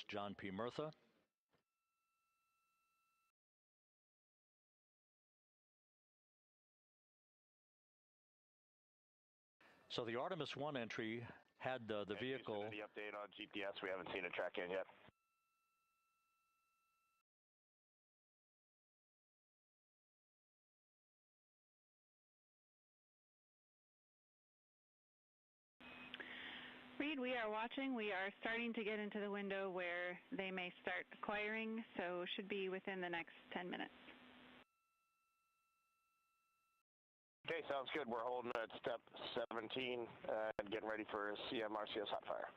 John P. Murtha. So the Artemis 1 entry had the vehicle. Any update on GPS? We haven't seen a track in yet. Reed, we are watching. We are starting to get into the window where they may start acquiring, so should be within the next 10 minutes. Okay, sounds good. We're holding at step 17 and getting ready for CM-RCS hot fire.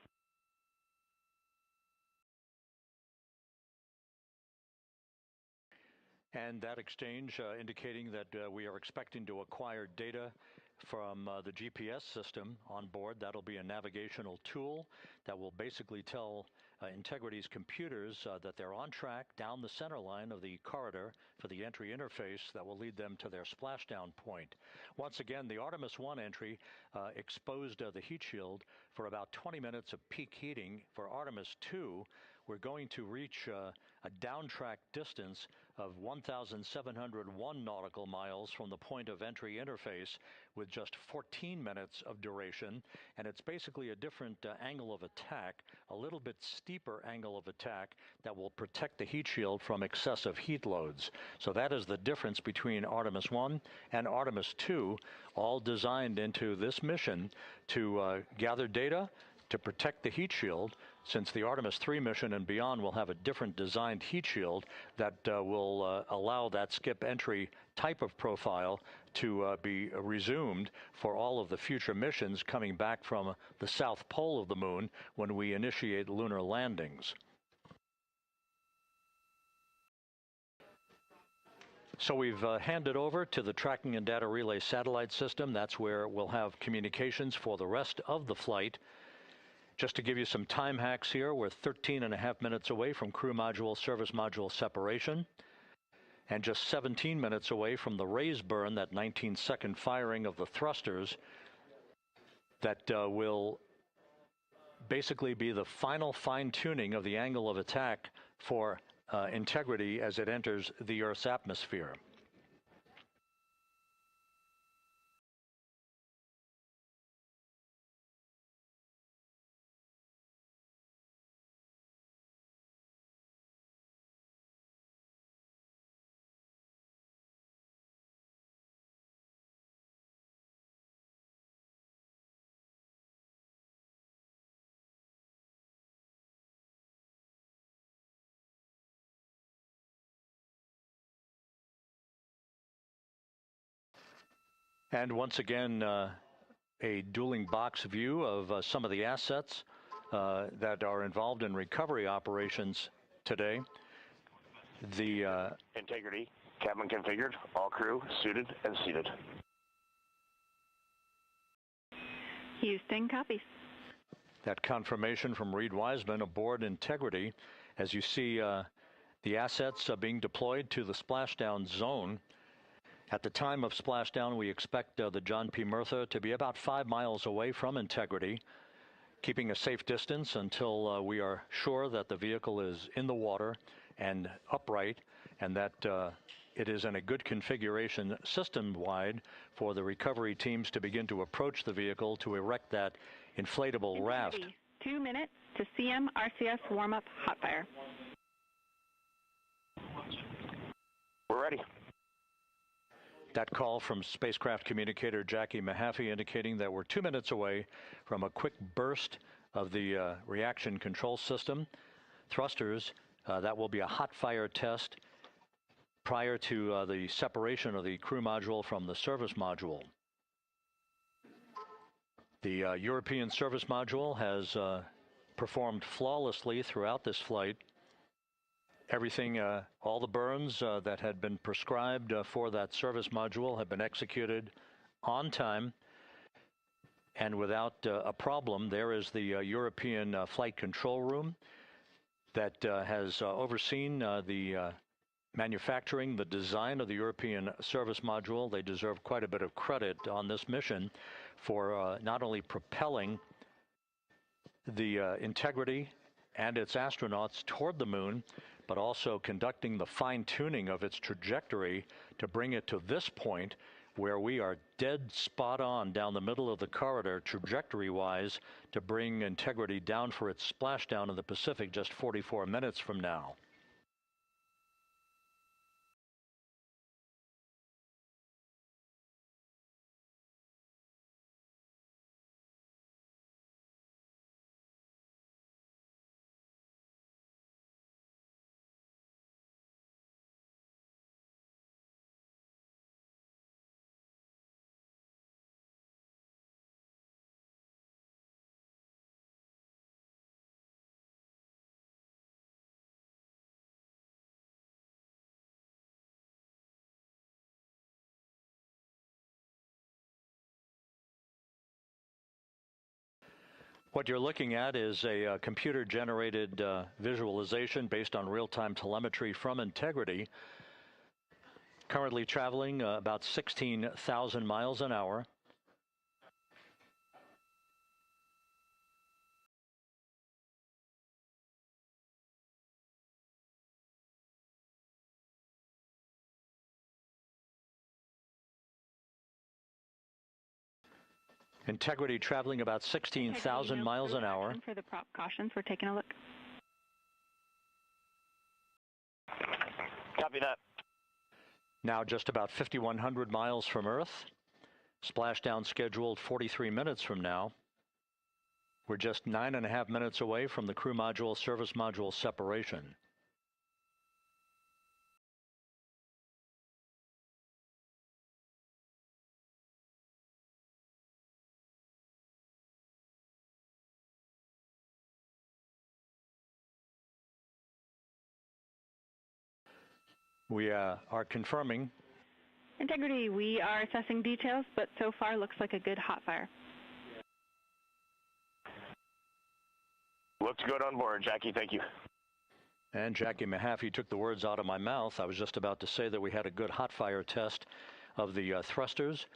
And that exchange indicating that we are expecting to acquire data from the GPS system on board. That'll be a navigational tool that will basically tell Integrity's computers that they're on track down the center line of the corridor for the entry interface that will lead them to their splashdown point. Once again, the Artemis 1 entry exposed the heat shield for about 20 minutes of peak heating. For Artemis 2, we're going to reach a downtrack distance of 1,701 nautical miles from the point of entry interface with just 14 minutes of duration. And it's basically a different angle of attack, a little bit steeper angle of attack that will protect the heat shield from excessive heat loads. So that is the difference between Artemis 1 and Artemis 2, all designed into this mission to gather data to protect the heat shield, since the Artemis 3 mission and beyond will have a different designed heat shield that will allow that skip entry type of profile to be resumed for all of the future missions coming back from the south pole of the moon when we initiate lunar landings. So we've handed over to the Tracking and Data Relay Satellite System. That's where we'll have communications for the rest of the flight. Just to give you some time hacks here, we're 13.5 minutes away from crew module, service module separation, and just 17 minutes away from the raise burn, that 19-second firing of the thrusters that will basically be the final fine-tuning of the angle of attack for Integrity as it enters the Earth's atmosphere. And once again, a dueling box view of some of the assets that are involved in recovery operations today. The Integrity, cabin configured, all crew suited and seated. Houston, copies. That confirmation from Reed Wiseman aboard Integrity, as you see the assets being deployed to the splashdown zone. At the time of splashdown, we expect the John P. Murtha to be about 5 miles away from Integrity, keeping a safe distance until we are sure that the vehicle is in the water and upright, and that it is in a good configuration system-wide for the recovery teams to begin to approach the vehicle to erect that inflatable raft. 2 minutes to CM-RCS warm-up hot fire. We're ready. That call from spacecraft communicator Jackie Mahaffey indicating that we're 2 minutes away from a quick burst of the reaction control system. Thrusters, that will be a hot fire test prior to the separation of the crew module from the service module. The European service module has performed flawlessly throughout this flight. Everything, all the burns that had been prescribed for that service module have been executed on time and without a problem. There is the European flight control room that has overseen the manufacturing, the design of the European service module. They deserve quite a bit of credit on this mission for not only propelling the Integrity and its astronauts toward the moon, but also conducting the fine-tuning of its trajectory to bring it to this point where we are dead spot on down the middle of the corridor trajectory-wise to bring Integrity down for its splashdown in the Pacific just 44 minutes from now. What you're looking at is a computer-generated visualization based on real-time telemetry from Integrity, currently traveling about 16,000 miles an hour. Integrity traveling about 16,000 miles an hour. For the prop cautions, we're taking a look. Copy that. Now just about 5,100 miles from Earth. Splashdown scheduled 43 minutes from now. We're just 9.5 minutes away from the crew module service module separation. We are confirming. Integrity, we are assessing details, but so far looks like a good hot fire. Looks good on board, Jackie. Thank you. And Jackie Mahaffey took the words out of my mouth. I was just about to say that we had a good hot fire test of the thrusters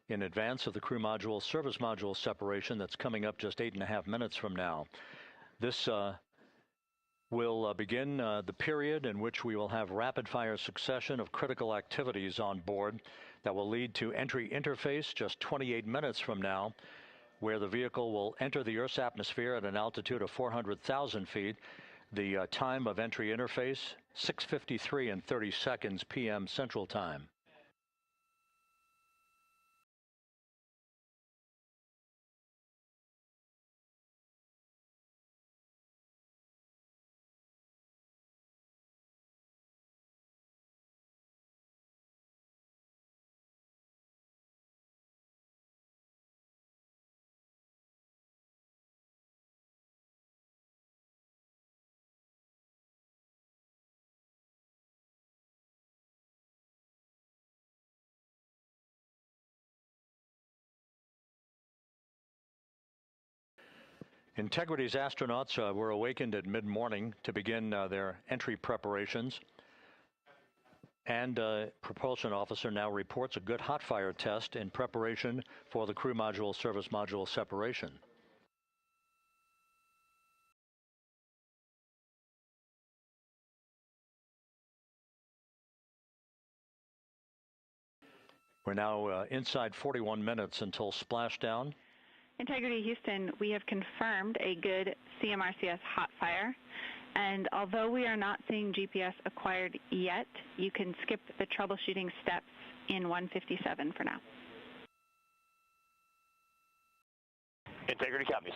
in advance of the crew module service module separation that's coming up just 8.5 minutes from now. This will begin the period in which we will have rapid-fire succession of critical activities on board that will lead to entry interface just 28 minutes from now, where the vehicle will enter the Earth's atmosphere at an altitude of 400,000 feet. The time of entry interface, 6:53 and 30 seconds p.m. Central Time. Integrity's astronauts were awakened at mid-morning to begin their entry preparations. And propulsion officer now reports a good hot fire test in preparation for the crew module service module separation. We're now inside 41 minutes until splashdown. Integrity Houston, we have confirmed a good CMRCS hot fire. And although we are not seeing GPS acquired yet, you can skip the troubleshooting steps in 157 for now. Integrity copies.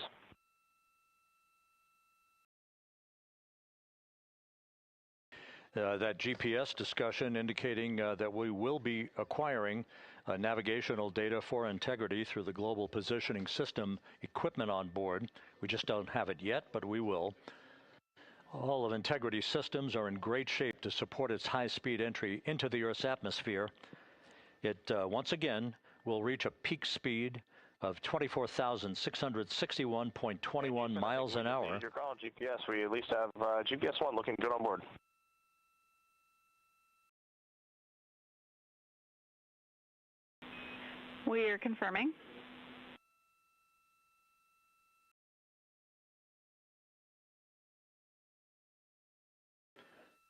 That GPS discussion indicating that we will be acquiring navigational data for Integrity through the Global Positioning System equipment on board. We just don't have it yet, but we will. All of Integrity's systems are in great shape to support its high-speed entry into the Earth's atmosphere. It, once again, will reach a peak speed of 24,661.21 miles an hour. Your call, GPS. We at least have GPS 1 looking good on board. We are confirming.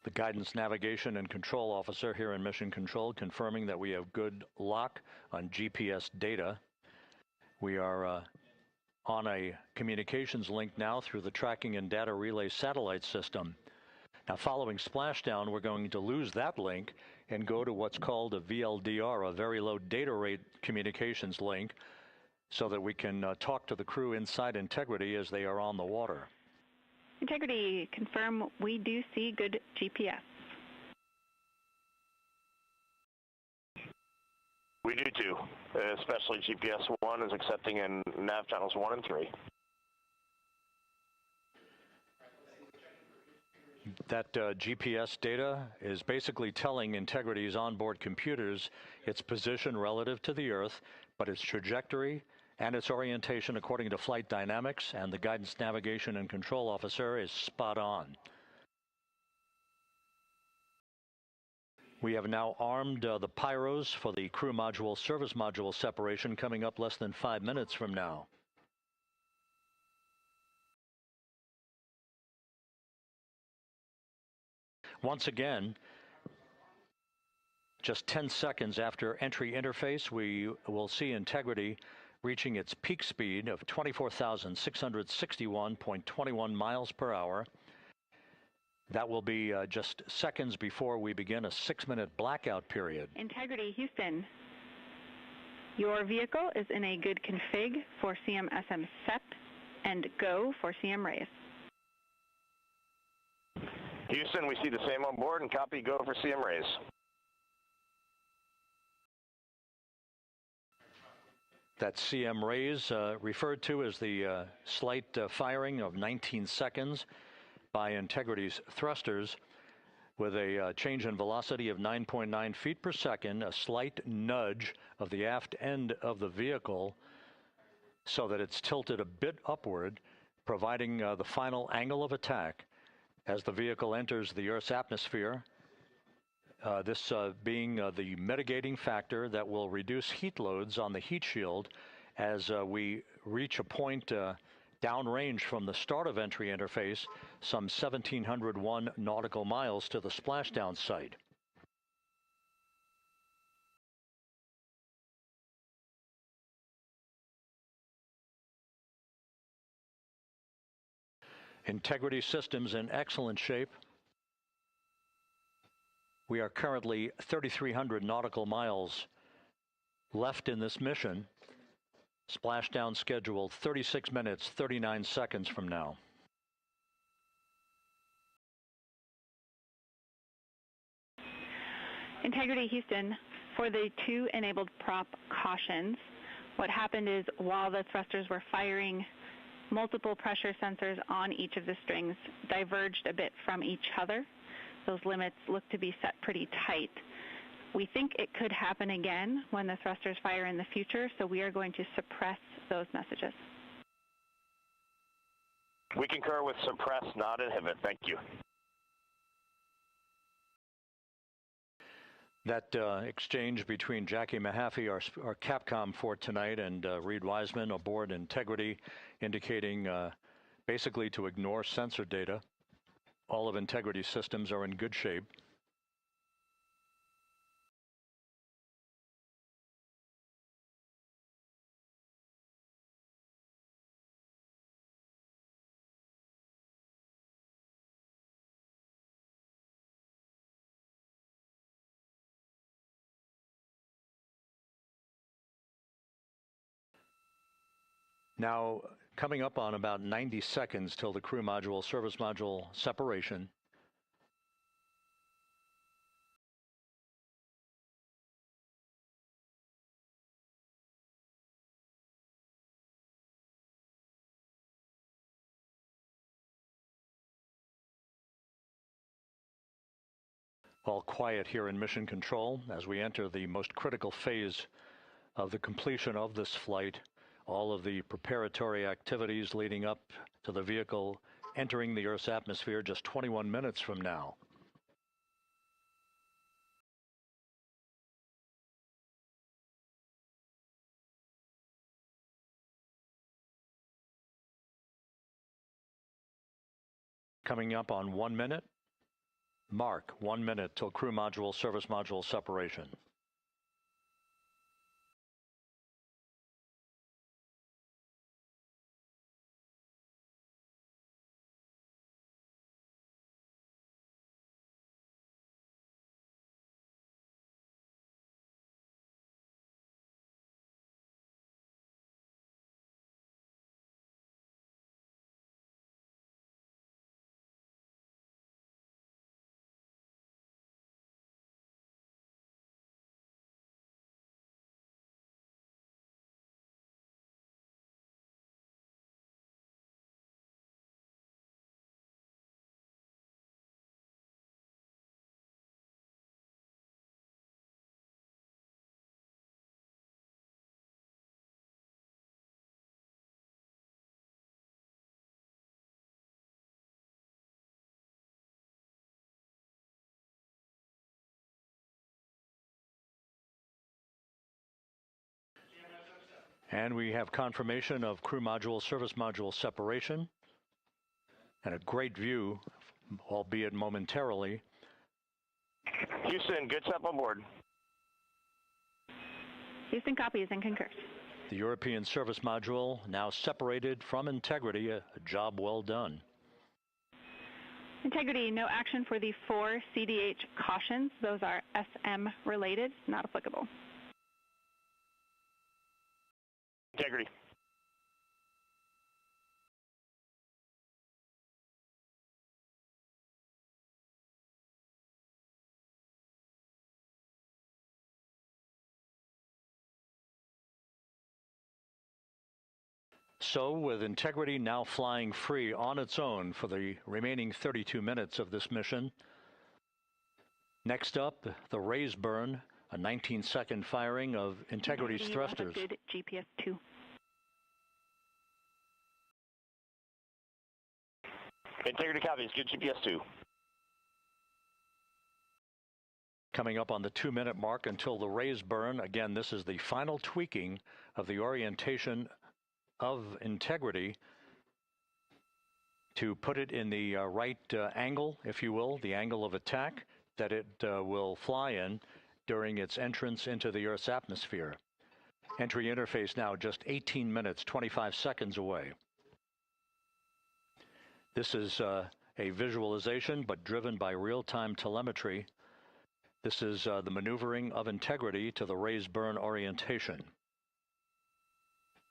The Guidance, Navigation, and Control Officer here in Mission Control, confirming that we have good lock on GPS data. We are on a communications link now through the Tracking and Data Relay satellite system. Now, following splashdown, we're going to lose that link and go to what's called a VLDR, a very low data rate communications link, so that we can talk to the crew inside Integrity as they are on the water. Integrity, confirm we do see good GPS. We do too, especially GPS 1 is accepting in nav channels 1 and 3. That GPS data is basically telling Integrity's onboard computers its position relative to the Earth, but its trajectory and its orientation according to flight dynamics and the Guidance, Navigation, and Control Officer is spot on. We have now armed the pyros for the crew module service module separation coming up less than 5 minutes from now. Once again, just 10 seconds after entry interface, we will see Integrity reaching its peak speed of 24,661.21 miles per hour. That will be just seconds before we begin a 6-minute blackout period. Integrity, Houston. Your vehicle is in a good config for CM-SM SEP and go for CM raise. Houston, we see the same on board and copy go for CM raise. That CM raise referred to as the slight firing of 19 seconds by Integrity's thrusters with a change in velocity of 9.9 feet per second, a slight nudge of the aft end of the vehicle so that it's tilted a bit upward, providing the final angle of attack as the vehicle enters the Earth's atmosphere. This being the mitigating factor that will reduce heat loads on the heat shield as we reach a point downrange from the start of entry interface, some 1,701 nautical miles to the splashdown site. Integrity systems in excellent shape. We are currently 3,300 nautical miles left in this mission. Splashdown scheduled 36 minutes, 39 seconds from now. Integrity, Houston. For the 2 enabled prop cautions, what happened is while the thrusters were firing, multiple pressure sensors on each of the strings diverged a bit from each other. Those limits look to be set pretty tight. We think it could happen again when the thrusters fire in the future, so we are going to suppress those messages. We concur with suppress, not inhibit. Thank you. That exchange between Jackie Mahaffey, our Capcom for tonight, and Reed Wiseman aboard Integrity, indicating basically to ignore sensor data. All of Integrity's systems are in good shape. Now, coming up on about 90 seconds till the crew module, service module separation. All quiet here in Mission Control as we enter the most critical phase of the completion of this flight. All of the preparatory activities leading up to the vehicle entering the Earth's atmosphere just 21 minutes from now. Coming up on 1 minute, Mark, 1 minute till crew module, service module separation. And we have confirmation of crew module, service module separation, and a great view, albeit momentarily. Houston, good stuff on board. Houston copies and concurs. The European service module now separated from Integrity, a job well done. Integrity, no action for the 4 CDH cautions. Those are SM related, not applicable. Integrity. So, with Integrity now flying free on its own for the remaining 32 minutes of this mission, next up, the raise burn, a 19-second firing of Integrity's thrusters. Good GPS 2. Integrity copies, good GPS 2. Coming up on the 2-minute mark until the raise burn. Again, this is the final tweaking of the orientation of Integrity to put it in the right angle, if you will, the angle of attack that it will fly in during its entrance into the Earth's atmosphere. Entry interface now just 18 minutes, 25 seconds away. This is a visualization, but driven by real-time telemetry. This is the maneuvering of Integrity to the raise burn orientation.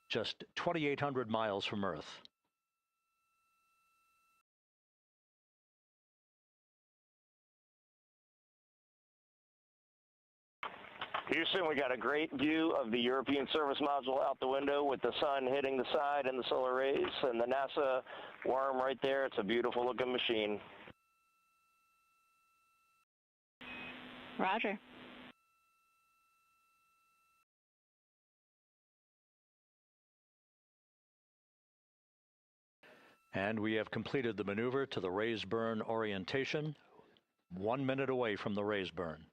Just 2,800 miles from Earth. Houston, we got a great view of the European service module out the window with the sun hitting the side and the solar rays and the NASA worm right there. It's a beautiful looking machine. Roger. And we have completed the maneuver to the raise burn orientation, 1 minute away from the raise burn.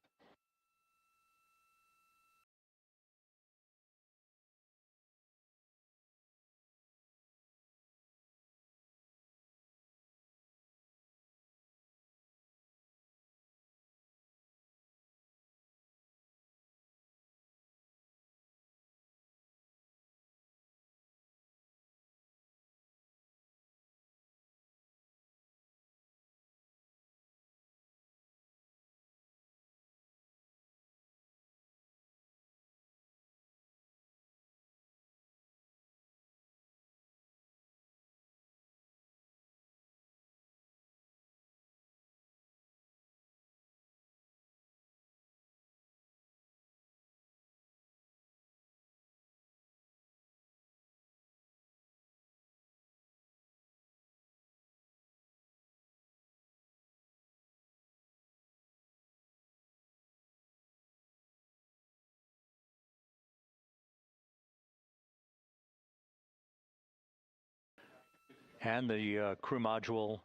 And the crew module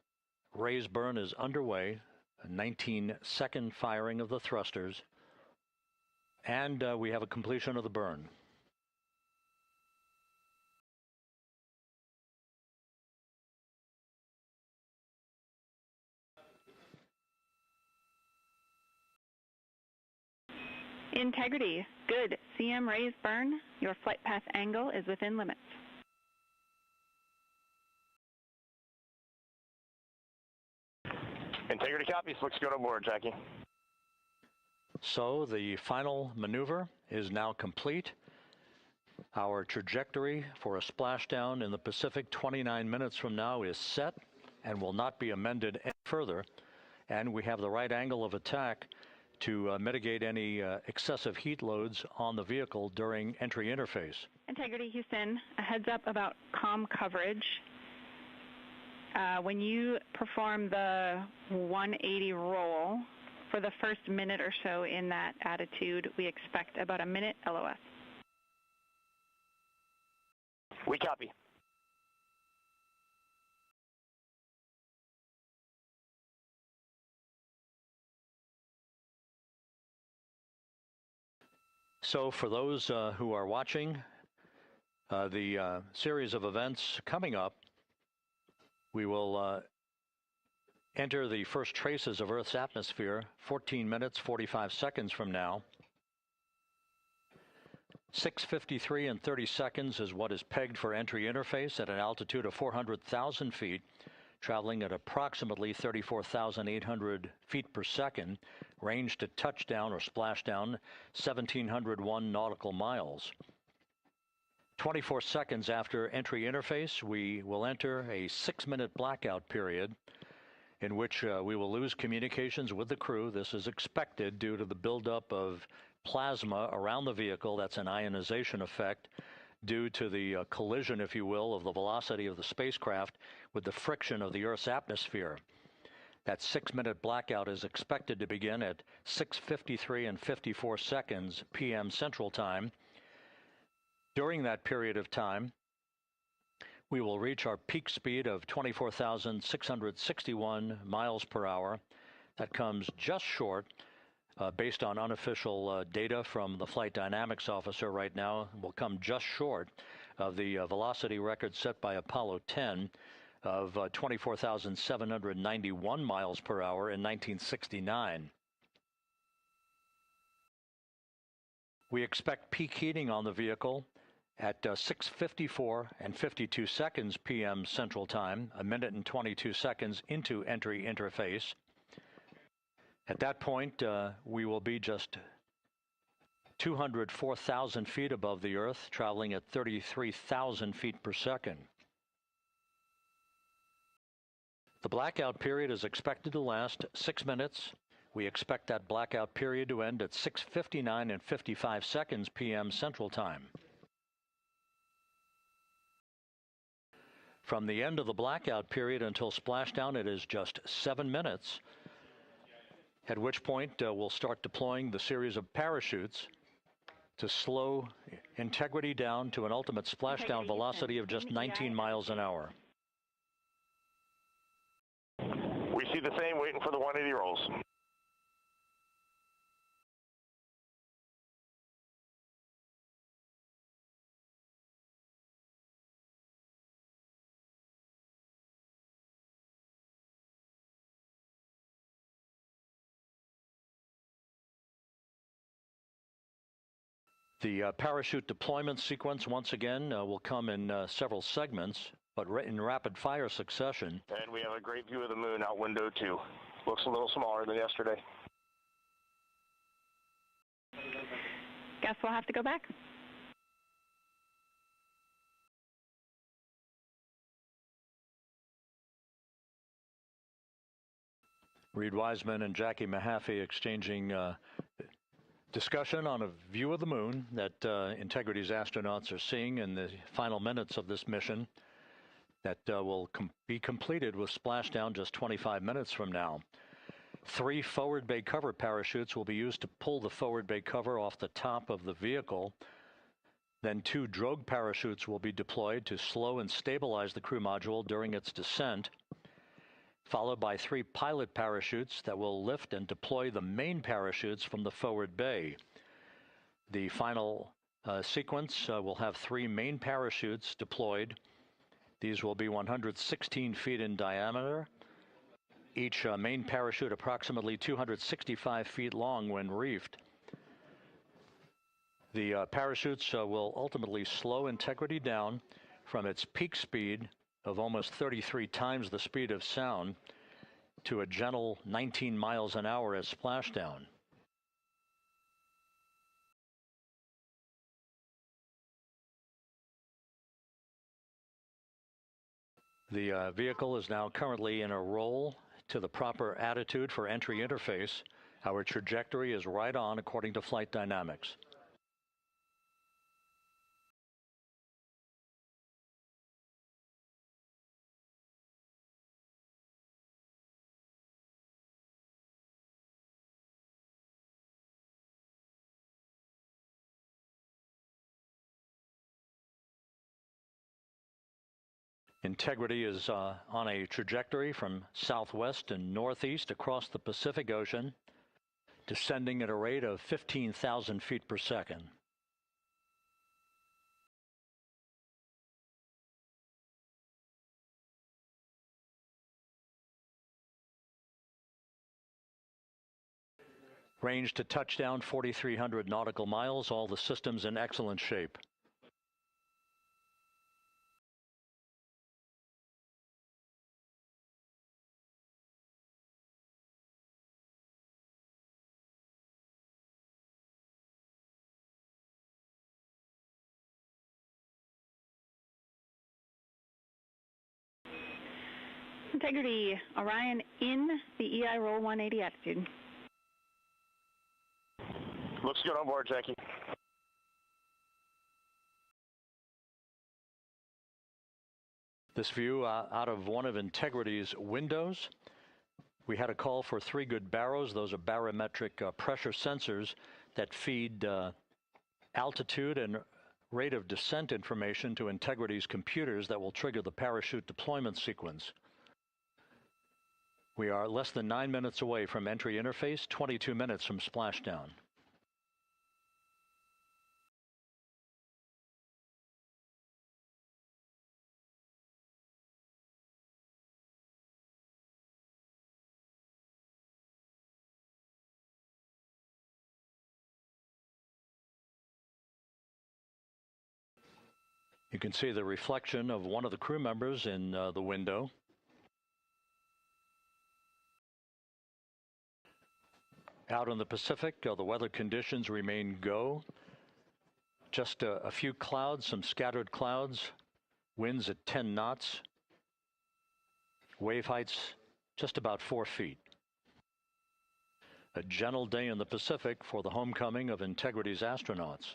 raise burn is underway, a 19-second firing of the thrusters, and we have a completion of the burn. Integrity, good. CM raise burn. Your flight path angle is within limits. Integrity copies. Looks good on board, Jackie. So the final maneuver is now complete. Our trajectory for a splashdown in the Pacific 29 minutes from now is set and will not be amended any further. And we have the right angle of attack to mitigate any excessive heat loads on the vehicle during entry interface. Integrity, Houston, a heads up about comm coverage. When you perform the 180 roll, for the first minute or so in that attitude, we expect about a minute LOS. We copy. So for those who are watching the series of events coming up, we will enter the first traces of Earth's atmosphere 14 minutes, 45 seconds from now. 6:53 and 30 seconds is what is pegged for entry interface at an altitude of 400,000 feet, traveling at approximately 34,800 feet per second, range to touchdown or splashdown 1,701 nautical miles. 24 seconds after entry interface, we will enter a 6-minute blackout period in which we will lose communications with the crew. This is expected due to the buildup of plasma around the vehicle. That's an ionization effect due to the collision, if you will, of the velocity of the spacecraft with the friction of the Earth's atmosphere. That 6-minute blackout is expected to begin at 6:53 and 54 seconds p.m. Central Time. During that period of time, we will reach our peak speed of 24,661 miles per hour. That comes just short, based on unofficial data from the flight dynamics officer right now, will come just short of the velocity record set by Apollo 10 of 24,791 miles per hour in 1969. We expect peak heating on the vehicle at 6:54 and 52 seconds p.m. Central Time, a minute and 22 seconds into entry interface. At that point, we will be just 204,000 feet above the Earth, traveling at 33,000 feet per second. The blackout period is expected to last 6 minutes. We expect that blackout period to end at 6:59 and 55 seconds p.m. Central Time. From the end of the blackout period until splashdown, it is just 7 minutes, at which point we'll start deploying the series of parachutes to slow integrity down to an ultimate splashdown velocity of just 19 miles an hour. We see the same, waiting for the 180 rolls. The parachute deployment sequence, once again, will come in several segments, but in rapid fire succession. And we have a great view of the moon out window 2. Looks a little smaller than yesterday. Guess we'll have to go back. Reed Wiseman and Jackie Mahaffey exchanging discussion on a view of the moon that Integrity's astronauts are seeing in the final minutes of this mission that will be completed with splashdown just 25 minutes from now. 3 forward bay cover parachutes will be used to pull the forward bay cover off the top of the vehicle. Then 2 drogue parachutes will be deployed to slow and stabilize the crew module during its descent, followed by 3 pilot parachutes that will lift and deploy the main parachutes from the forward bay. The final sequence will have 3 main parachutes deployed. These will be 116 feet in diameter, each main parachute approximately 265 feet long when reefed. The parachutes will ultimately slow Integrity down from its peak speed of almost 33 times the speed of sound to a gentle 19 miles an hour at splashdown. The vehicle is now currently in a roll to the proper attitude for entry interface. Our trajectory is right on according to flight dynamics. Integrity is on a trajectory from southwest and northeast across the Pacific Ocean, descending at a rate of 15,000 feet per second. Range to touchdown 4,300 nautical miles, all the systems in excellent shape. Integrity, Orion in the EI roll 180 attitude. Looks good on board, Jackie. This view out of one of Integrity's windows. We had a call for 3 good baros. Those are barometric pressure sensors that feed altitude and rate of descent information to Integrity's computers that will trigger the parachute deployment sequence. We are less than 9 minutes away from entry interface, 22 minutes from splashdown. You can see the reflection of one of the crew members in the window. Out in the Pacific, the weather conditions remain go. Just a few clouds, some scattered clouds, winds at 10 knots, wave heights just about 4 feet. A gentle day in the Pacific for the homecoming of Integrity's astronauts.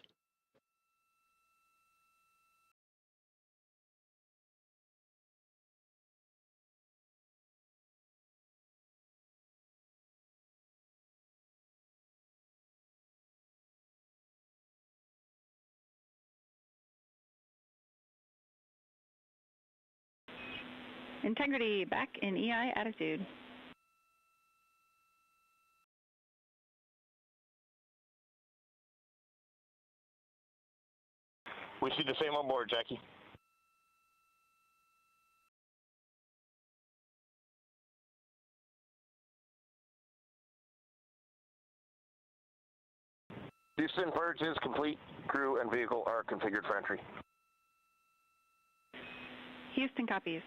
Integrity back in EI attitude. We see the same on board, Jackie. Houston, purge is complete. Crew and vehicle are configured for entry. Houston copies.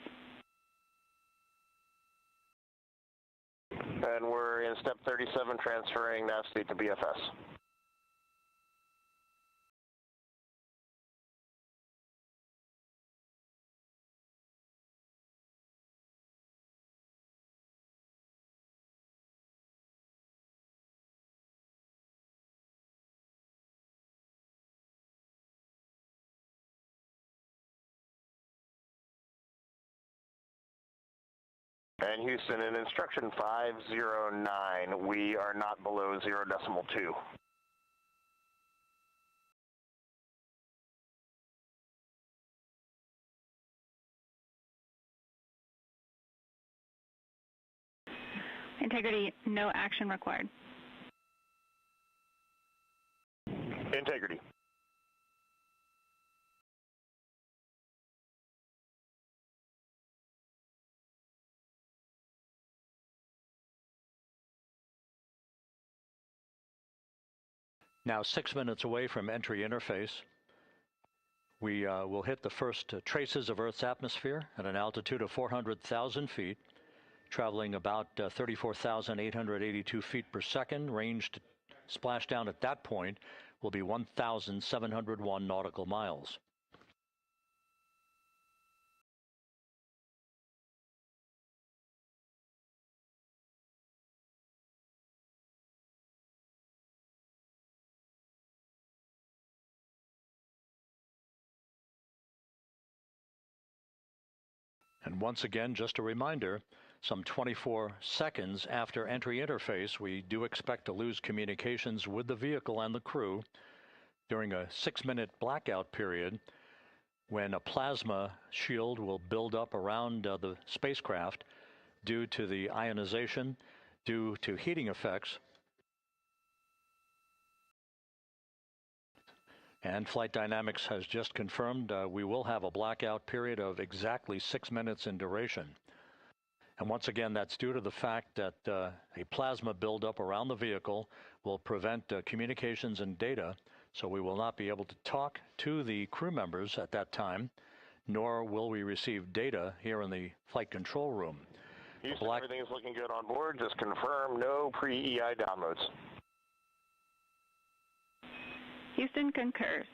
And we're in step 37, transferring nav state to BFS. And Houston, in instruction 509, we are not below 0.2. Integrity, no action required. Integrity. Now 6 minutes away from entry interface, we will hit the first traces of Earth's atmosphere at an altitude of 400,000 feet, traveling about 34,882 feet per second. Range to splashdown at that point will be 1,701 nautical miles. And once again, just a reminder, some 24 seconds after entry interface, we do expect to lose communications with the vehicle and the crew during a 6-minute blackout period when a plasma shield will build up around the spacecraft due to the ionization, due to heating effects. And Flight Dynamics has just confirmed we will have a blackout period of exactly 6 minutes in duration. And once again, that's due to the fact that a plasma buildup around the vehicle will prevent communications and data, so we will not be able to talk to the crew members at that time, nor will we receive data here in the flight control room. Houston, everything's looking good on board. Just confirm no pre-EI downloads. Houston concurs.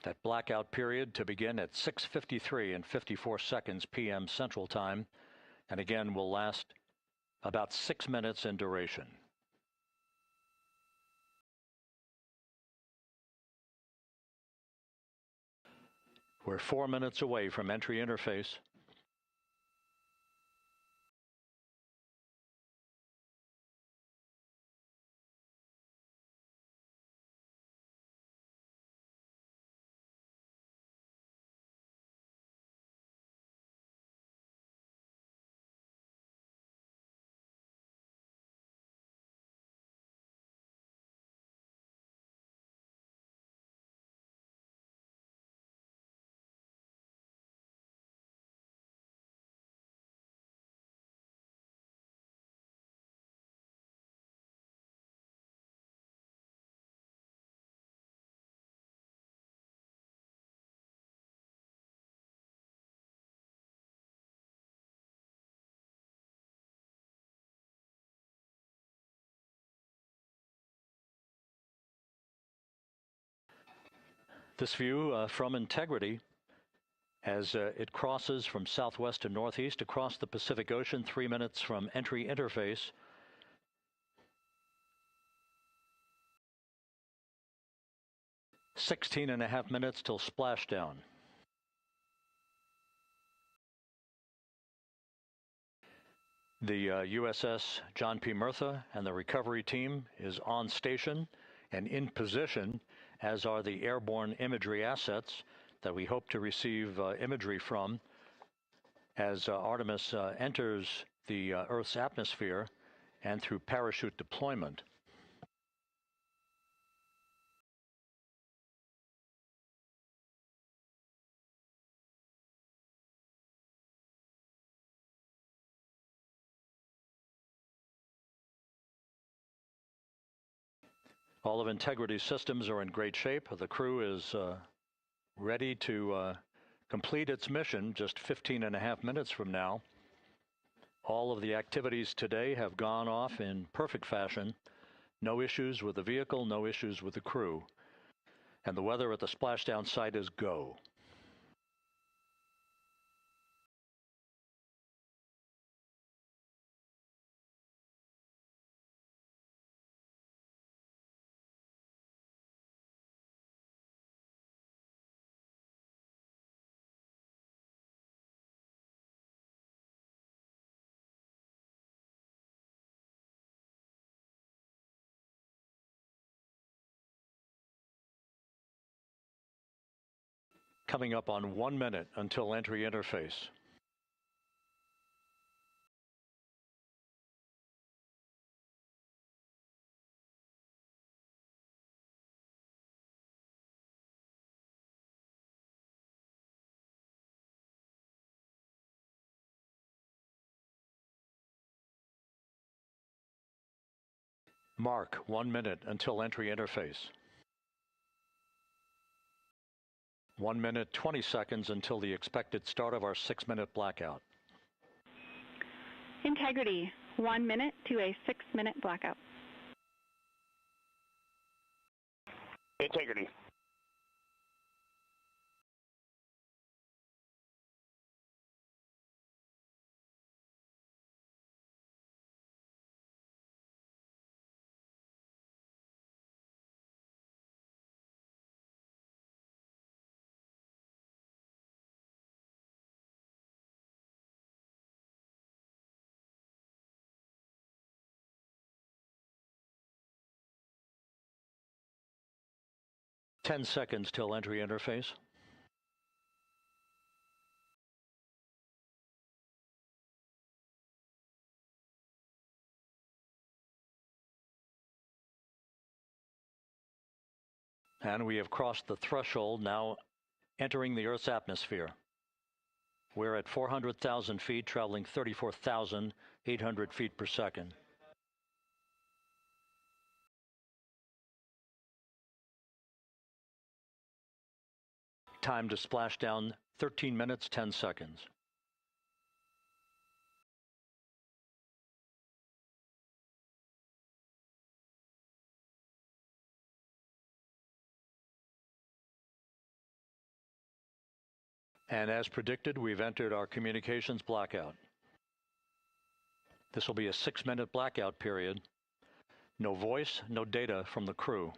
That blackout period to begin at 6:53 and 54 seconds p.m. Central Time, and again will last about 6 minutes in duration. We're 4 minutes away from entry interface. This view from Integrity as it crosses from southwest to northeast across the Pacific Ocean, 3 minutes from entry interface. "16.5 minutes till splashdown." The USS John P. Murtha and the recovery team is on station and in position, as are the airborne imagery assets that we hope to receive imagery from as Artemis enters the Earth's atmosphere and through parachute deployment. All of Integrity's systems are in great shape. The crew is ready to complete its mission just 15.5 minutes from now. All of the activities today have gone off in perfect fashion. No issues with the vehicle, no issues with the crew. And the weather at the splashdown site is go. Coming up on 1 minute until entry interface. Mark 1 minute until entry interface. 1 minute 20 seconds until the expected start of our 6-minute blackout. Integrity, 1 minute to a 6-minute blackout. Integrity. Ten seconds till entry interface. And we have crossed the threshold, now entering the Earth's atmosphere. We're at 400,000 feet, traveling 34,800 feet per second. Time to splash down, 13 minutes, 10 seconds. And as predicted, we've entered our communications blackout. This will be a 6-minute blackout period. No voice, no data from the crew.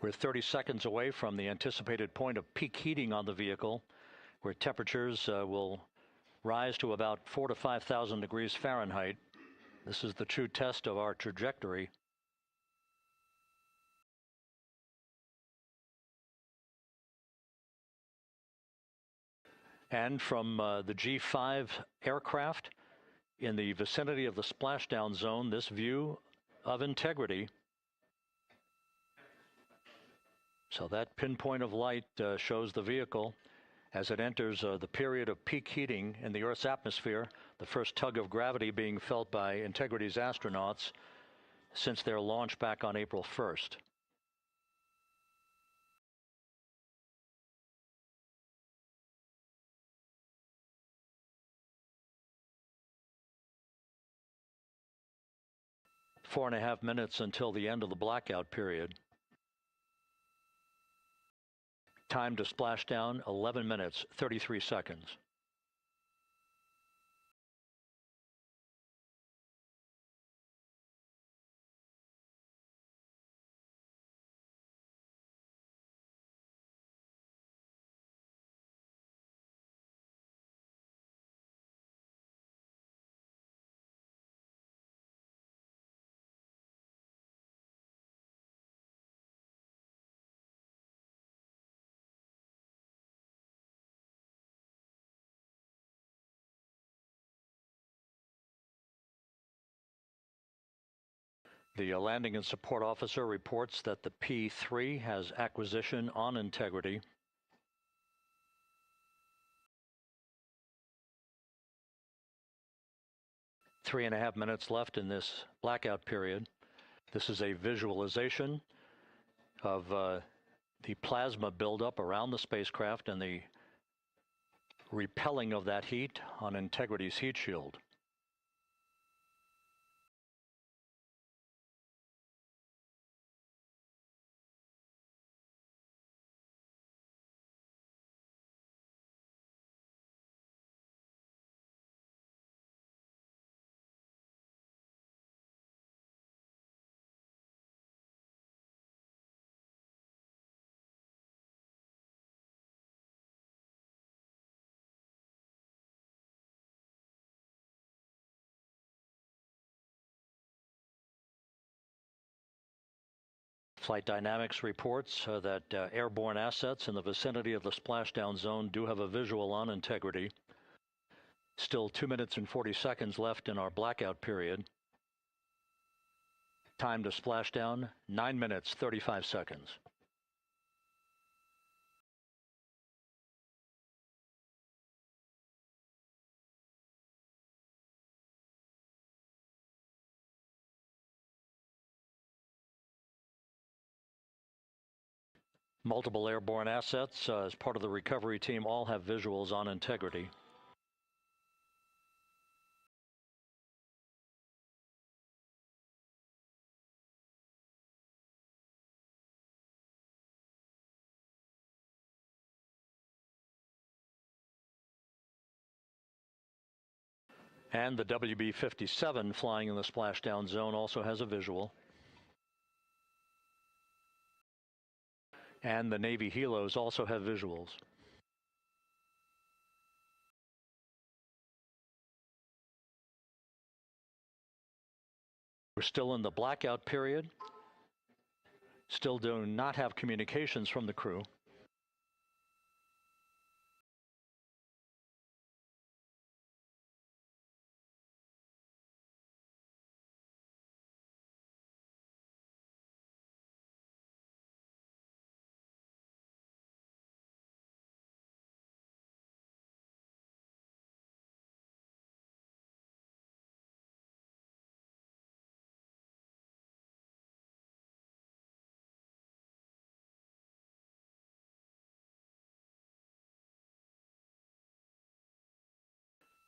We're 30 seconds away from the anticipated point of peak heating on the vehicle, where temperatures will rise to about 4,000 to 5,000 degrees Fahrenheit. This is the true test of our trajectory. And from the G5 aircraft in the vicinity of the splashdown zone, this view of integrity. So that pinpoint of light shows the vehicle as it enters the period of peak heating in the Earth's atmosphere, the first tug of gravity being felt by Integrity's astronauts since their launch back on April 1st. Four and a half minutes until the end of the blackout period. Time to splashdown, 11 minutes, 33 seconds. The landing and support officer reports that the P-3 has acquisition on Integrity. Three and a half minutes left in this blackout period. This is a visualization of the plasma buildup around the spacecraft and the repelling of that heat on Integrity's heat shield. Flight Dynamics reports that airborne assets in the vicinity of the splashdown zone do have a visual on Integrity. Still 2 minutes and 40 seconds left in our blackout period. Time to splashdown, 9 minutes, 35 seconds. Multiple airborne assets as part of the recovery team all have visuals on integrity. And the WB-57 flying in the splashdown zone also has a visual. And the Navy helos also have visuals. We're still in the blackout period. Still do not have communications from the crew.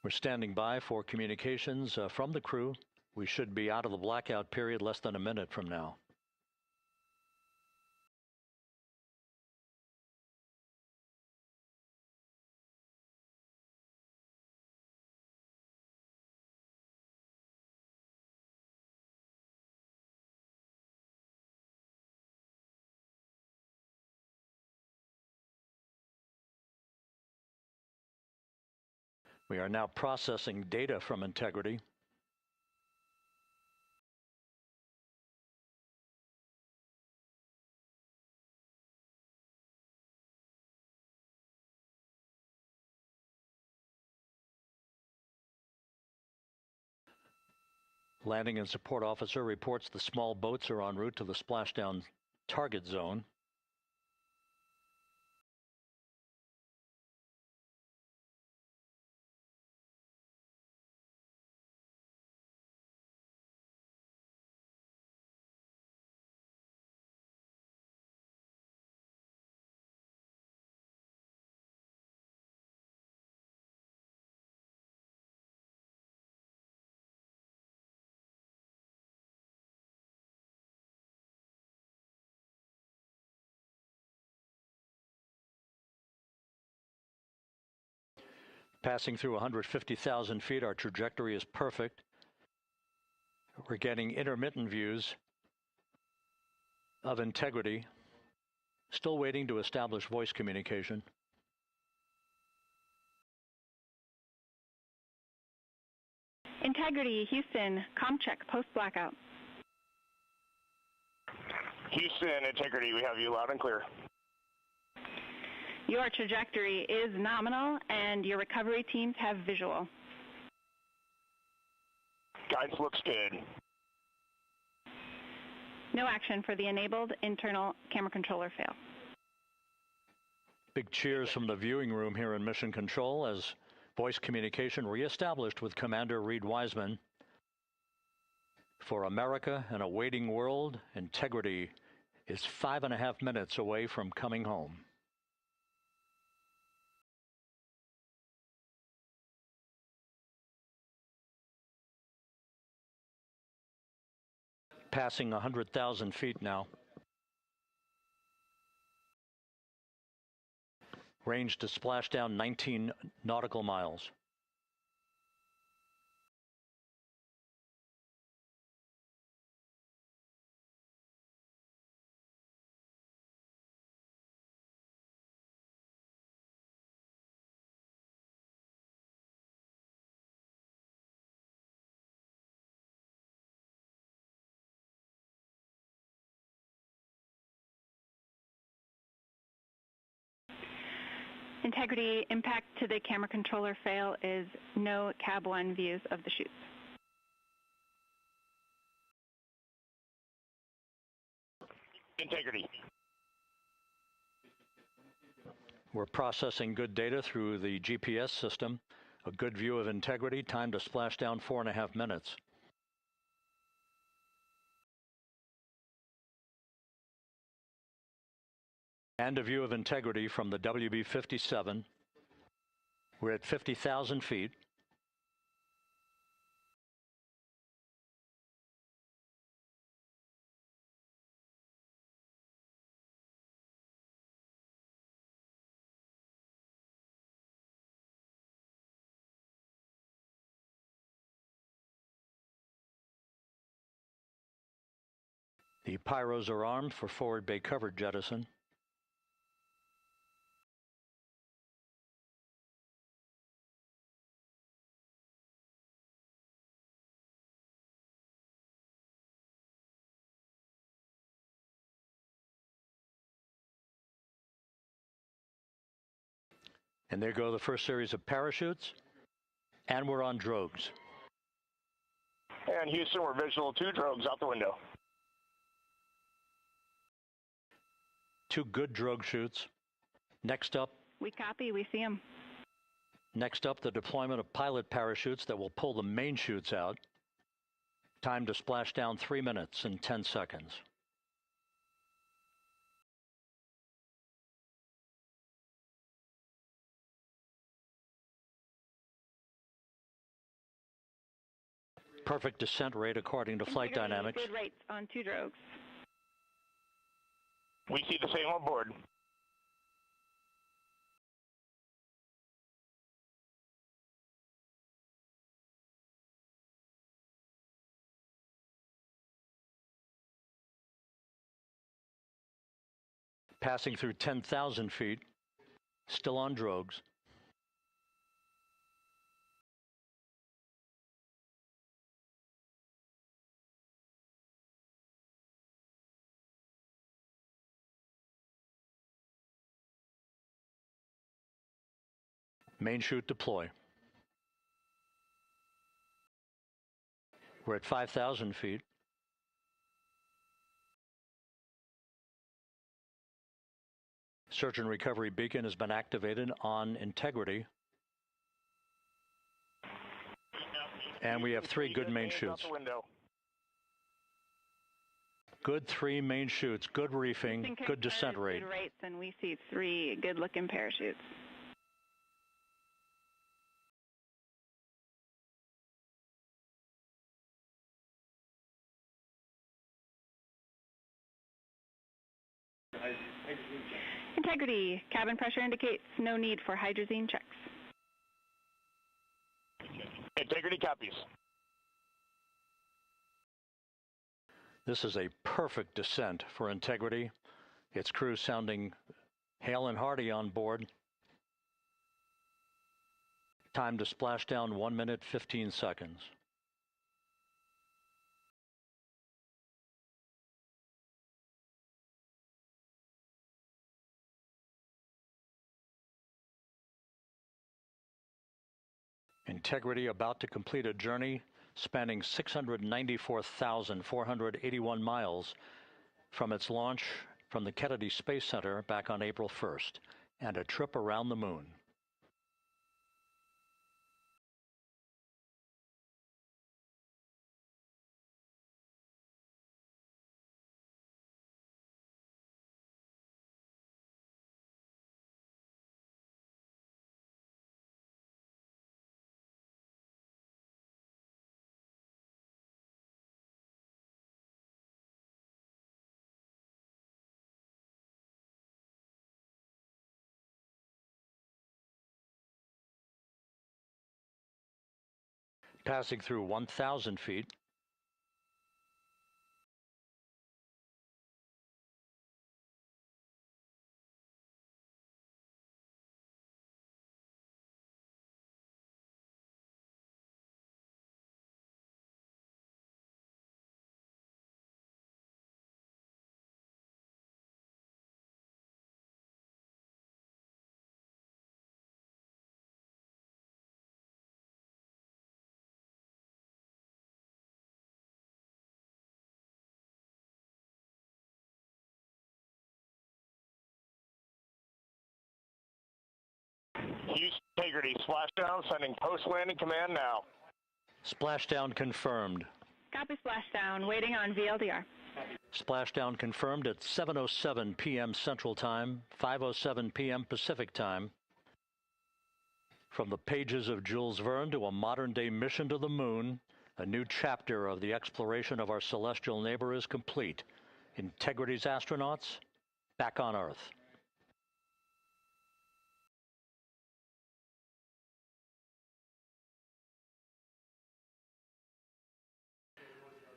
We're standing by for communications from the crew. We should be out of the blackout period less than a minute from now. We are now processing data from integrity. Landing and support officer reports the small boats are en route to the splashdown target zone. Passing through 150,000 feet, our trajectory is perfect. We're getting intermittent views of integrity. Still waiting to establish voice communication. Integrity, Houston, comm check, post-blackout. Houston, Integrity, we have you loud and clear. Your trajectory is nominal, and your recovery teams have visual. Guidance looks good. No action for the enabled internal camera controller fail. Big cheers from the viewing room here in Mission Control as voice communication reestablished with Commander Reed Wiseman. For America and a waiting world, Integrity is 5.5 minutes away from coming home. Passing 100,000 feet now. Range to splashdown 19 nautical miles. Integrity, impact to the camera controller fail is no Cab 1 views of the chutes. Integrity. We're processing good data through the GPS system. A good view of Integrity, time to splashdown 4.5 minutes. And a view of integrity from the WB-57. We're at 50,000 feet. The pyros are armed for forward bay covered jettison. And there go the first series of parachutes, and we're on drogues. And Houston, we're visual 2 drogues out the window. 2 good drogue shoots. Next up. We copy, we see them. Next up, the deployment of pilot parachutes that will pull the main chutes out. Time to splash down 3 minutes and 10 seconds. Perfect descent rate according to flight dynamics. Good rates on 2 drogues. We see the same on board. Passing through 10,000 feet, still on drogues. Main chute deploy. We're at 5,000 feet. Search and recovery beacon has been activated on integrity. And we have 3 good main chutes. Good 3 main chutes, good reefing, good descent rate. Good rates, and we see 3 good-looking parachutes. Integrity. Cabin pressure indicates no need for hydrazine checks. Integrity copies. This is a perfect descent for integrity. Its crew sounding hale and hearty on board. Time to splash down 1 minute, 15 seconds. Integrity about to complete a journey spanning 694,481 miles from its launch from the Kennedy Space Center back on April 1st, and a trip around the moon. Passing through 1,000 feet. Houston Integrity, splashdown, sending post-landing command now. Splashdown confirmed. Copy splashdown, waiting on VLDR. Splashdown confirmed at 7:07 p.m. Central Time, 5:07 p.m. Pacific Time. From the pages of Jules Verne to a modern-day mission to the moon, a new chapter of the exploration of our celestial neighbor is complete. Integrity's astronauts back on Earth.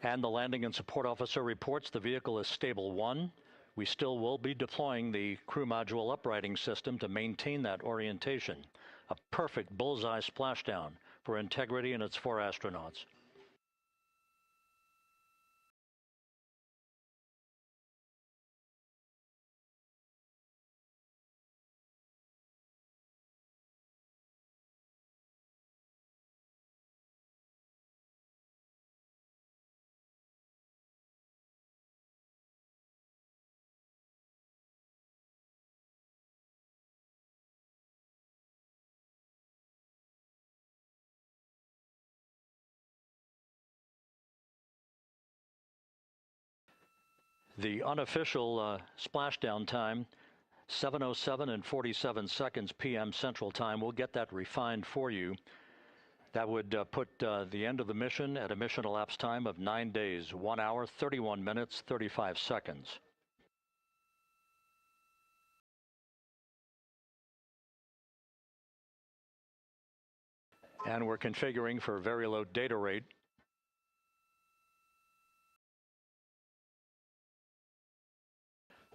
And the landing and support officer reports the vehicle is stable 1. We still will be deploying the crew module uprighting system to maintain that orientation. A perfect bullseye splashdown for Integrity and its 4 astronauts. The unofficial splashdown time, 7:07 and 47 seconds p.m. Central Time. We'll get that refined for you. That would put the end of the mission at a mission elapsed time of 9 days, 1 hour, 31 minutes, 35 seconds. And we're configuring for very low data rate.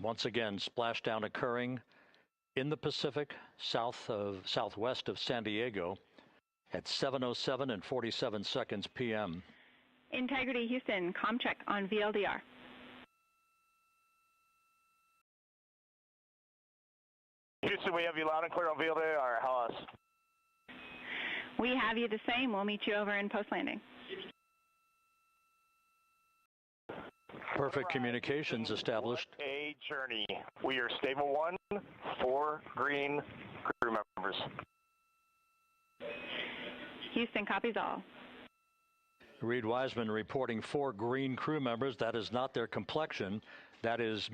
Once again, splashdown occurring in the Pacific, southwest of San Diego at 7:07 and 47 seconds p.m. Integrity Houston, comm check on VLDR. Houston, we have you loud and clear on VLDR. How us? We have you the same. We'll meet you over in post-landing. Perfect communications established. A journey. We are stable 1, 4 green crew members. Houston copies all. Reed Wiseman reporting 4 green crew members. That is not their complexion. That is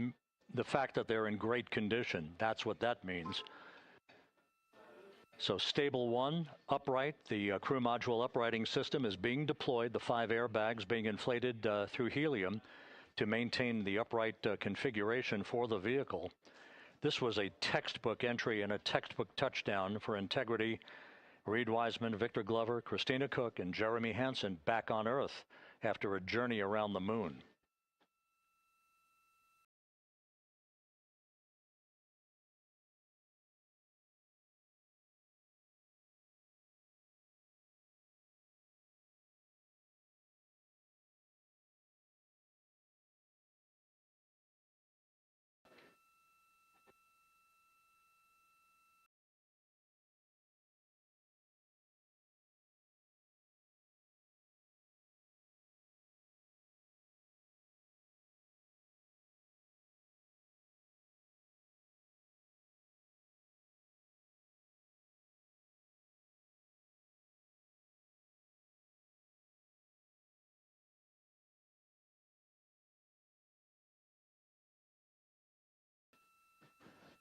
the fact that they're in great condition. That's what that means. So stable 1, upright. The crew module uprighting system is being deployed. The 5 airbags being inflated through helium to maintain the upright configuration for the vehicle. This was a textbook entry and a textbook touchdown for Integrity. Reed Wiseman, Victor Glover, Christina Cook, and Jeremy Hansen back on Earth after a journey around the moon.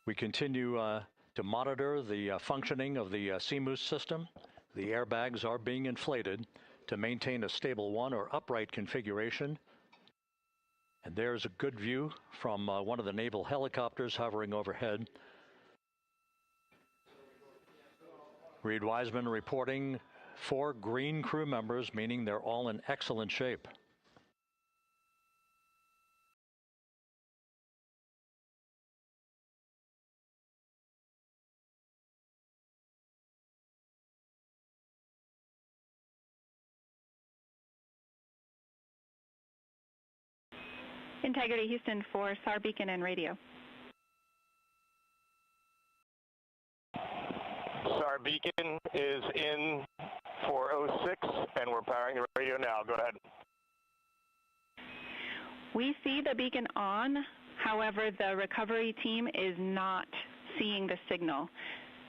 We continue to monitor the functioning of the CMOOS system. The airbags are being inflated to maintain a stable 1 or upright configuration. And there's a good view from one of the naval helicopters hovering overhead. Reed Wiseman reporting 4 green crew members, meaning they're all in excellent shape. Integrity Houston for SAR beacon and radio. SAR beacon is in for 06, and we're powering the radio now. Go ahead. We see the beacon on. However, the recovery team is not seeing the signal.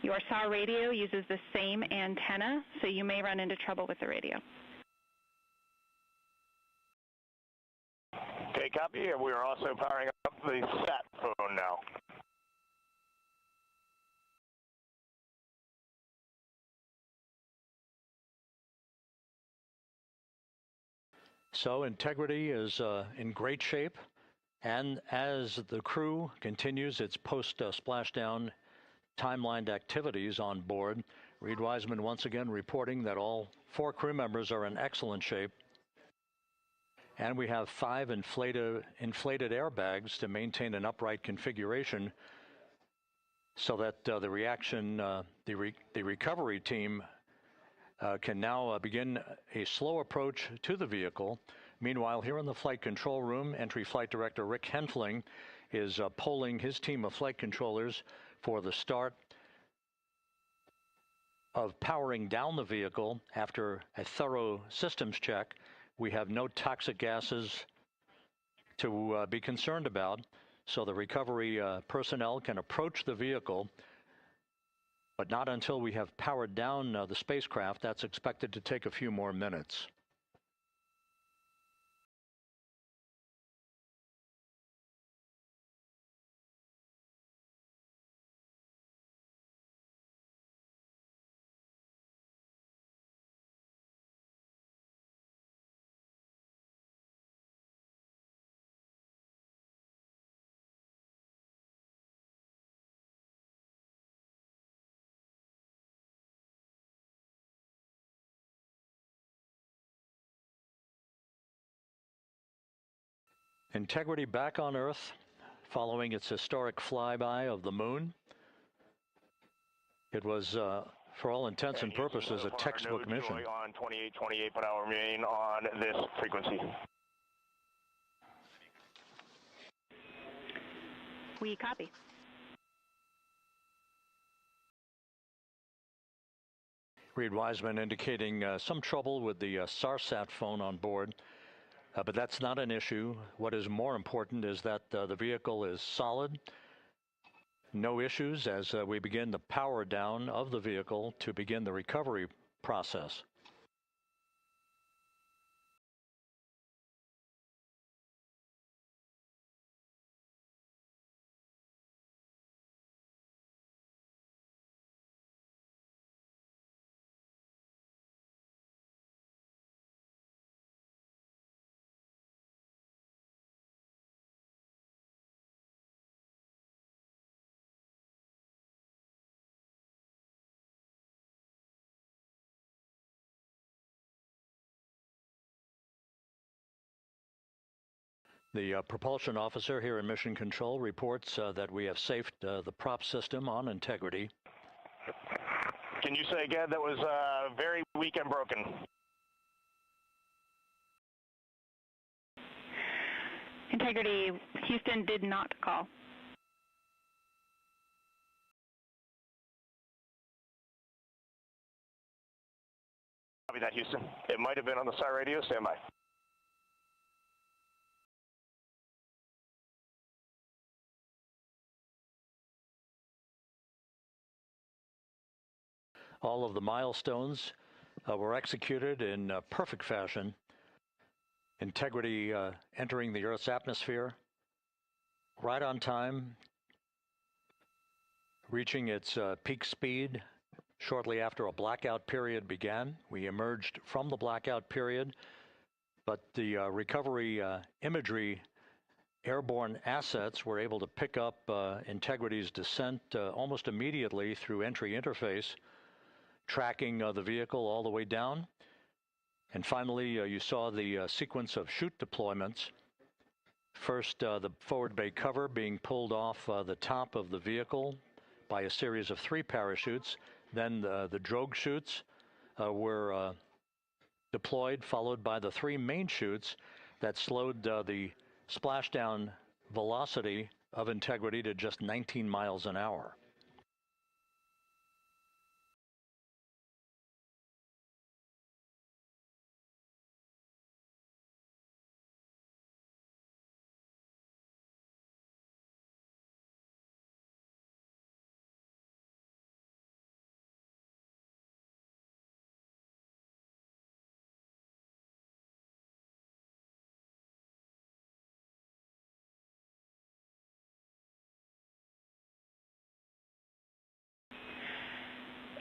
Your SAR radio uses the same antenna, so you may run into trouble with the radio. Okay, copy. And we are also powering up the sat phone now. So integrity is in great shape, and as the crew continues its post-splashdown timelined activities on board, Reed Wiseman once again reporting that all 4 crew members are in excellent shape, and we have 5 inflated airbags to maintain an upright configuration so that the recovery team can now begin a slow approach to the vehicle. Meanwhile, here in the flight control room, Entry Flight Director Rick Henfling is polling his team of flight controllers for the start of powering down the vehicle after a thorough systems check. We have no toxic gases to be concerned about, so the recovery personnel can approach the vehicle, but not until we have powered down the spacecraft. That's expected to take a few more minutes. Integrity back on Earth following its historic flyby of the moon. It was, for all intents and purposes, a textbook mission. On 2828, but I'll remain on this frequency. We copy. Reed Wiseman indicating some trouble with the SARSAT phone on board. But that's not an issue. What is more important is that the vehicle is solid. No issues as we begin the power down of the vehicle to begin the recovery process. The propulsion officer here in Mission Control reports that we have safed the prop system on integrity. Can you say again? That was very weak and broken. Integrity, Houston did not call. Copy that, Houston. It might have been on the side radio. Stand by. All of the milestones were executed in perfect fashion. Integrity entering the Earth's atmosphere right on time, reaching its peak speed shortly after a blackout period began. We emerged from the blackout period, but the recovery imagery airborne assets were able to pick up Integrity's descent almost immediately through entry interface, tracking the vehicle all the way down. And finally, you saw the sequence of chute deployments. First, the forward bay cover being pulled off the top of the vehicle by a series of 3 parachutes. Then the drogue chutes were deployed, followed by the 3 main chutes that slowed the splashdown velocity of Integrity to just 19 miles an hour.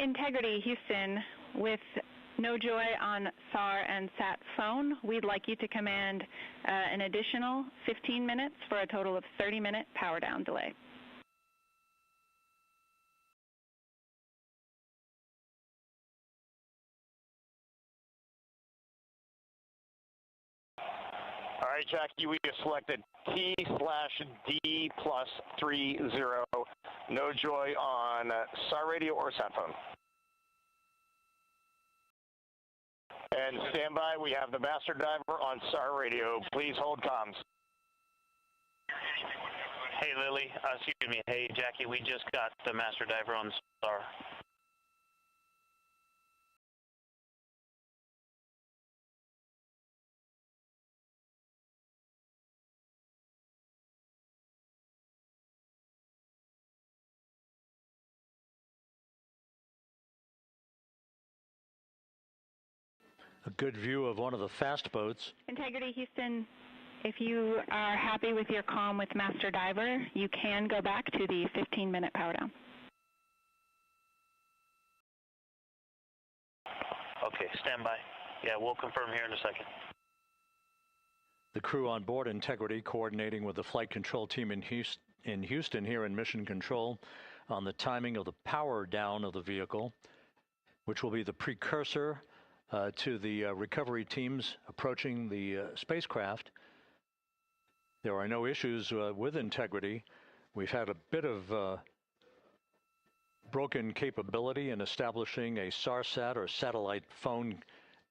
Integrity, Houston, with no joy on SAR and SAT phone, we'd like you to command an additional 15 minutes for a total of 30-minute power down delay. All right, Jackie, we have selected T/D+30. No joy on SAR radio or SAT phone. And stand by, we have the master diver on SAR radio. Please hold comms. Hey, Lily, excuse me. Hey, Jackie, we just got the master diver on SAR. A good view of one of the fast boats. Integrity, Houston, if you are happy with your comm with master diver, you can go back to the 15-minute power down. Okay, stand by. Yeah, we'll confirm here in a second. The crew on board Integrity coordinating with the flight control team in Houston here in Mission Control on the timing of the power down of the vehicle, which will be the precursor to the recovery teams approaching the spacecraft. There are no issues with Integrity. We've had a bit of broken capability in establishing a SARSAT or satellite phone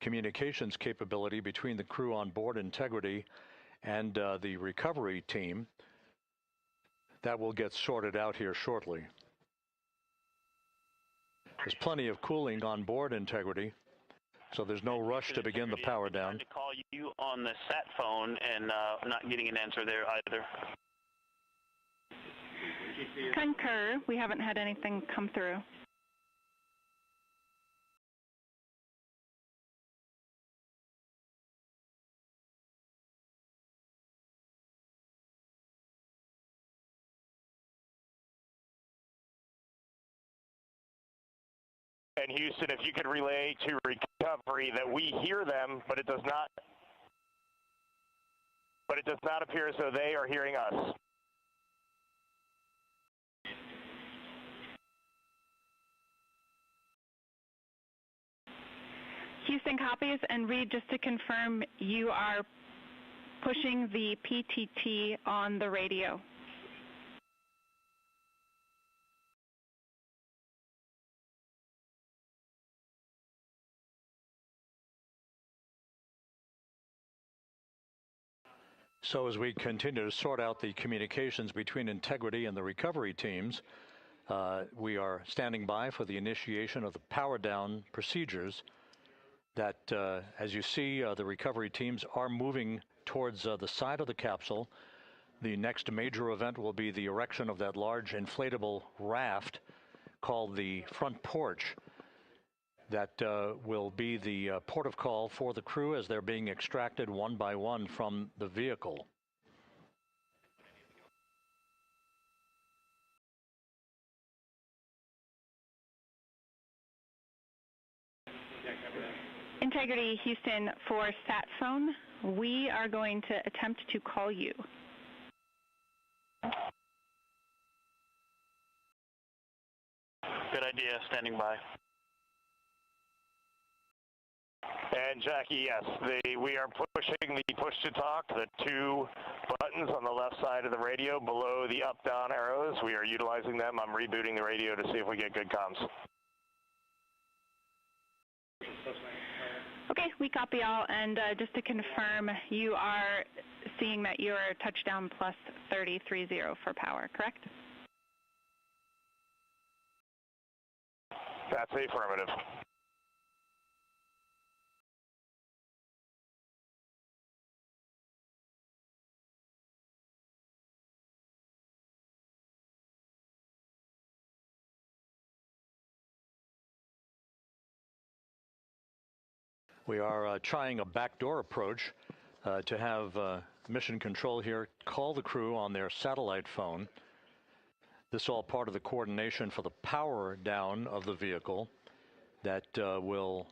communications capability between the crew on board Integrity and the recovery team. That will get sorted out here shortly. There's plenty of cooling on board Integrity, so there's no rush to begin the power down. I'm trying to call you on the sat phone and not getting an answer there either. Concur, we haven't had anything come through. And Houston, if you could relay to recovery that we hear them, but it does not appear as though they are hearing us. Houston copies, and Reed, just to confirm, you are pushing the PTT on the radio. So as we continue to sort out the communications between Integrity and the recovery teams, we are standing by for the initiation of the power down procedures that, as you see, the recovery teams are moving towards the side of the capsule. The next major event will be the erection of that large inflatable raft called the front porch. That will be the port of call for the crew as they're being extracted one by one from the vehicle. Integrity, Houston, for sat phone, we are going to attempt to call you. Good idea, standing by. And Jackie, yes, we are pushing the push to talk, the two buttons on the left side of the radio below the up-down arrows. We are utilizing them. I'm rebooting the radio to see if we get good comms. Okay, we copy all, and just to confirm, you are seeing that you're touchdown plus 3030 for power, correct? That's affirmative. We are trying a backdoor approach to have Mission Control here call the crew on their satellite phone. This is all part of the coordination for the power down of the vehicle. that will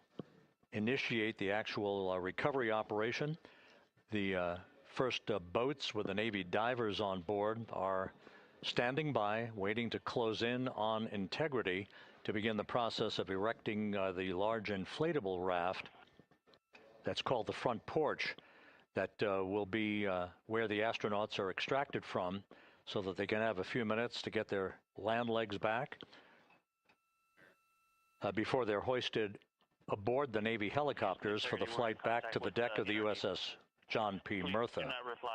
initiate the actual recovery operation. The first boats with the Navy divers on board are standing by, waiting to close in on Integrity to begin the process of erecting the large inflatable raft that's called the front porch that will be where the astronauts are extracted from so that they can have a few minutes to get their land legs back before they're hoisted aboard the Navy helicopters for the flight back to the deck of the USS John P. Murtha. Do not reply.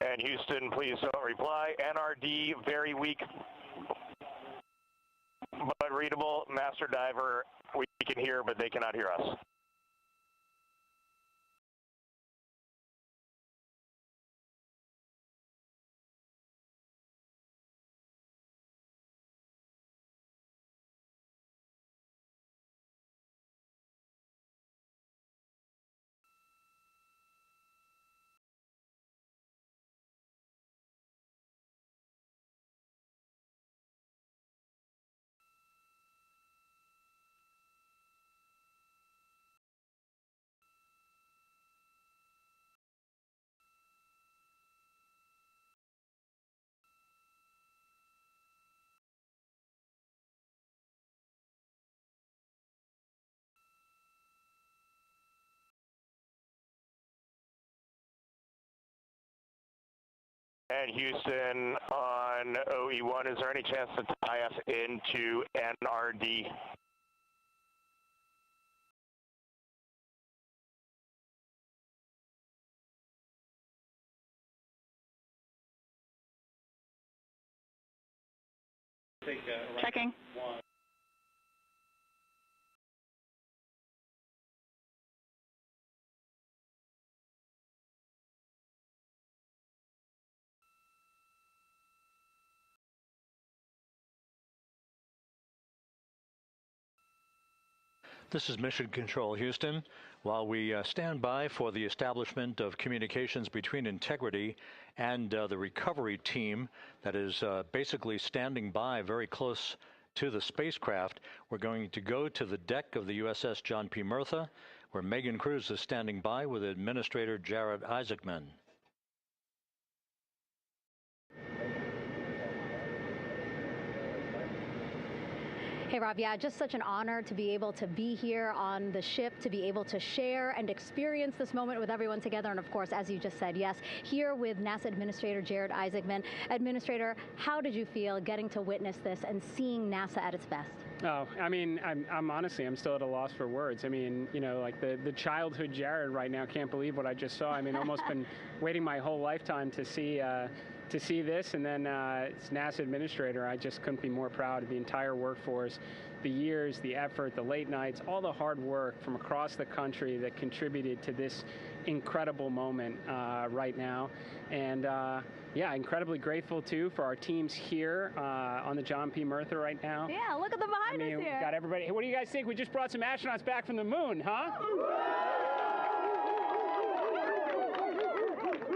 And Houston, please don't reply. NRD, very weak, but readable. Master Diver, we can hear, but they cannot hear us. And Houston on OE1, is there any chance to tie us into NRD? Checking. This is Mission Control, Houston. While we stand by for the establishment of communications between Integrity and the recovery team that is basically standing by very close to the spacecraft, we're going to go to the deck of the USS John P. Murtha, where Megan Cruz is standing by with Administrator Jared Isaacman. Hey, Rob, yeah, just such an honor to be able to be here on the ship, to be able to share and experience this moment with everyone together. And of course, as you just said, yes, here with NASA Administrator Jared Isaacman. Administrator, how did you feel getting to witness this and seeing NASA at its best? Oh, I mean, I'm honestly, I'm still at a loss for words. I mean, you know, like the childhood Jared right now can't believe what I just saw. I mean, almost been waiting my whole lifetime to see this, and then it's NASA Administrator. I just couldn't be more proud of the entire workforce, the years, the effort, the late nights, all the hard work from across the country that contributed to this incredible moment right now. And yeah, incredibly grateful too for our teams here on the John P. Murtha right now. Yeah, look at them behind us here. Got everybody. Hey, what do you guys think? We just brought some astronauts back from the moon, huh?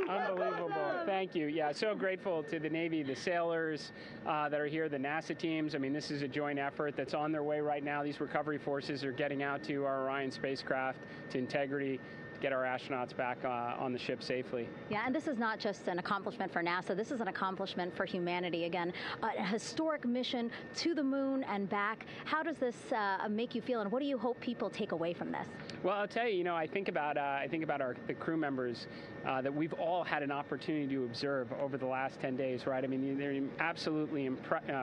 Unbelievable. Thank you. Yeah, so grateful to the Navy, the sailors that are here, the NASA teams. I mean, this is a joint effort that's on their way right now. These recovery forces are getting out to our Orion spacecraft, to Integrity, to get our astronauts back on the ship safely. Yeah, and this is not just an accomplishment for NASA. This is an accomplishment for humanity. Again, a historic mission to the moon and back. How does this make you feel, and what do you hope people take away from this? Well, I'll tell you, I think about the crew members that we've all had an opportunity to observe over the last 10 days, right? I mean, they're absolutely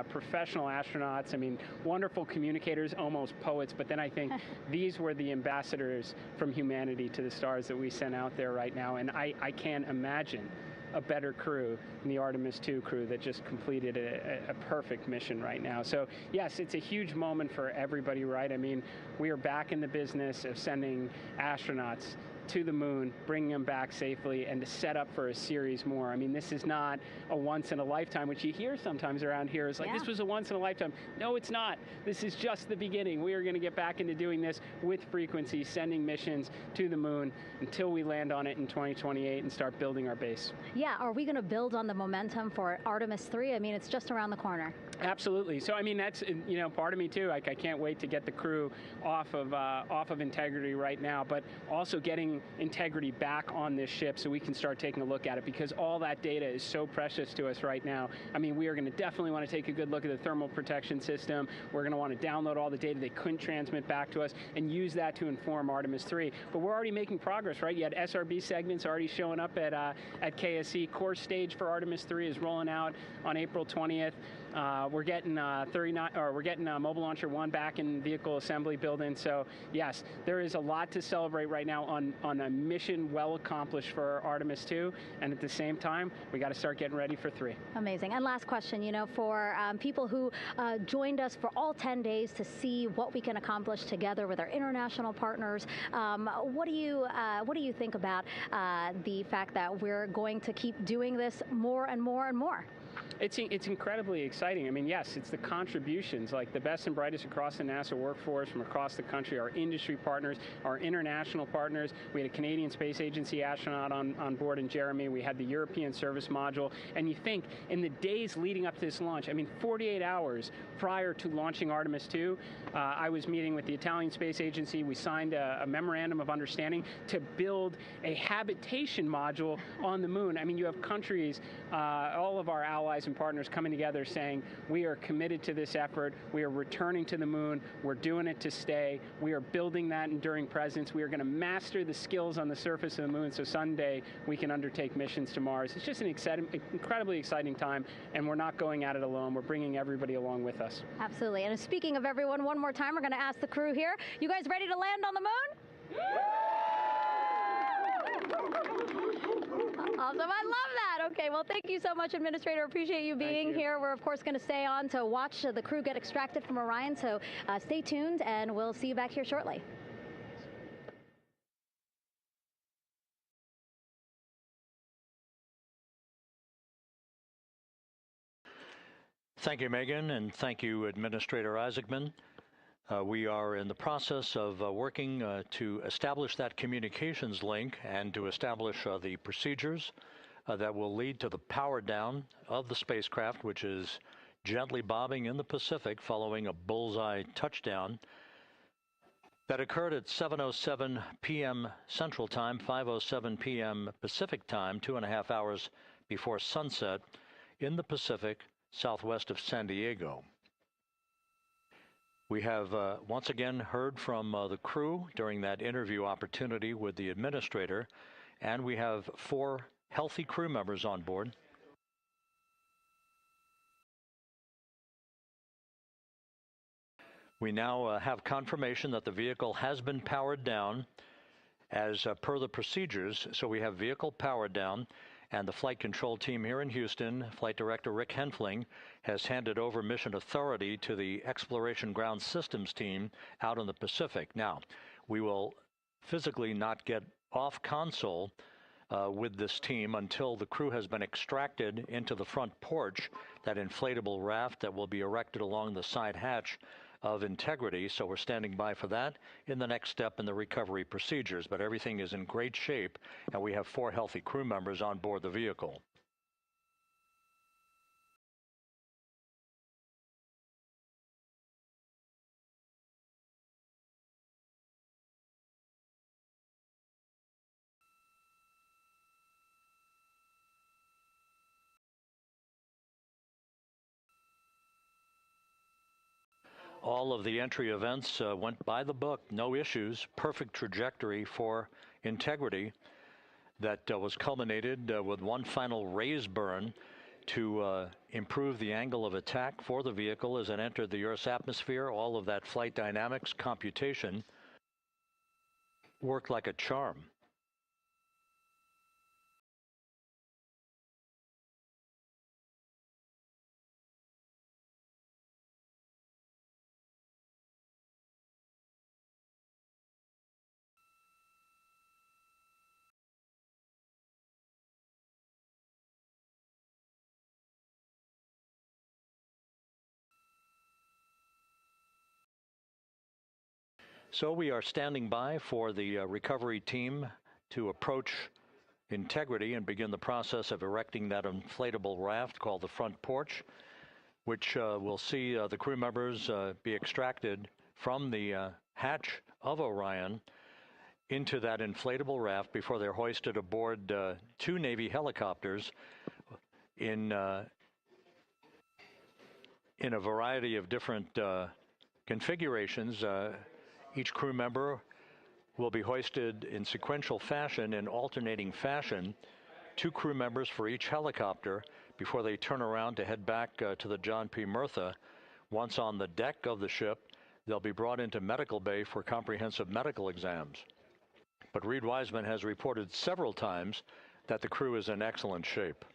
professional astronauts. I mean, wonderful communicators, almost poets. But then I think these were the ambassadors from humanity to the stars that we sent out there right now. And I can't imagine a better crew than the Artemis II crew that just completed a perfect mission right now. So yes, it's a huge moment for everybody, right? I mean, we are back in the business of sending astronauts to the moon, bringing them back safely, and to set up for a series more. I mean, this is not a once in a lifetime, which you hear sometimes around here. It's like, this was a once in a lifetime. No, it's not. This is just the beginning. We are going to get back into doing this with frequency, sending missions to the moon until we land on it in 2028 and start building our base. Yeah, are we going to build on the momentum for Artemis 3? I mean, it's just around the corner. Absolutely. So, I mean, that's, you know, part of me too. Like, I can't wait to get the crew off of Integrity right now, but also getting Integrity back on this ship so we can start taking a look at it, because all that data is so precious to us right now. I mean, we are going to definitely want to take a good look at the thermal protection system. We're going to want to download all the data they couldn't transmit back to us and use that to inform Artemis 3. But we're already making progress, right? You had SRB segments already showing up at KSC. Core stage for Artemis 3 is rolling out on April 20th. We're getting Mobile Launcher 1 back in vehicle assembly building. So yes, there is a lot to celebrate right now on a mission well accomplished for Artemis 2, and at the same time, we got to start getting ready for 3. Amazing. And last question, you know, for people who joined us for all 10 days to see what we can accomplish together with our international partners, what do you think about the fact that we're going to keep doing this more and more and more? It's incredibly exciting. I mean, yes, it's the contributions, like the best and brightest across the NASA workforce from across the country, our industry partners, our international partners. We had a Canadian Space Agency astronaut on board in Jeremy. We had the European Service Module. And you think, in the days leading up to this launch, I mean, 48 hours prior to launching Artemis 2, I was meeting with the Italian Space Agency. We signed a memorandum of understanding to build a habitation module on the moon. I mean, you have countries, all of our allies and partners coming together saying, we are committed to this effort, we are returning to the moon, we're doing it to stay, we are building that enduring presence, we are going to master the skills on the surface of the moon so someday we can undertake missions to Mars. It's just an incredibly exciting time, and we're not going at it alone, we're bringing everybody along with us. Absolutely. And speaking of everyone, one more time, we're going to ask the crew here, you guys ready to land on the moon? Awesome. I love that. Okay, well, thank you so much, Administrator. Appreciate you being here. We're, of course, going to stay on to watch the crew get extracted from Orion, so stay tuned, and we'll see you back here shortly. Thank you, Megan, and thank you, Administrator Isaacman. We are in the process of working to establish that communications link and to establish the procedures that will lead to the power down of the spacecraft, which is gently bobbing in the Pacific following a bullseye touchdown that occurred at 7:07 p.m. Central Time, 5:07 p.m. Pacific Time, 2.5 hours before sunset in the Pacific, southwest of San Diego. We have once again heard from the crew during that interview opportunity with the administrator, and we have 4 healthy crew members on board. We now have confirmation that the vehicle has been powered down as per the procedures. So we have vehicle powered down, and the flight control team here in Houston, Flight Director Rick Henfling, has handed over mission authority to the Exploration Ground Systems team out in the Pacific. Now, we will physically not get off console with this team until the crew has been extracted into the front porch, that inflatable raft that will be erected along the side hatch of Integrity. So we're standing by for that in the next step in the recovery procedures. But everything is in great shape, and we have 4 healthy crew members on board the vehicle. All of the entry events went by the book, no issues, perfect trajectory for Integrity that was culminated with one final raise burn to improve the angle of attack for the vehicle as it entered the Earth's atmosphere. All of that flight dynamics computation worked like a charm. So we are standing by for the recovery team to approach Integrity and begin the process of erecting that inflatable raft called the front porch, which will see the crew members be extracted from the hatch of Orion into that inflatable raft before they're hoisted aboard two Navy helicopters in a variety of different configurations. Each crew member will be hoisted in sequential fashion, in alternating fashion, two crew members for each helicopter before they turn around to head back to the John P. Murtha. Once on the deck of the ship, they'll be brought into medical bay for comprehensive medical exams. But Reed Wiseman has reported several times that the crew is in excellent shape.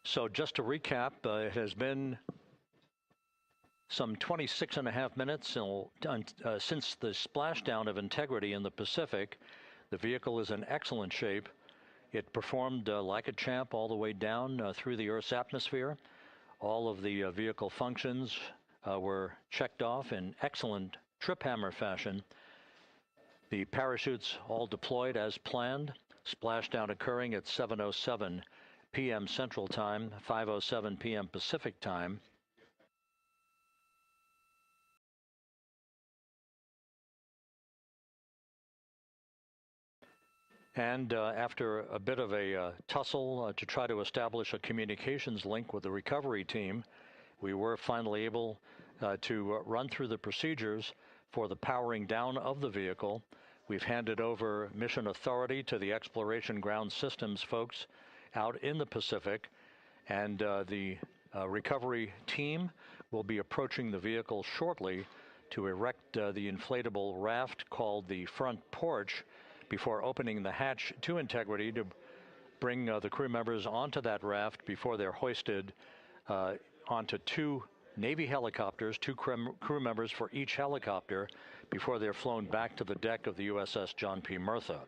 So just to recap, it has been some 26 and a half minutes since the splashdown of Integrity in the Pacific. The vehicle is in excellent shape. It performed like a champ all the way down through the Earth's atmosphere. All of the vehicle functions were checked off in excellent trip hammer fashion. The parachutes all deployed as planned. Splashdown occurring at 7:07 p.m. Central Time, 5:07 p.m. Pacific Time. And after a bit of a tussle to try to establish a communications link with the recovery team, we were finally able to run through the procedures for the powering down of the vehicle. We've handed over mission authority to the Exploration Ground Systems folks out in the Pacific, and the recovery team will be approaching the vehicle shortly to erect the inflatable raft called the front porch before opening the hatch to Integrity to bring the crew members onto that raft before they're hoisted onto two Navy helicopters, two crew members for each helicopter, before they're flown back to the deck of the USS John P. Murtha.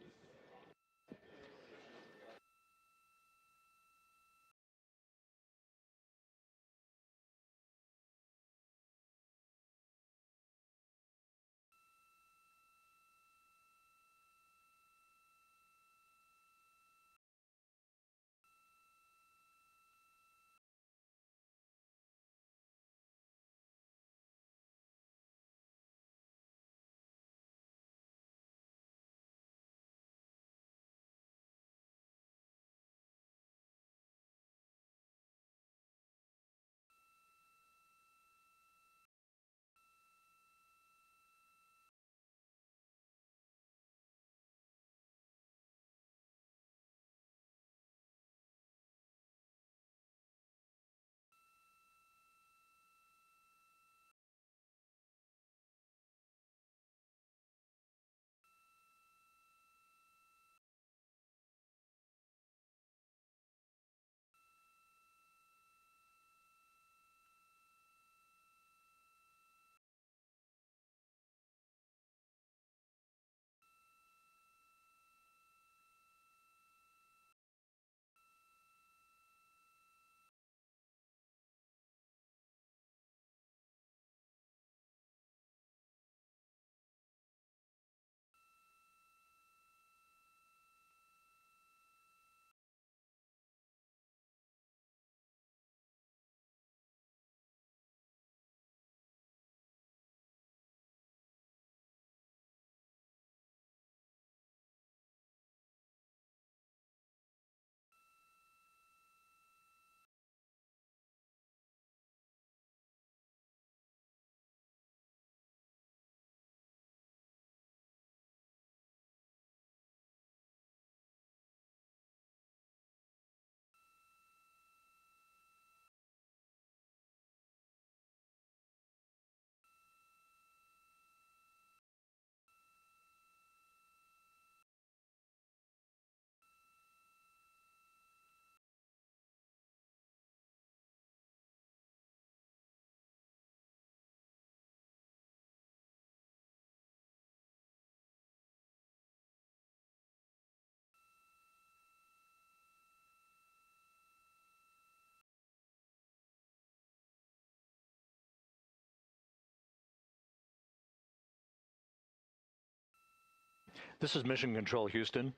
This is Mission Control Houston.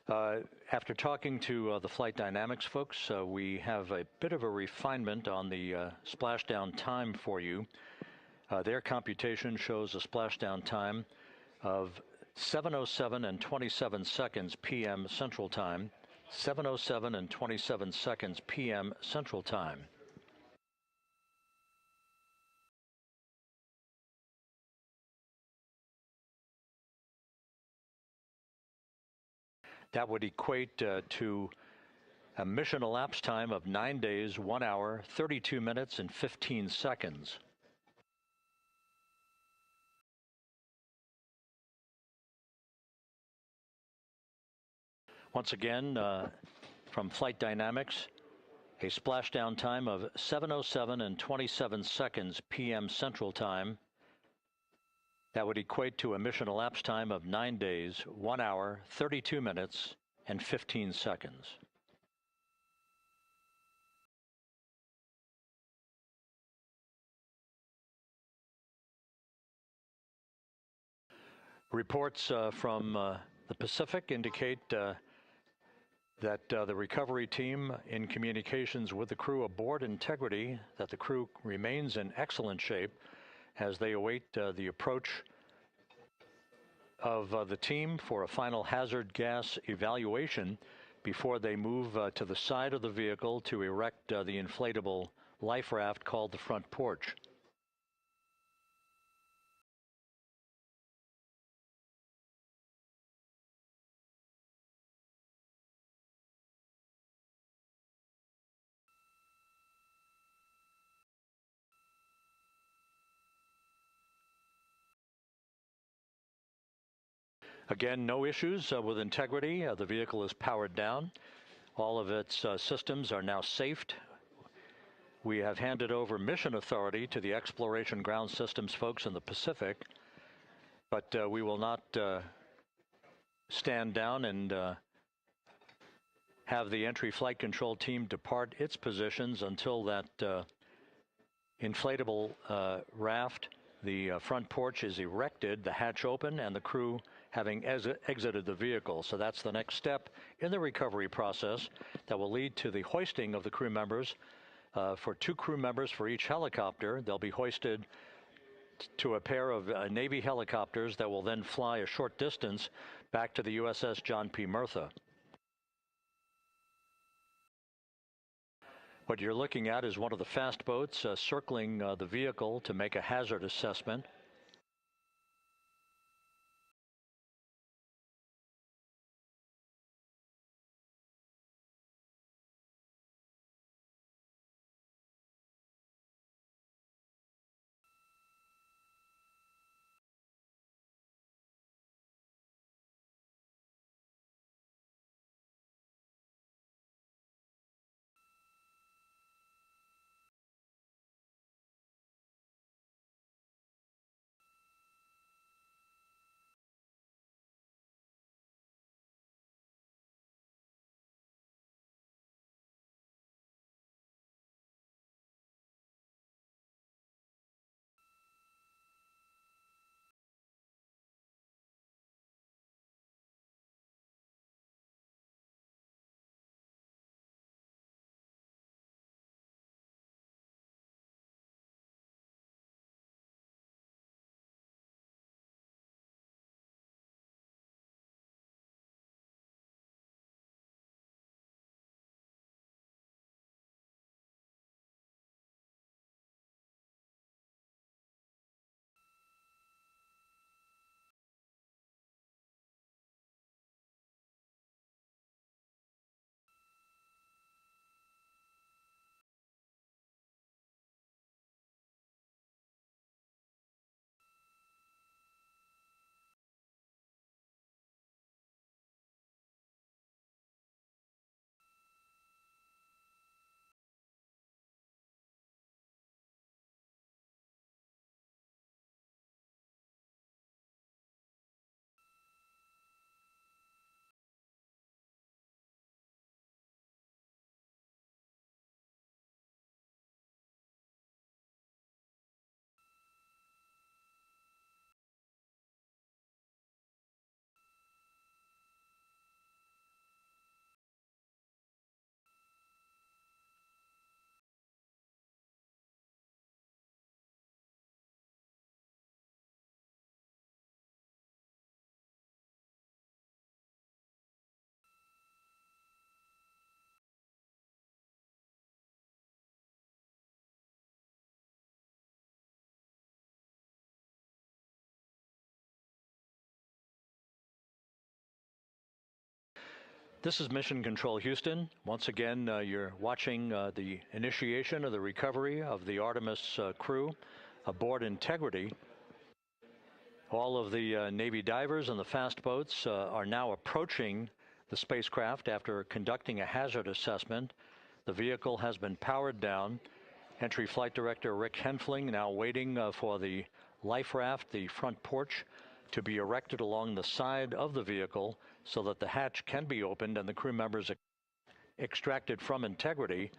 After talking to the flight dynamics folks, we have a bit of a refinement on the splashdown time for you. Their computation shows a splashdown time of 7:07 and 27 seconds p.m. Central Time, 7:07 and 27 seconds p.m. Central Time. That would equate to a mission elapsed time of 9 days, 1 hour, 32 minutes, and 15 seconds. Once again, from Flight Dynamics, a splashdown time of 7:07 and 27 seconds p.m. Central Time. That would equate to a mission elapsed time of 9 days, 1 hour, 32 minutes, and 15 seconds. Reports from the Pacific indicate that the recovery team, in communications with the crew aboard Integrity, that the crew remains in excellent shape as they await the approach of the team for a final hazard gas evaluation before they move to the side of the vehicle to erect the inflatable life raft called the front porch. Again, no issues with Integrity. The vehicle is powered down. All of its systems are now safed. We have handed over mission authority to the Exploration Ground Systems folks in the Pacific, but we will not stand down and have the entry flight control team depart its positions until that inflatable raft, the front porch, is erected, the hatch open, and the crew having exited the vehicle. So that's the next step in the recovery process that will lead to the hoisting of the crew members. For 2 crew members for each helicopter, they'll be hoisted to a pair of Navy helicopters that will then fly a short distance back to the USS John P. Murtha. What you're looking at is one of the fast boats circling the vehicle to make a hazard assessment. This is Mission Control Houston. Once again, you're watching the initiation of the recovery of the Artemis crew aboard Integrity. All of the Navy divers and the fast boats are now approaching the spacecraft after conducting a hazard assessment. The vehicle has been powered down. Entry Flight Director Rick Henfling now waiting for the life raft, the front porch, to be erected along the side of the vehicle so that the hatch can be opened and the crew members extracted from Integrity,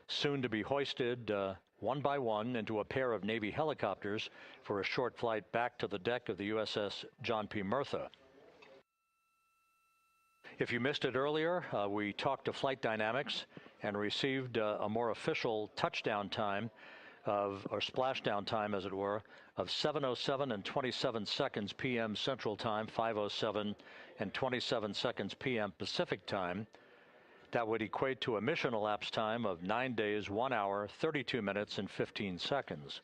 soon to be hoisted one by one into a pair of Navy helicopters for a short flight back to the deck of the USS John P. Murtha. If you missed it earlier, we talked to Flight Dynamics and received a more official touchdown time or splashdown time, as it were, of 7:07 and 27 seconds p.m. Central Time, 5:07 and 27 seconds p.m. Pacific Time. That would equate to a mission elapsed time of 9 days, 1 hour, 32 minutes, and 15 seconds.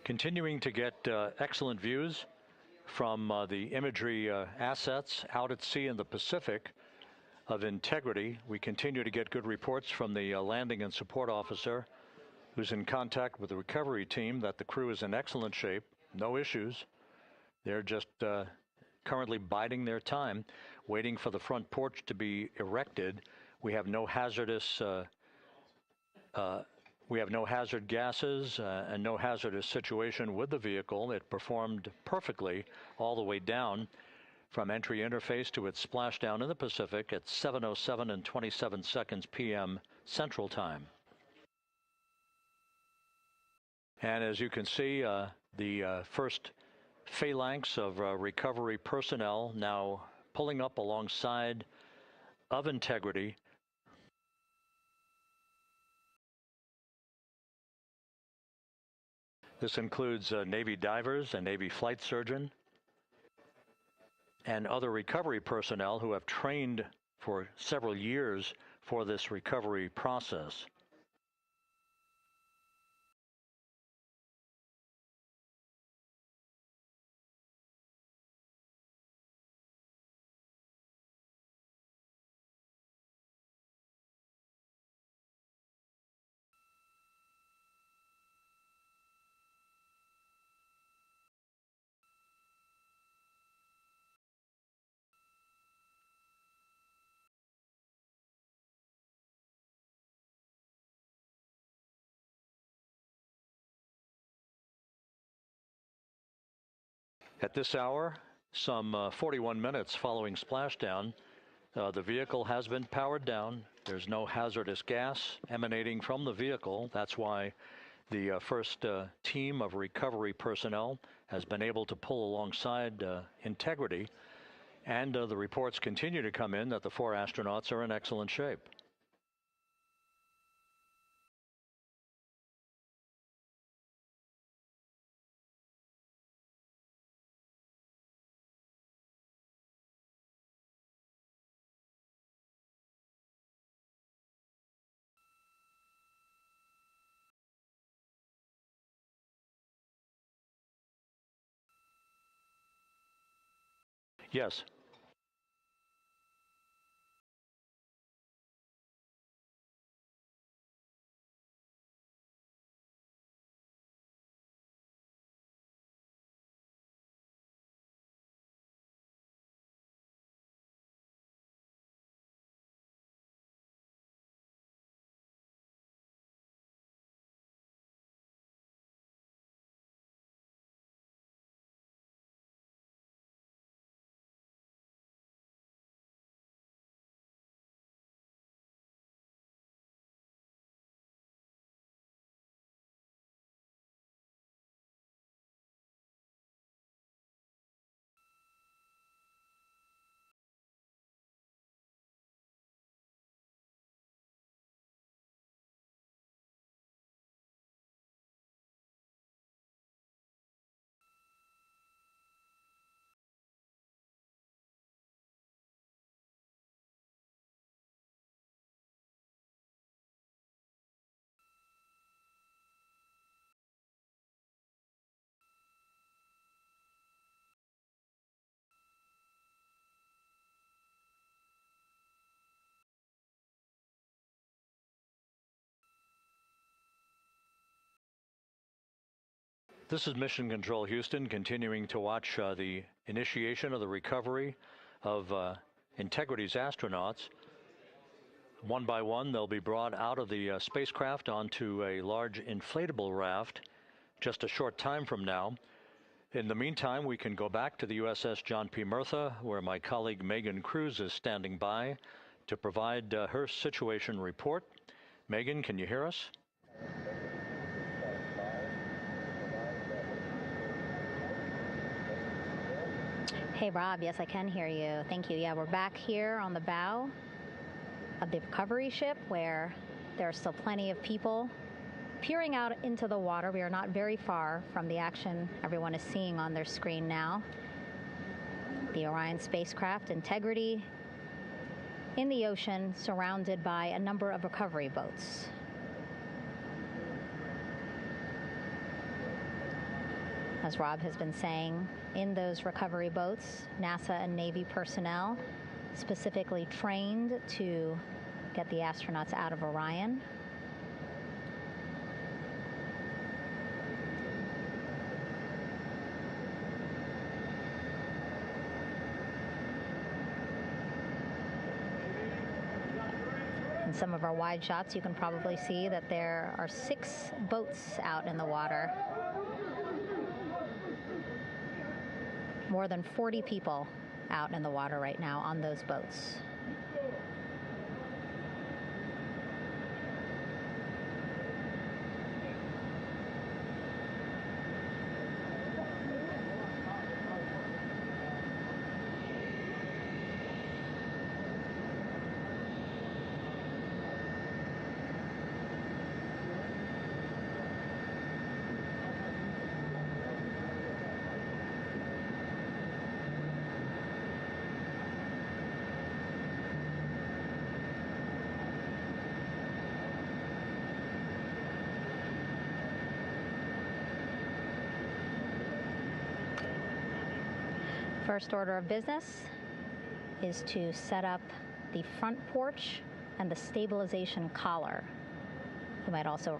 Continuing to get excellent views from the imagery assets out at sea in the Pacific of Integrity. We continue to get good reports from the landing and support officer, who's in contact with the recovery team, that the crew is in excellent shape, no issues. They're just currently biding their time, waiting for the front porch to be erected. We have no hazardous we have no hazard gases and no hazardous situation with the vehicle. It performed perfectly all the way down from entry interface to its splashdown in the Pacific at 7:07 and 27 seconds p.m. Central Time. And as you can see, the first phalanx of recovery personnel now pulling up alongside of Integrity. This includes Navy divers, a Navy flight surgeon, and other recovery personnel who have trained for several years for this recovery process. At this hour, some 41 minutes following splashdown, the vehicle has been powered down. There's no hazardous gas emanating from the vehicle. That's why the first team of recovery personnel has been able to pull alongside Integrity. And the reports continue to come in that the 4 astronauts are in excellent shape. Yes. This is Mission Control Houston, continuing to watch the initiation of the recovery of Integrity's astronauts. One by one, they'll be brought out of the spacecraft onto a large inflatable raft just a short time from now. In the meantime, we can go back to the USS John P. Murtha, where my colleague Megan Cruz is standing by to provide her situation report. Megan, can you hear us? Hey, Rob. Yes, I can hear you. Thank you. Yeah, we're back here on the bow of the recovery ship where there are still plenty of people peering out into the water. We are not very far from the action everyone is seeing on their screen now. The Orion spacecraft, Integrity, in the ocean, surrounded by a number of recovery boats. As Rob has been saying, in those recovery boats, NASA and Navy personnel specifically trained to get the astronauts out of Orion. In some of our wide shots, you can probably see that there are 6 boats out in the water. More than 40 people out in the water right now on those boats. First order of business is to set up the front porch and the stabilization collar. You might also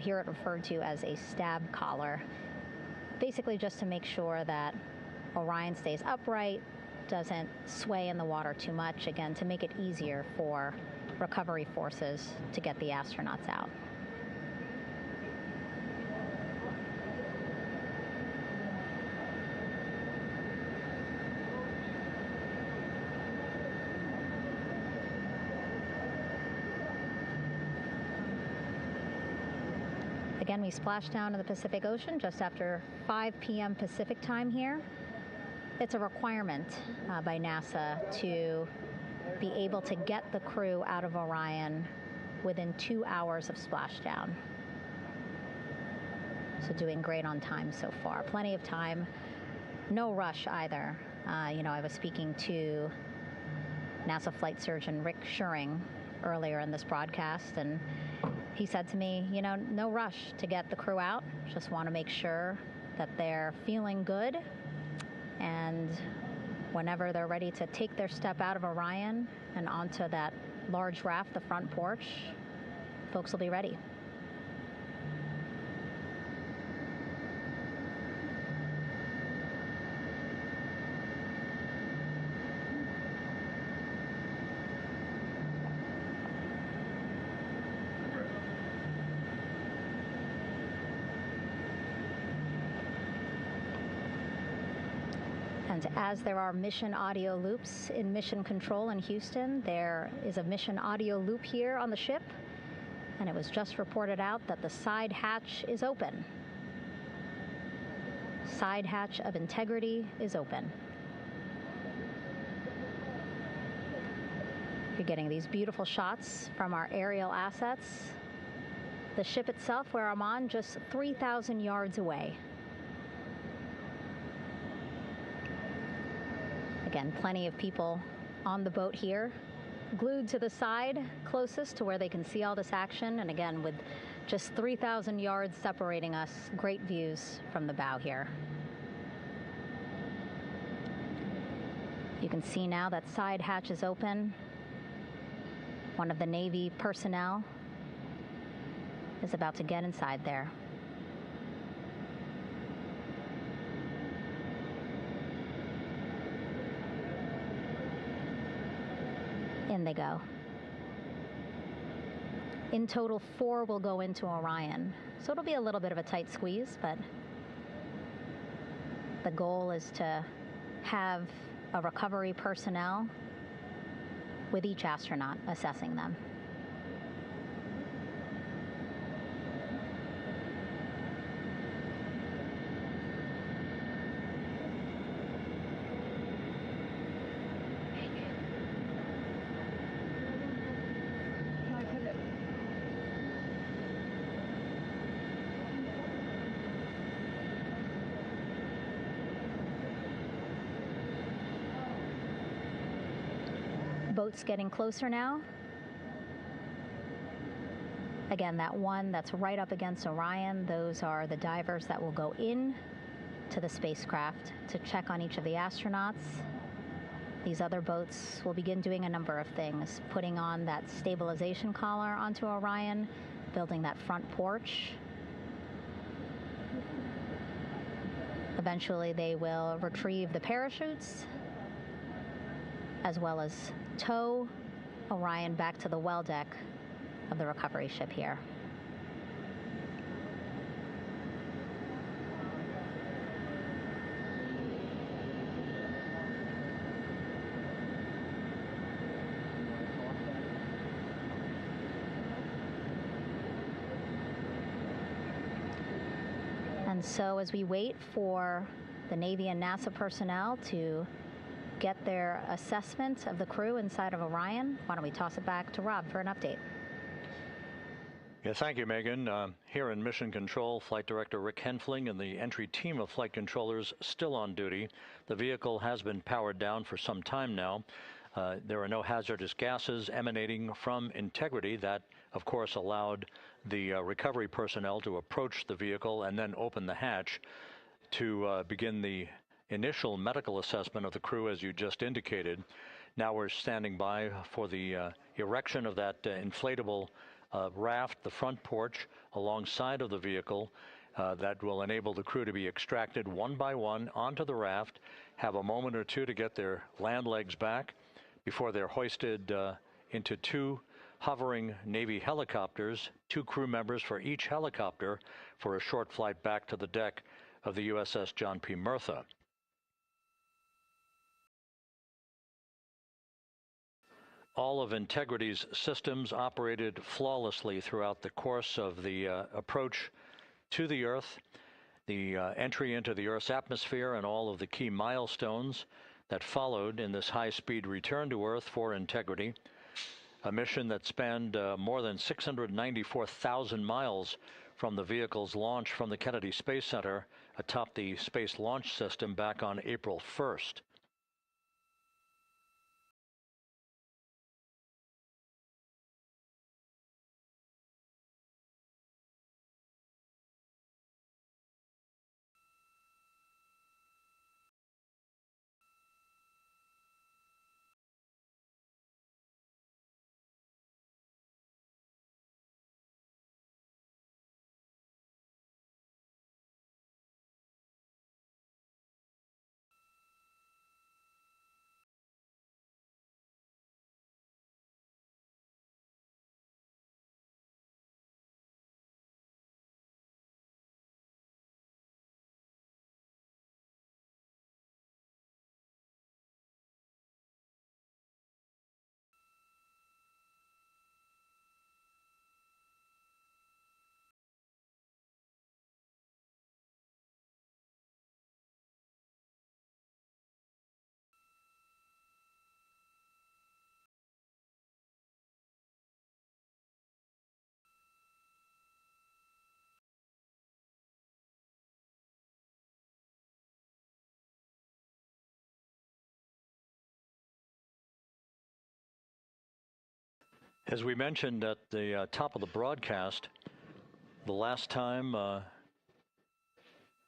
hear it referred to as a stab collar. Basically just to make sure that Orion stays upright, doesn't sway in the water too much, again, to make it easier for recovery forces to get the astronauts out. Again, we splashed down to the Pacific Ocean just after 5 p.m. Pacific time here. It's a requirement by NASA to be able to get the crew out of Orion within 2 hours of splashdown. So doing great on time so far. Plenty of time. No rush either. I was speaking to NASA flight surgeon Rick Ng earlier in this broadcast, and he said to me, no rush to get the crew out. Just want to make sure that they're feeling good. And whenever they're ready to take their step out of Orion and onto that large raft, the front porch, folks will be ready. And as there are mission audio loops in Mission Control in Houston, there is a mission audio loop here on the ship, and it was just reported out that the side hatch is open. Side hatch of integrity is open. You're getting these beautiful shots from our aerial assets. The ship itself, where I'm on, just 3,000 yards away. Again, plenty of people on the boat here, glued to the side closest to where they can see all this action. And again, with just 3,000 yards separating us, great views from the bow here. You can see now that side hatch is open. One of the Navy personnel is about to get inside there. In they go. In total, 4 will go into Orion. So it'll be a little bit of a tight squeeze, but the goal is to have a recovery personnel with each astronaut assessing them. Boat's getting closer now. Again, that one that's right up against Orion, those are the divers that will go in to the spacecraft to check on each of the astronauts. These other boats will begin doing a number of things, putting on that stabilization collar onto Orion, building that front porch. Eventually, they will retrieve the parachutes, as well as tow Orion back to the well deck of the recovery ship here. And so as we wait for the Navy and NASA personnel to get their assessment of the crew inside of Orion, why don't we toss it back to Rob for an update? Yeah, thank you, Megan. Here in Mission Control, Flight Director Rick Henfling and the entry team of flight controllers still on duty. The vehicle has been powered down for some time now. There are no hazardous gases emanating from integrity. That, of course, allowed the recovery personnel to approach the vehicle and then open the hatch to begin the initial medical assessment of the crew, as you just indicated. Now we're standing by for the erection of that inflatable raft, the front porch, alongside of the vehicle. That will enable the crew to be extracted one by one onto the raft, have a moment or two to get their land legs back before they're hoisted into two hovering Navy helicopters, 2 crew members for each helicopter, for a short flight back to the deck of the USS John P. Murtha. All of Integrity's systems operated flawlessly throughout the course of the approach to the Earth, the entry into the Earth's atmosphere, and all of the key milestones that followed in this high-speed return to Earth for Integrity, a mission that spanned more than 694,000 miles from the vehicle's launch from the Kennedy Space Center atop the Space Launch System back on April 1st. As we mentioned at the top of the broadcast, the last time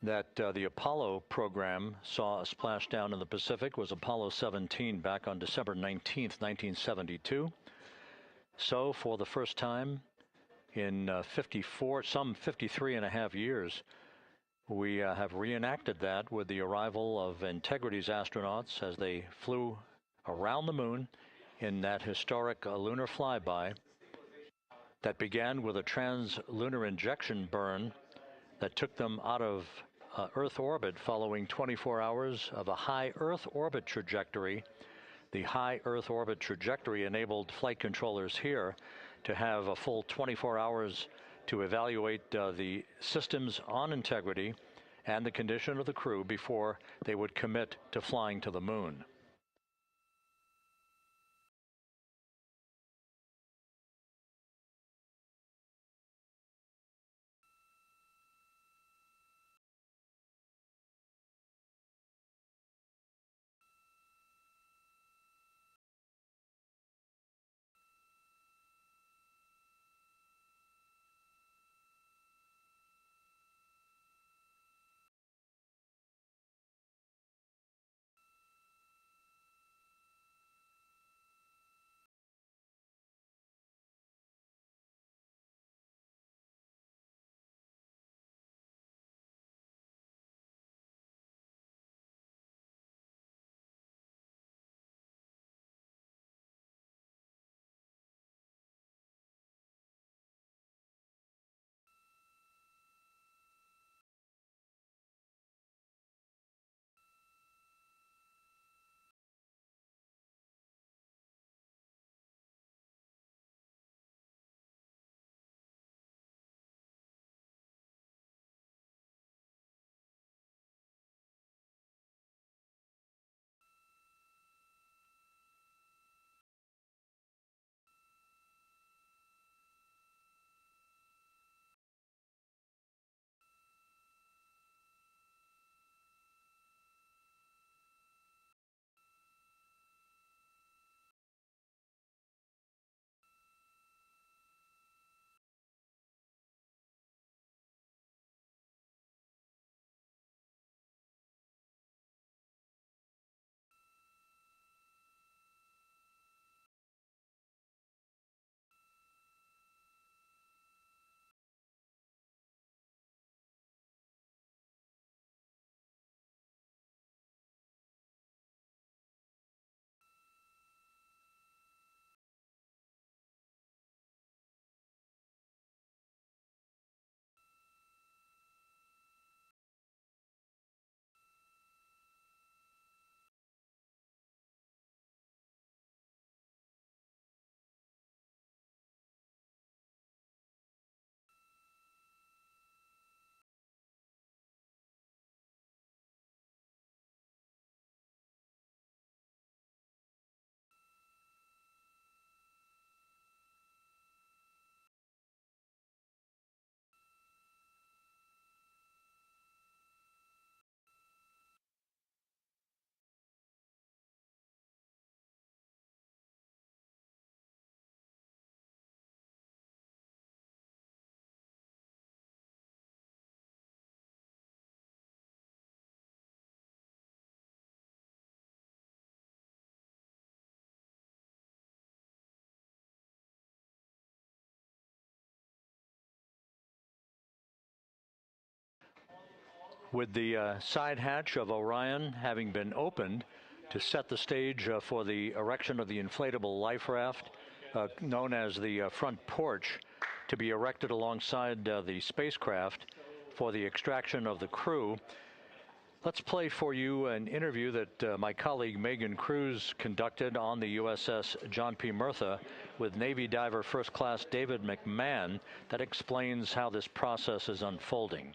that the Apollo program saw a splashdown in the Pacific was Apollo 17 back on December 19th, 1972. So for the first time in 53 and a half years, we have reenacted that with the arrival of Integrity's astronauts as they flew around the moon in that historic lunar flyby that began with a trans-lunar injection burn that took them out of Earth orbit following 24 hours of a high Earth orbit trajectory. The high Earth orbit trajectory enabled flight controllers here to have a full 24 hours to evaluate the systems on Integrity and the condition of the crew before they would commit to flying to the moon. With the side hatch of Orion having been opened to set the stage for the erection of the inflatable life raft, known as the front porch, to be erected alongside the spacecraft for the extraction of the crew. Let's play for you an interview that my colleague Megan Cruz conducted on the USS John P. Murtha with Navy diver First Class David McMahon that explains how this process is unfolding.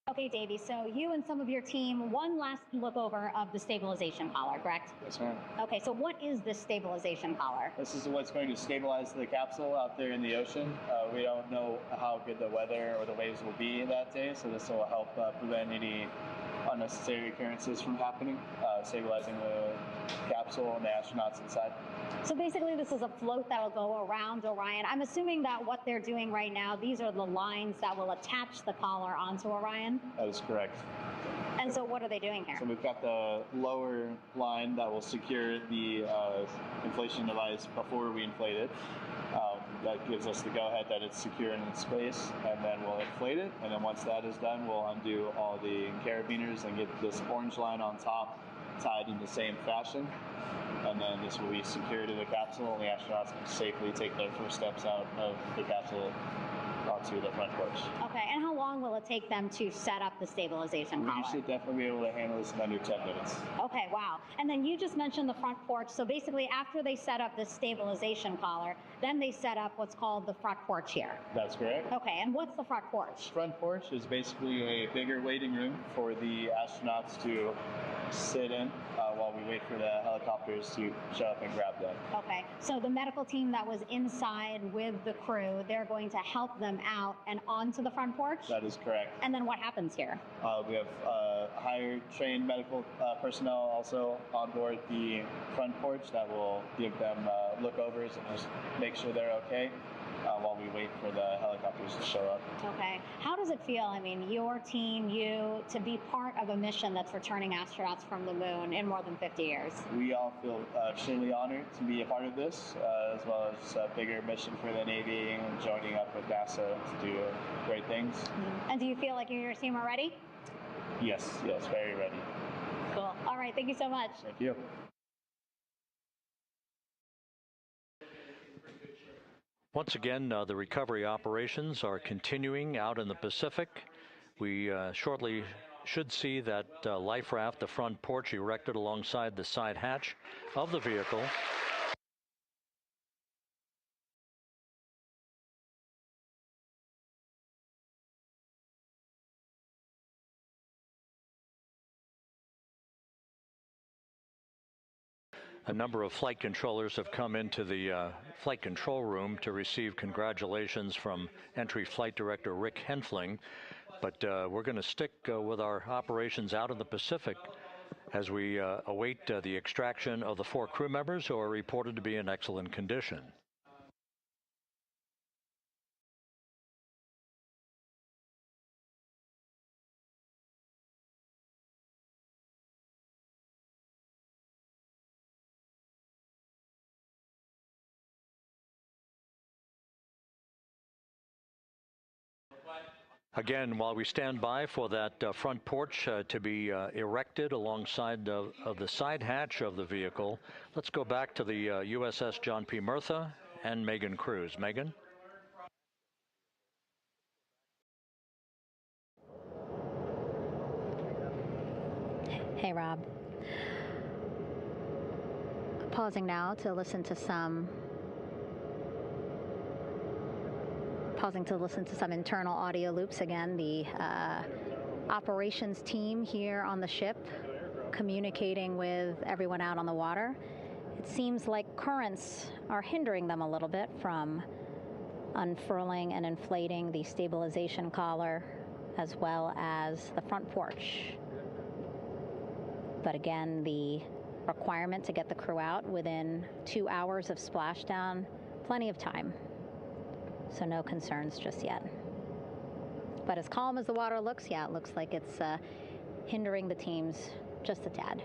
Okay, Davey, so you and some of your team, one last look over of the stabilization collar, correct? Yes, ma'am. Okay, so what is this stabilization collar? This is what's going to stabilize the capsule out there in the ocean. We don't know how good the weather or the waves will be that day, so this will help prevent any unnecessary occurrences from happening, stabilizing the capsule and the astronauts inside. So basically this is a float that will go around Orion. I'm assuming that what they're doing right now, these are the lines that will attach the collar onto Orion? That is correct. And so what are they doing here? So we've got the lower line that will secure the inflation device before we inflate it. That gives us the go-ahead that it's secure in its space, and then we'll inflate it. And then once that is done, we'll undo all the carabiners and get this orange line on top tied in the same fashion. And then this will be secured to the capsule, and the astronauts can safely take their first steps out of the capsule onto the front porch. Okay, and how long will it take them to set up the stabilization collar? We should definitely be able to handle this in under 10 minutes. Okay, wow. And then you just mentioned the front porch. So basically after they set up this stabilization collar, then they set up what's called the front porch here. That's correct. Okay, and what's the front porch? Front porch is basically a bigger waiting room for the astronauts to sit in while we wait for the helicopters to show up and grab them. Okay, so the medical team that was inside with the crew, they're going to help them out and onto the front porch? That is correct. And then what happens here? We have higher trained medical personnel also on board the front porch that will give them lookovers and just make sure they're okay while we wait for the helicopters to show up. Okay. How does it feel, I mean, your team, you, to be part of a mission that's returning astronauts from the moon in more than 50 years? We all feel extremely honored to be a part of this, as well as a bigger mission for the Navy and joining up with NASA to do great things. Mm-hmm. And do you feel like you and your team are ready? Yes, very ready. Cool. All right, thank you so much. Thank you. Once again, the recovery operations are continuing out in the Pacific. We shortly should see that life raft, the front porch, erected alongside the side hatch of the vehicle. A number of flight controllers have come into the flight control room to receive congratulations from Entry Flight Director Rick Henfling. But we're going to stick with our operations out in the Pacific as we await the extraction of the 4 crew members who are reported to be in excellent condition. Again, while we stand by for that front porch to be erected alongside of the side hatch of the vehicle, let's go back to the USS John P. Murtha and Megan Cruz. Megan? Hey, Rob. Pausing now to listen to some internal audio loops. Again, the operations team here on the ship communicating with everyone out on the water. It seems like currents are hindering them a little bit from unfurling and inflating the stabilization collar as well as the front porch. But again, the requirement to get the crew out within 2 hours of splashdown, plenty of time. So no concerns just yet. But as calm as the water looks, yeah, it looks like it's hindering the teams just a tad.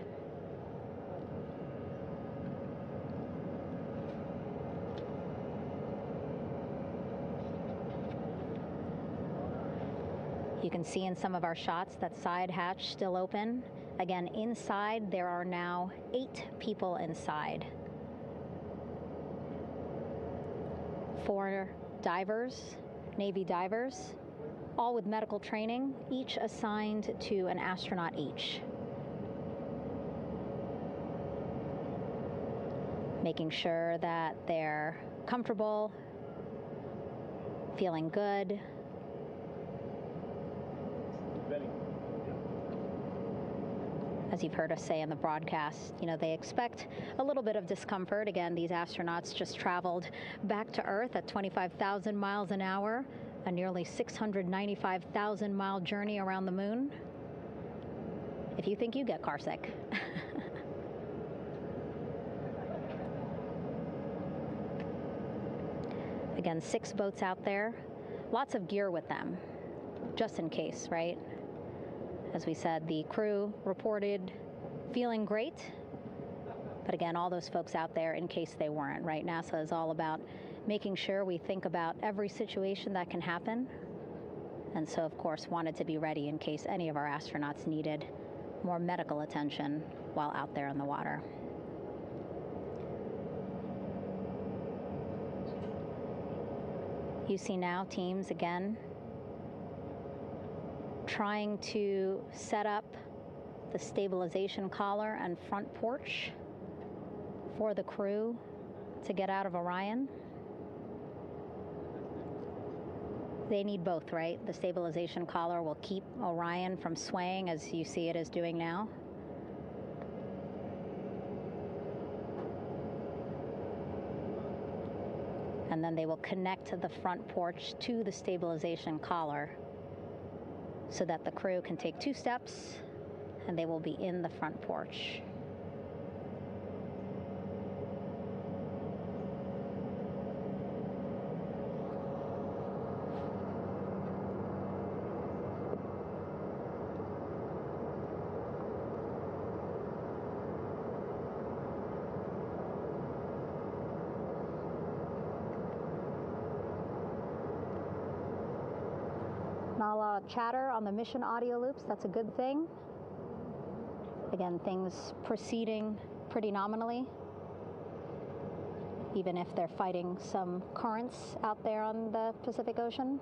You can see in some of our shots that side hatch still open. Again, inside there are now 8 people inside. 4 divers, Navy divers, all with medical training, each assigned to an astronaut each. Making sure that they're comfortable, feeling good. As you've heard us say in the broadcast, you know, they expect a little bit of discomfort. Again, these astronauts just traveled back to Earth at 25,000 miles an hour, a nearly 695,000-mile journey around the moon. If you think you get car sick. Again, 6 boats out there, lots of gear with them, just in case, right? As we said, the crew reported feeling great, but again, all those folks out there in case they weren't, right? NASA is all about making sure we think about every situation that can happen, and so, of course, wanted to be ready in case any of our astronauts needed more medical attention while out there in the water. You see now teams, again, trying to set up the stabilization collar and front porch for the crew to get out of Orion. They need both, right? The stabilization collar will keep Orion from swaying as you see it is doing now. And then they will connect the front porch to the stabilization collar so that the crew can take 2 steps and they will be in the front porch. Not a lot of chatter on the mission audio loops. That's a good thing. Again, things proceeding pretty nominally, even if they're fighting some currents out there on the Pacific Ocean.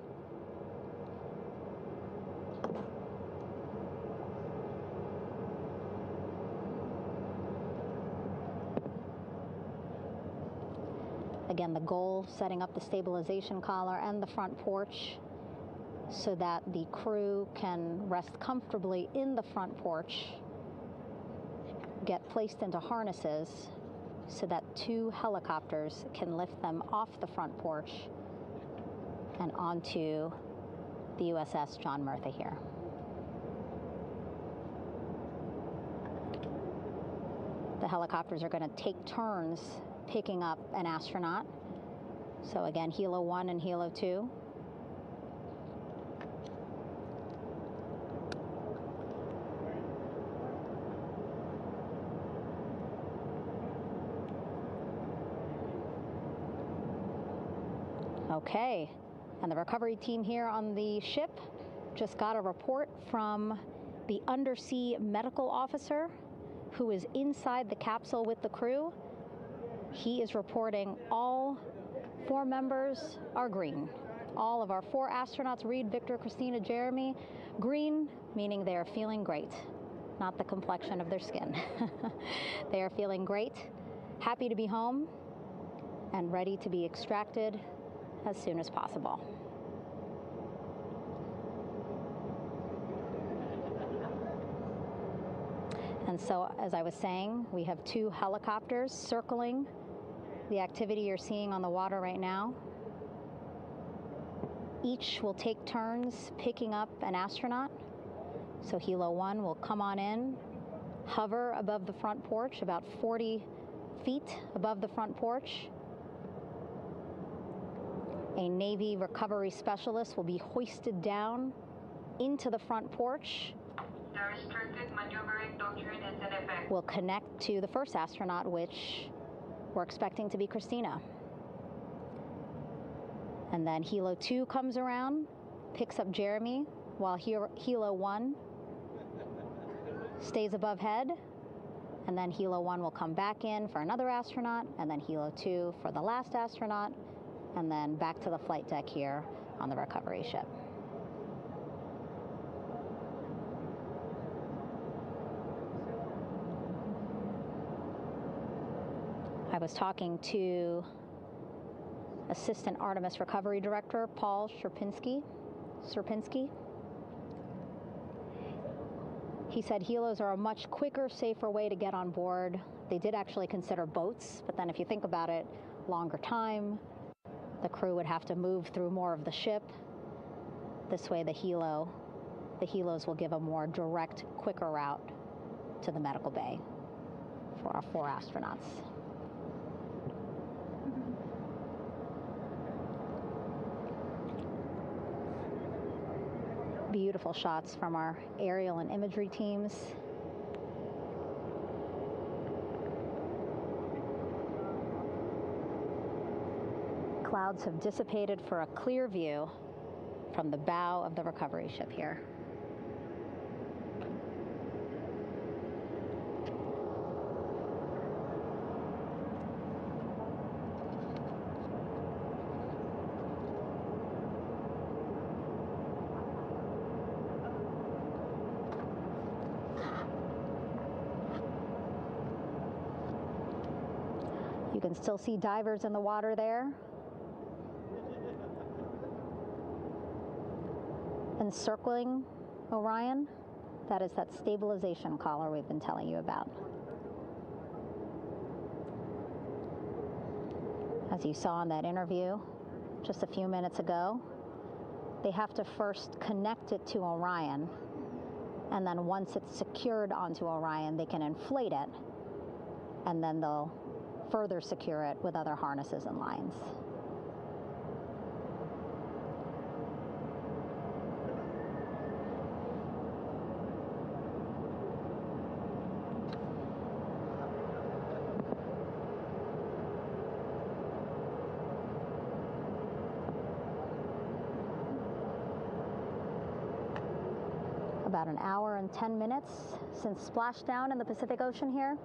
Again, the goal, setting up the stabilization collar and the front porch so that the crew can rest comfortably in the front porch, get placed into harnesses so that 2 helicopters can lift them off the front porch and onto the USS John Murtha here. The helicopters are going to take turns picking up an astronaut. So again, Helo 1 and Helo 2. Okay, and the recovery team here on the ship just got a report from the undersea medical officer who is inside the capsule with the crew. He is reporting all 4 members are green. All of our 4 astronauts, Reed, Victor, Christina, Jeremy, green, meaning they are feeling great, not the complexion of their skin. They are feeling great, happy to be home, and ready to be extracted as soon as possible. And so, as I was saying, we have 2 helicopters circling the activity you're seeing on the water right now. Each will take turns picking up an astronaut. So Helo 1 will come on in, hover above the front porch, about 40 feet above the front porch. A Navy recovery specialist will be hoisted down into the front porch. The restricted maneuvering doctrine is in effect. Will connect to the first astronaut, which we're expecting to be Christina. And then Helo 2 comes around, picks up Jeremy, while Helo 1 stays above head, and then Helo 1 will come back in for another astronaut, and then Helo 2 for the last astronaut, and then back to the flight deck here on the recovery ship. I was talking to Assistant Artemis Recovery Director Paul Sierpinski. He said helos are a much quicker, safer way to get on board. They did actually consider boats, but then if you think about it, longer time, the crew would have to move through more of the ship. This way the helos will give a more direct, quicker route to the medical bay for our 4 astronauts. Beautiful shots from our aerial and imagery teams. Clouds have dissipated for a clear view from the bow of the recovery ship here. You can still see divers in the water there. Encircling Orion, that is that stabilization collar we've been telling you about. As you saw in that interview just a few minutes ago, they have to first connect it to Orion, and then once it's secured onto Orion, they can inflate it, and then they'll further secure it with other harnesses and lines. About an hour and 10 minutes since splashdown in the Pacific Ocean here.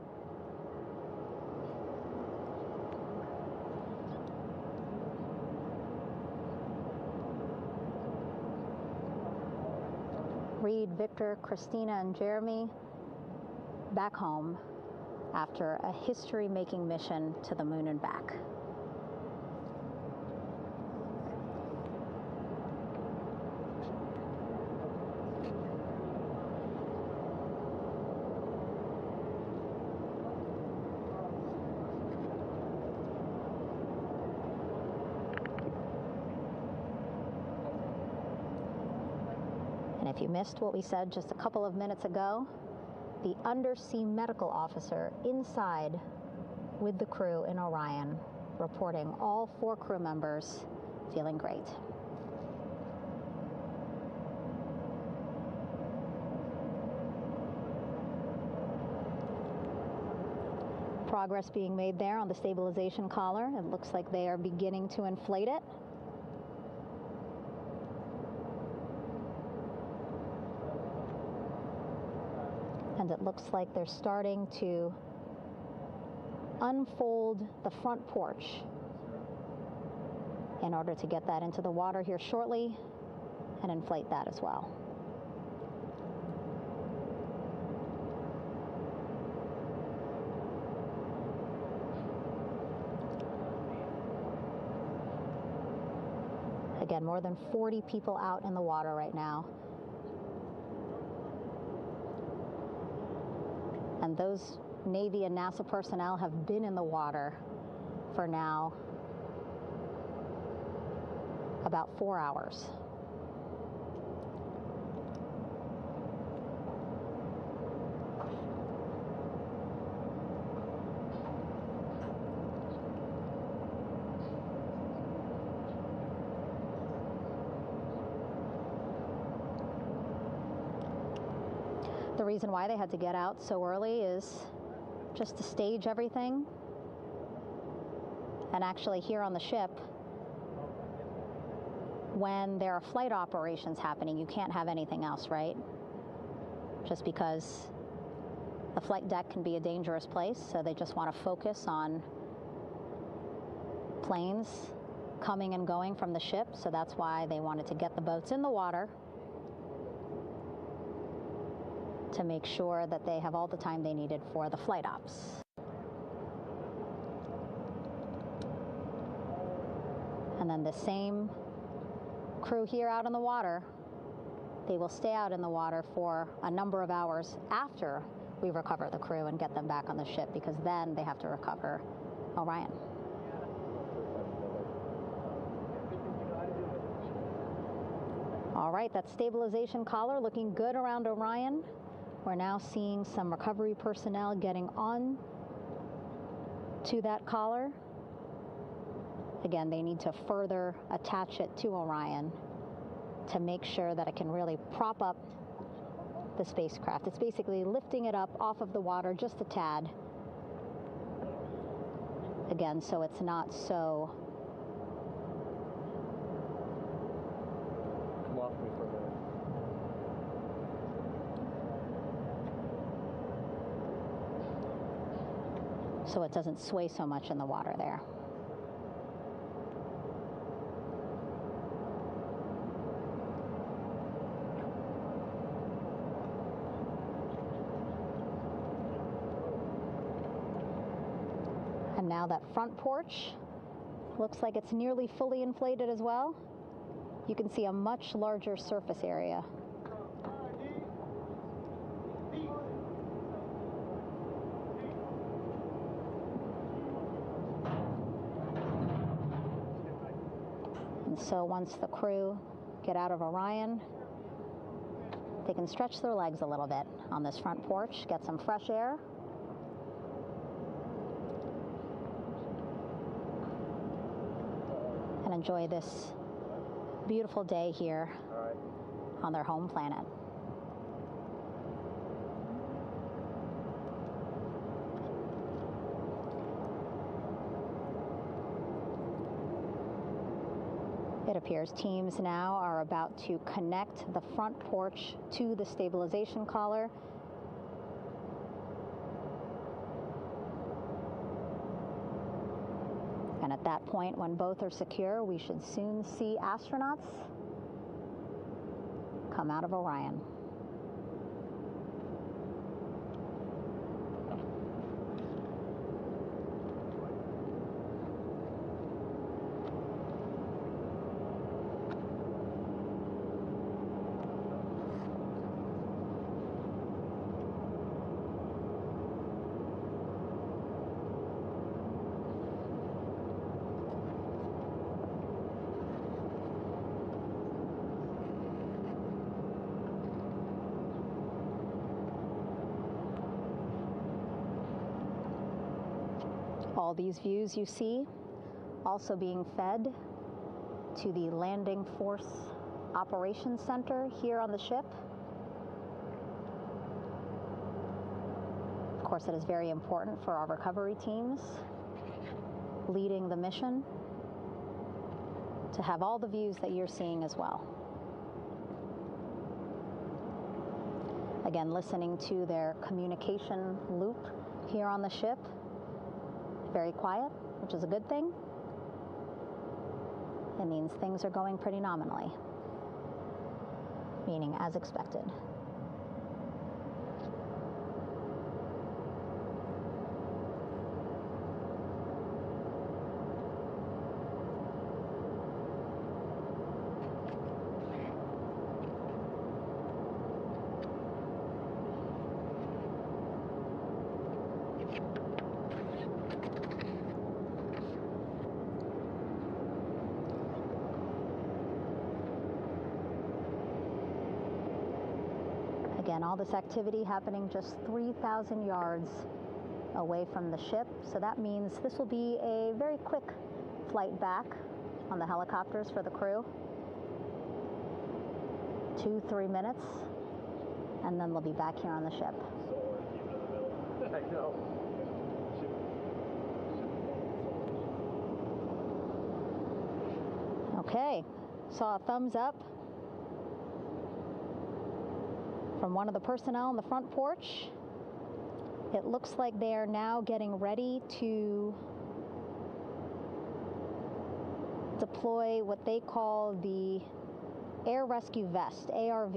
Reed, Victor, Christina, and Jeremy back home after a history-making mission to the moon and back. If you missed what we said just a couple of minutes ago, the undersea medical officer inside with the crew in Orion reporting all 4 crew members feeling great. Progress being made there on the stabilization collar. It looks like they are beginning to inflate it. And it looks like they're starting to unfold the front porch in order to get that into the water here shortly and inflate that as well. Again, more than 40 people out in the water right now. And those Navy and NASA personnel have been in the water for now about 4 hours. The reason why they had to get out so early is just to stage everything. And actually here on the ship, when there are flight operations happening, you can't have anything else, right? Just because the flight deck can be a dangerous place, so they just want to focus on planes coming and going from the ship, so that's why they wanted to get the boats in the water to make sure that they have all the time they needed for the flight ops. And then the same crew here out in the water, they will stay out in the water for a number of hours after we recover the crew and get them back on the ship, because then they have to recover Orion. All right, that stabilization collar looking good around Orion. We're now seeing some recovery personnel getting on to that collar. Again, they need to further attach it to Orion to make sure that it can really prop up the spacecraft. It's basically lifting it up off of the water just a tad. Again, so it's not so so it doesn't sway so much in the water there. And now that front porch looks like it's nearly fully inflated as well. You can see a much larger surface area. And so once the crew get out of Orion, they can stretch their legs a little bit on this front porch, get some fresh air. And enjoy this beautiful day here on their home planet. It appears teams now are about to connect the front porch to the stabilization collar. And at that point, when both are secure, we should soon see astronauts come out of Orion. All these views you see also being fed to the Landing Force Operations Center here on the ship. Of course, it is very important for our recovery teams leading the mission to have all the views that you're seeing as well. Again, listening to their communication loop here on the ship. Very quiet, which is a good thing. It means things are going pretty nominally, meaning as expected. Again, all this activity happening just 3,000 yards away from the ship. So that means this will be a very quick flight back on the helicopters for the crew. 2-3 minutes, and then they'll be back here on the ship. I know. Okay, saw a thumbs up from one of the personnel on the front porch. It looks like they are now getting ready to deploy what they call the Air Rescue Vest, ARV.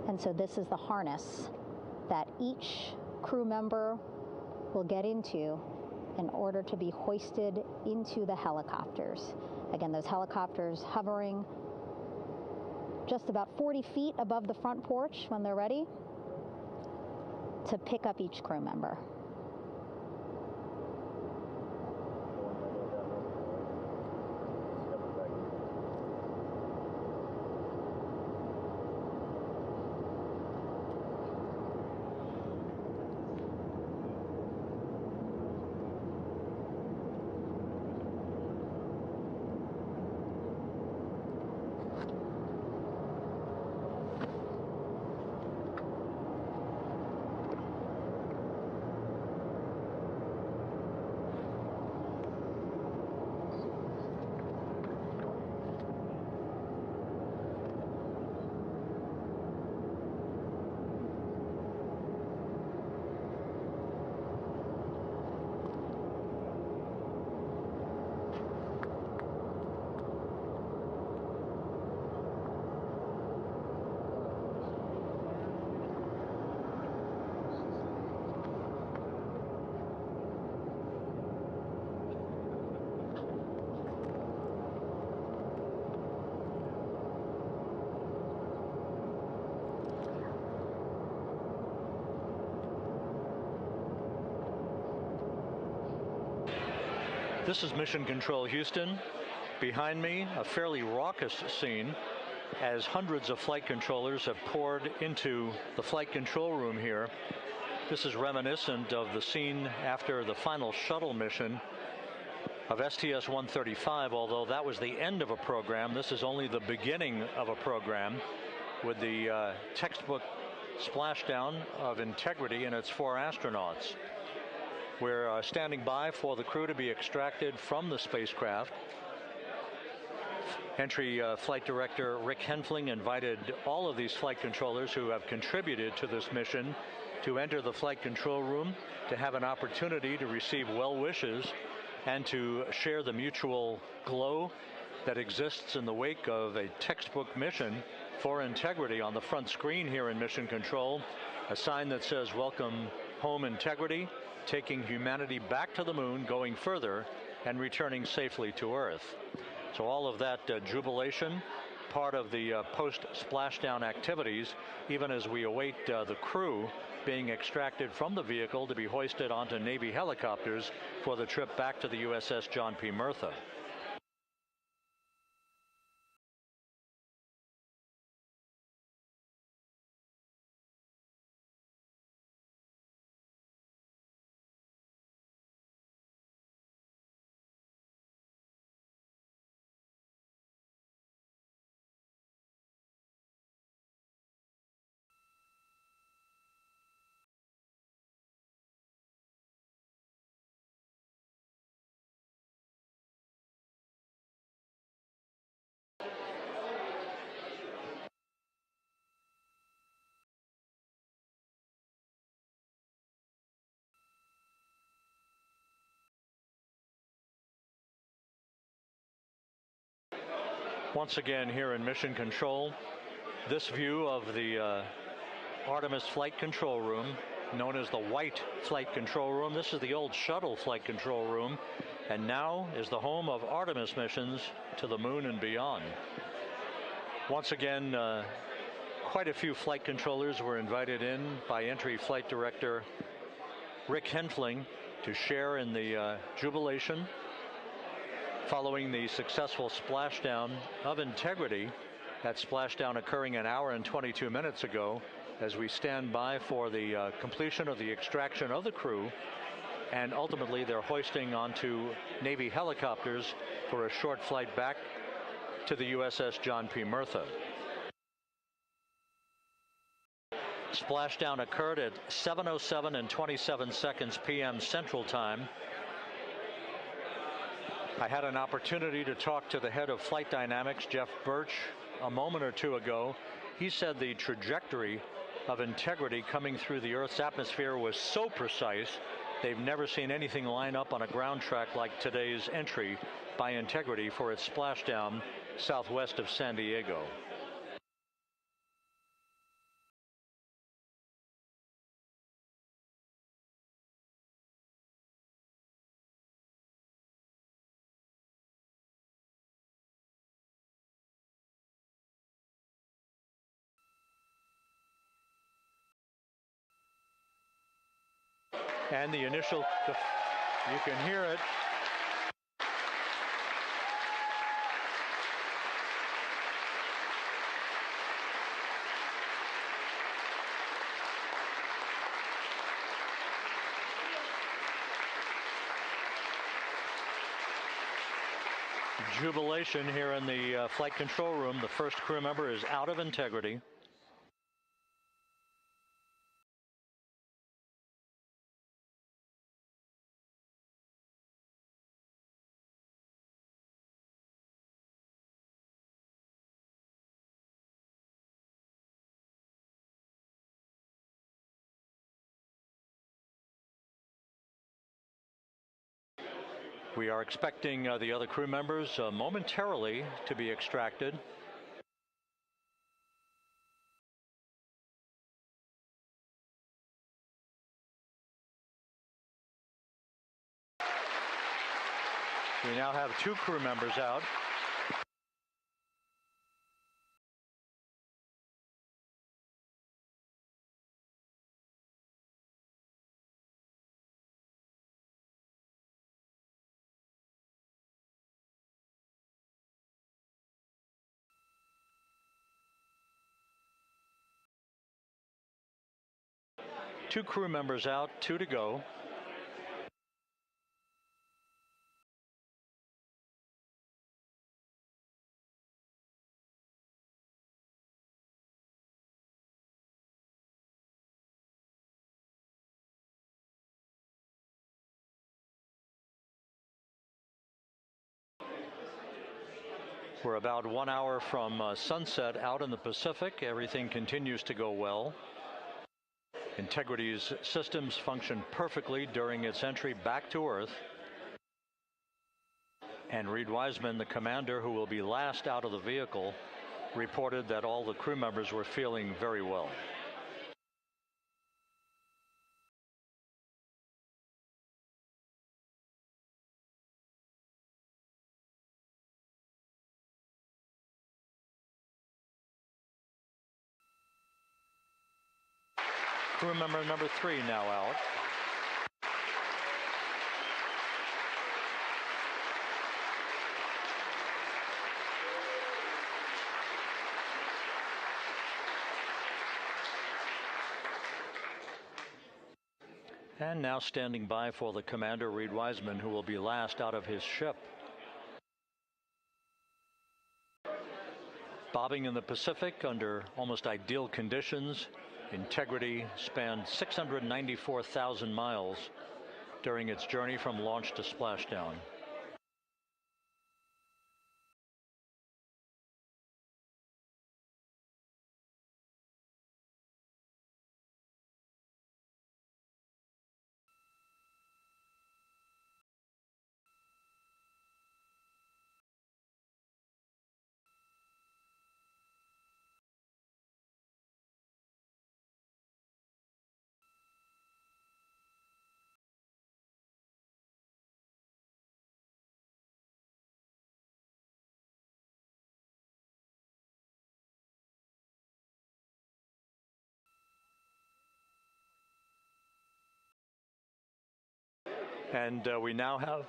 And so this is the harness that each crew member will get into in order to be hoisted into the helicopters. Again, those helicopters hovering just about 40 feet above the front porch when they're ready to pick up each crew member. This is Mission Control Houston. Behind me, a fairly raucous scene as hundreds of flight controllers have poured into the flight control room here. This is reminiscent of the scene after the final shuttle mission of STS-135, although that was the end of a program. This is only the beginning of a program with the textbook splashdown of Integrity and its 4 astronauts. We're standing by for the crew to be extracted from the spacecraft. Entry Flight Director Rick Henfling invited all of these flight controllers who have contributed to this mission to enter the flight control room to have an opportunity to receive well wishes and to share the mutual glow that exists in the wake of a textbook mission for Integrity. On the front screen here in Mission Control, a sign that says "Welcome Home, Integrity," taking humanity back to the moon, going further, and returning safely to Earth. So all of that jubilation, part of the post-splashdown activities, even as we await the crew being extracted from the vehicle to be hoisted onto Navy helicopters for the trip back to the USS John P. Murtha. Once again here in Mission Control, this view of the Artemis Flight Control Room, known as the White Flight Control Room. This is the old shuttle flight control room, and now is the home of Artemis missions to the moon and beyond. Once again, quite a few flight controllers were invited in by Entry Flight Director Rick Henfling to share in the jubilation following the successful splashdown of Integrity. That splashdown occurring an hour and 22 minutes ago, as we stand by for the completion of the extraction of the crew, and ultimately they're hoisting onto Navy helicopters for a short flight back to the USS John P. Murtha. Splashdown occurred at 7:07 and 27 seconds p.m. Central Time. I had an opportunity to talk to the head of flight dynamics, Jeff Birch, a moment or two ago. He said the trajectory of Integrity coming through the Earth's atmosphere was so precise, they've never seen anything line up on a ground track like today's entry by Integrity for its splashdown southwest of San Diego. And the initial, you can hear it. Jubilation here in the flight control room. The first crew member is out of Integrity. We are expecting the other crew members momentarily to be extracted. We now have 2 crew members out. Two crew members out, 2 to go. We're about 1 hour from sunset out in the Pacific. Everything continues to go well. Integrity's systems function perfectly during its entry back to Earth. And Reed Wiseman, the commander who will be last out of the vehicle, reported that all the crew members were feeling very well. Crew member number 3 now out. And now standing by for the commander, Reed Wiseman, who will be last out of his ship. Bobbing in the Pacific under almost ideal conditions, Integrity spanned 694,000 miles during its journey from launch to splashdown. And we now have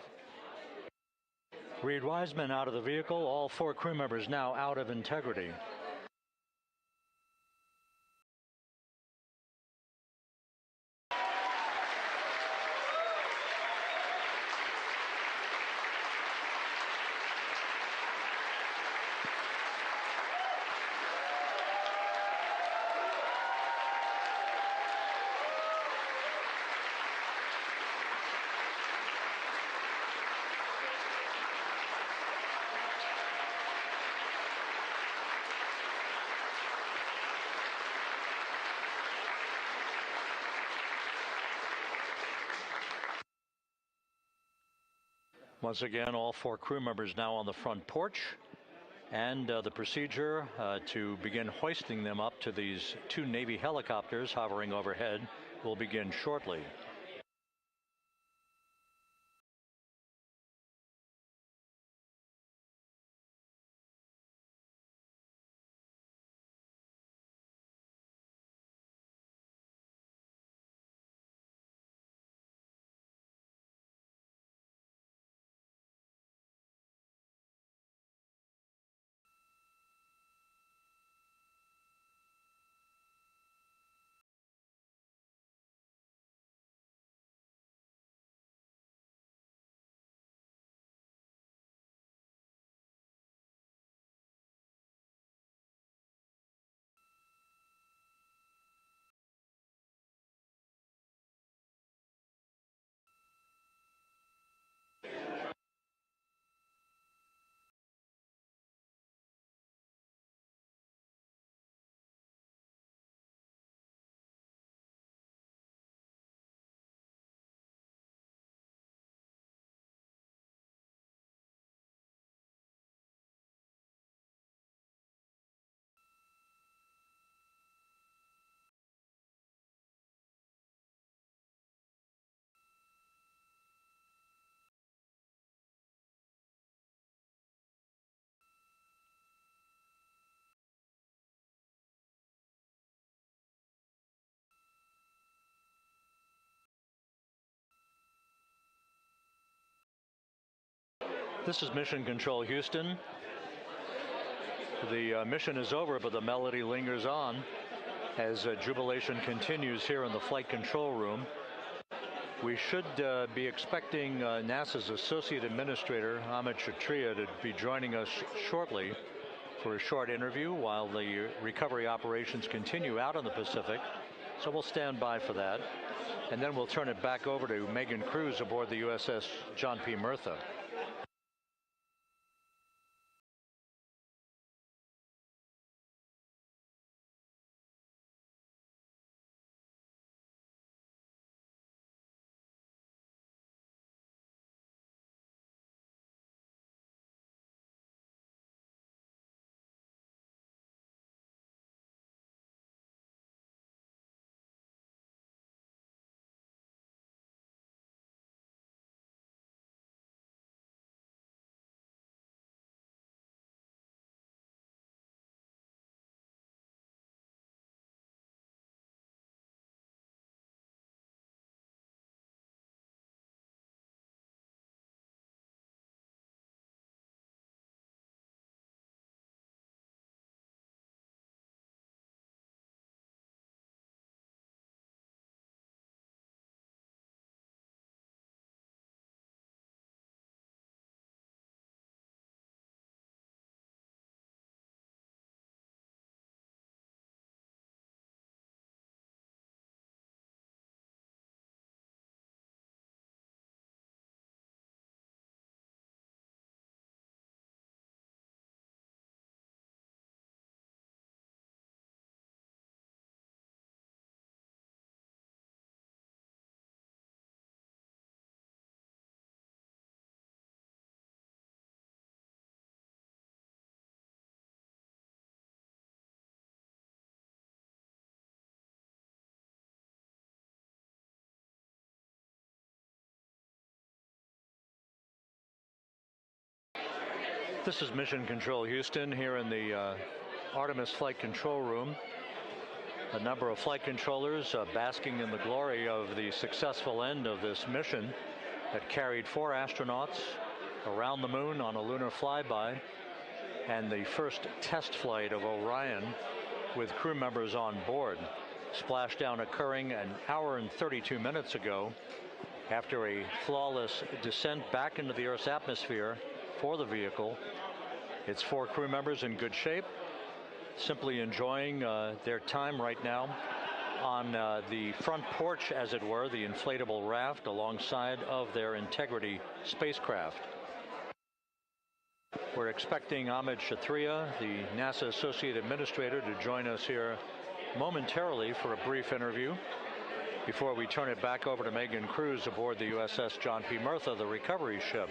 Reed Wiseman out of the vehicle, all 4 crew members now out of Integrity. Once again, all 4 crew members now on the front porch, and the procedure to begin hoisting them up to these 2 Navy helicopters hovering overhead will begin shortly. This is Mission Control Houston. The mission is over, but the melody lingers on as jubilation continues here in the flight control room. We should be expecting NASA's Associate Administrator, Amit Kshatriya, to be joining us shortly for a short interview while the recovery operations continue out in the Pacific. So we'll stand by for that. And then we'll turn it back over to Megan Cruz aboard the USS John P. Murtha. This is Mission Control Houston here in the Artemis Flight Control Room. A number of flight controllers basking in the glory of the successful end of this mission that carried 4 astronauts around the moon on a lunar flyby, and the first test flight of Orion with crew members on board. Splashdown occurring an hour and 32 minutes ago after a flawless descent back into the Earth's atmosphere for the vehicle. Its 4 crew members in good shape, simply enjoying their time right now on the front porch, as it were, the inflatable raft alongside of their Integrity spacecraft. We're expecting Amit Kshatriya, the NASA Associate Administrator, to join us here momentarily for a brief interview before we turn it back over to Megan Cruz aboard the USS John P. Murtha, the recovery ship.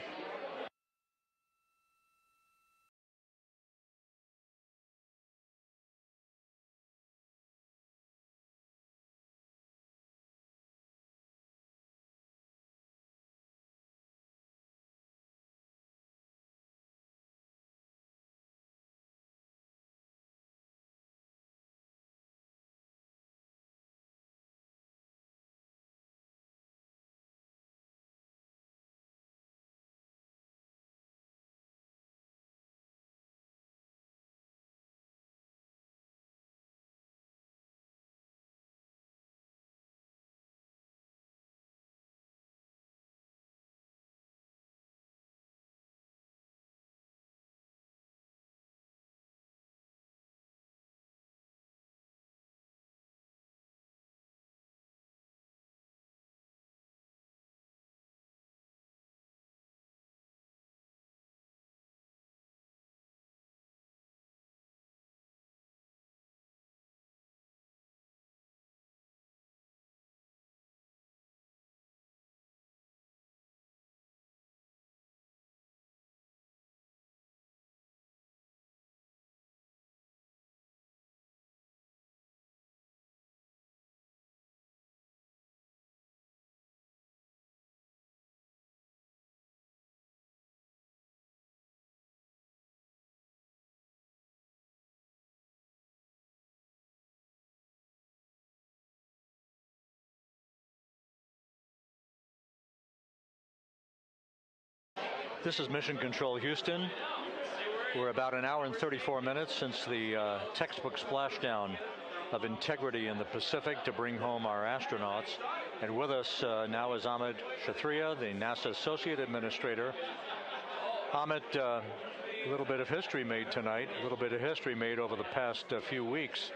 This is Mission Control Houston. We're about an hour and 34 minutes since the textbook splashdown of integrity in the Pacific to bring home our astronauts. And with us now is Amit Kshatriya, the NASA Associate Administrator. Amit, a little bit of history made tonight, a little bit of history made over the past few weeks.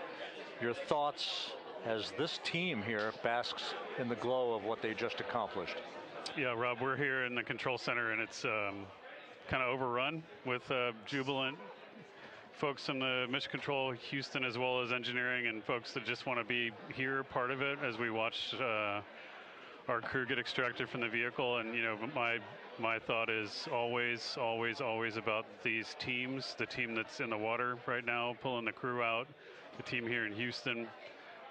Your thoughts as this team here basks in the glow of what they just accomplished? Yeah, Rob, we're here in the control center, and it's kind of overrun with jubilant folks in the Mission Control Houston, as well as engineering, and folks that just want to be here, part of it, as we watch our crew get extracted from the vehicle. And, you know, my thought is always about these teams, the team that's in the water right now, pulling the crew out, the team here in Houston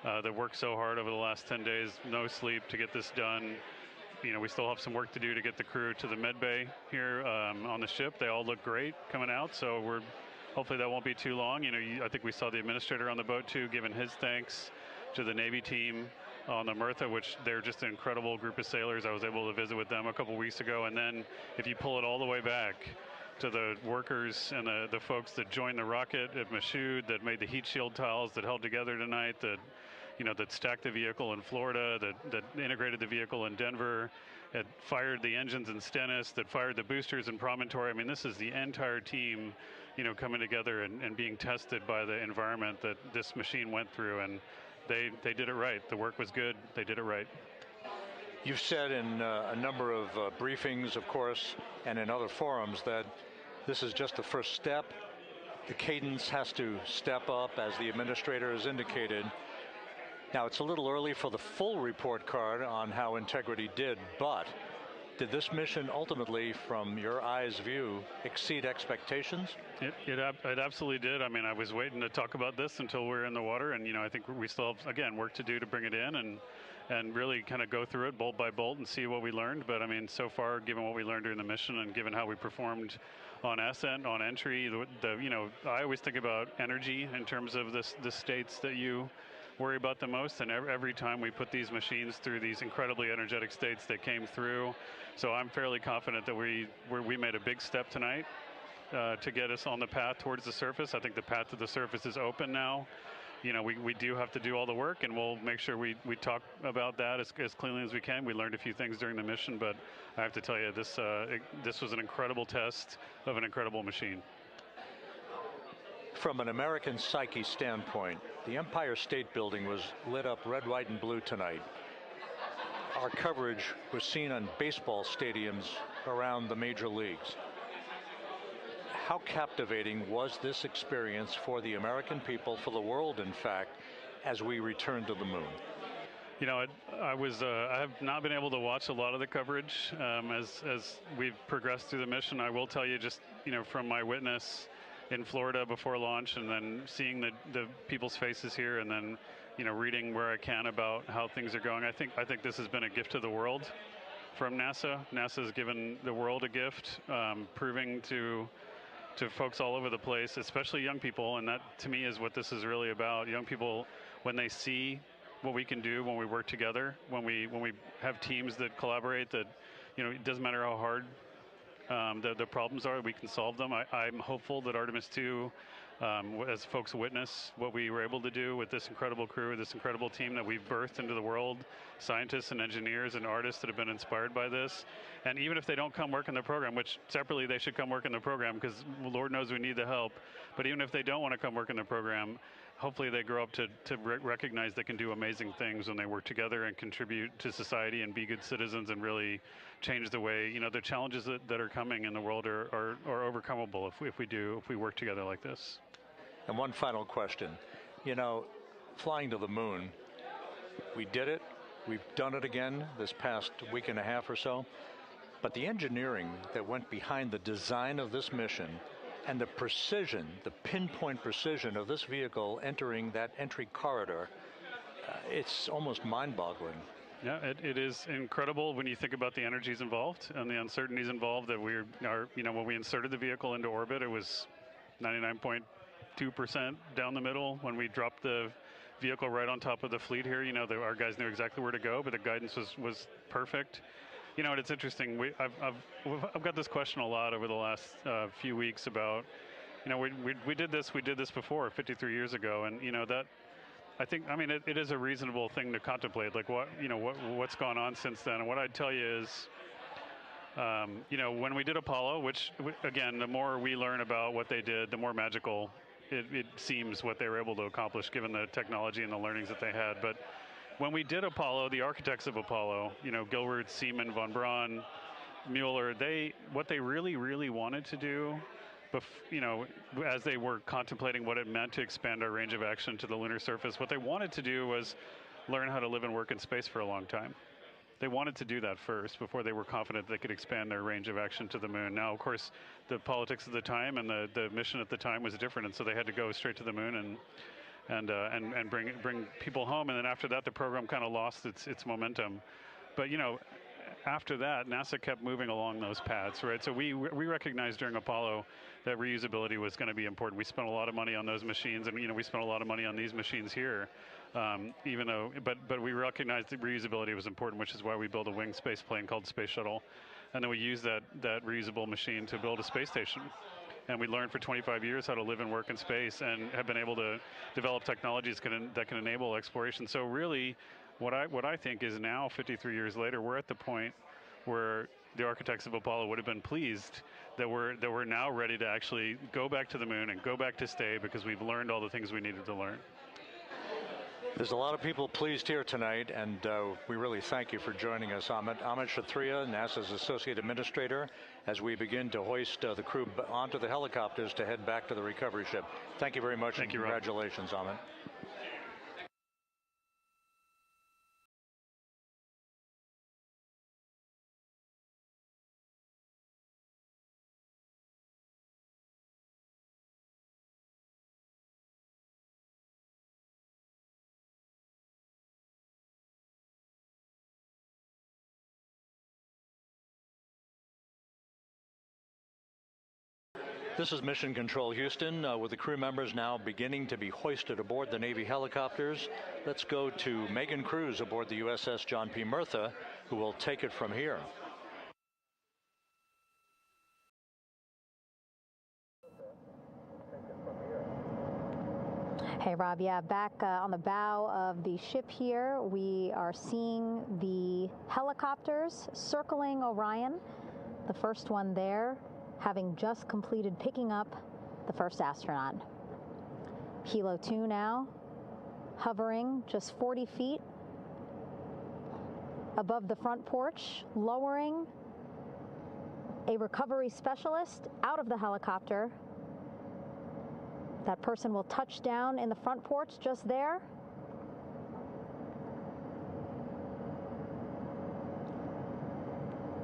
that worked so hard over the last 10 days, no sleep to get this done. You know, we still have some work to do to get the crew to the med bay here on the ship. They all look great coming out, so hopefully that won't be too long. You know, I think we saw the administrator on the boat too, giving his thanks to the Navy team on the Mertha, which they're just an incredible group of sailors. I was able to visit with them a couple weeks ago. And then if you pull it all the way back to the workers and the folks that joined the rocket at Michoud, that made the heat shield tiles, that held together tonight, that stacked the vehicle in Florida, that integrated the vehicle in Denver, that fired the engines in Stennis, that fired the boosters in Promontory. I mean, this is the entire team, coming together and being tested by the environment that this machine went through. And they did it right. The work was good. They did it right. You've said in a number of briefings, of course, and in other forums that this is just the first step. The cadence has to step up, as the administrator has indicated. Now, it's a little early for the full report card on how integrity did, but did this mission ultimately, from your eyes view, exceed expectations? It absolutely did. I mean, I was waiting to talk about this until we were in the water, and I think we still have, again, work to do to bring it in and really kind of go through it bolt by bolt and see what we learned. But I mean, so far, given what we learned during the mission and given how we performed on ascent, on entry, I always think about energy in terms of the states that you worry about the most, and every time we put these machines through these incredibly energetic states that came through. So I'm fairly confident that we made a big step tonight to get us on the path towards the surface. I think the path to the surface is open now. We do have to do all the work, and we'll make sure we talk about that as cleanly as we can. We learned a few things during the mission, but I have to tell you, this was an incredible test of an incredible machine. From an American psyche standpoint, the Empire State Building was lit up red, white, and blue tonight. Our coverage was seen on baseball stadiums around the major leagues. How captivating was this experience for the American people, for the world, in fact, as we returned to the moon? I have not been able to watch a lot of the coverage as we've progressed through the mission. I will tell you, just from my witness in Florida before launch, and then seeing the people's faces here, and then reading where I can about how things are going. I think this has been a gift to the world from NASA. NASA has given the world a gift, proving to folks all over the place, especially young people, and that to me is what this is really about. Young people, when they see what we can do when we work together, when we have teams that collaborate, that it doesn't matter how hard the problems are, we can solve them. I'm hopeful that Artemis 2, as folks witness what we were able to do with this incredible crew, this incredible team that we've birthed into the world, scientists and engineers and artists that have been inspired by this. And even if they don't come work in the program, which separately they should come work in the program, because Lord knows we need the help, but even if they don't want to come work in the program, hopefully they grow up to recognize they can do amazing things when they work together and contribute to society and be good citizens and really change the way, the challenges that are coming in the world are overcomable if we work together like this. And one final question. Flying to the moon, we did it. We've done it again this past week and a half or so. But the engineering that went behind the design of this mission and the precision, the pinpoint precision of this vehicle entering that entry corridor, it's almost mind-boggling. Yeah, it is incredible when you think about the energies involved and the uncertainties involved. That when we inserted the vehicle into orbit, it was 99.2% down the middle. When we dropped the vehicle right on top of the fleet here, our guys knew exactly where to go, but the guidance was perfect. You know, it's interesting. I've got this question a lot over the last few weeks about, you know, we did this before 53 years ago, and you know that. I mean, it is a reasonable thing to contemplate, like what's gone on since then. And what I'd tell you is, you know, when we did Apollo, which again, the more we learn about what they did, the more magical it seems what they were able to accomplish given the technology and the learnings that they had. But when we did Apollo, the architects of Apollo, you know, Gilbert, Seaman, von Braun, Moeller, what they really wanted to do, you know, as they were contemplating what it meant to expand our range of action to the lunar surface, what they wanted to do was learn how to live and work in space for a long time. They wanted to do that first before they were confident they could expand their range of action to the moon. Now, of course, the politics of the time and the mission at the time was different, and so they had to go straight to the moon and bring people home. And then after that, the program kind of lost its momentum. But you know, after that, NASA kept moving along those paths, right? So we recognized during Apollo that reusability was going to be important. We spent a lot of money on those machines, and you know, we spent a lot of money on these machines here. Even though, but we recognized that reusability was important, which is why we built a winged space plane called Space Shuttle, and then we used that reusable machine to build a space station. And we learned for 25 years how to live and work in space, and have been able to develop technologies that can enable exploration. So really, what I think is now, 53 years later, we're at the point where the architects of Apollo would have been pleased that we're now ready to actually go back to the moon and go back to stay, because we've learned all the things we needed to learn. There's a lot of people pleased here tonight, and we really thank you for joining us. Amit Kshatriya, NASA's Associate Administrator, as we begin to hoist the crew onto the helicopters to head back to the recovery ship. Thank you very much. Thank you, congratulations, Amit. This is Mission Control Houston, with the crew members now beginning to be hoisted aboard the Navy helicopters. Let's go to Megan Cruz aboard the USS John P. Murtha, who will take it from here. Hey, Rob. Yeah, back on the bow of the ship here, we are seeing the helicopters circling Orion. The first one there, having just completed picking up the first astronaut. Helo 2 now, hovering just 40 feet above the front porch, lowering a recovery specialist out of the helicopter. That person will touch down in the front porch just there.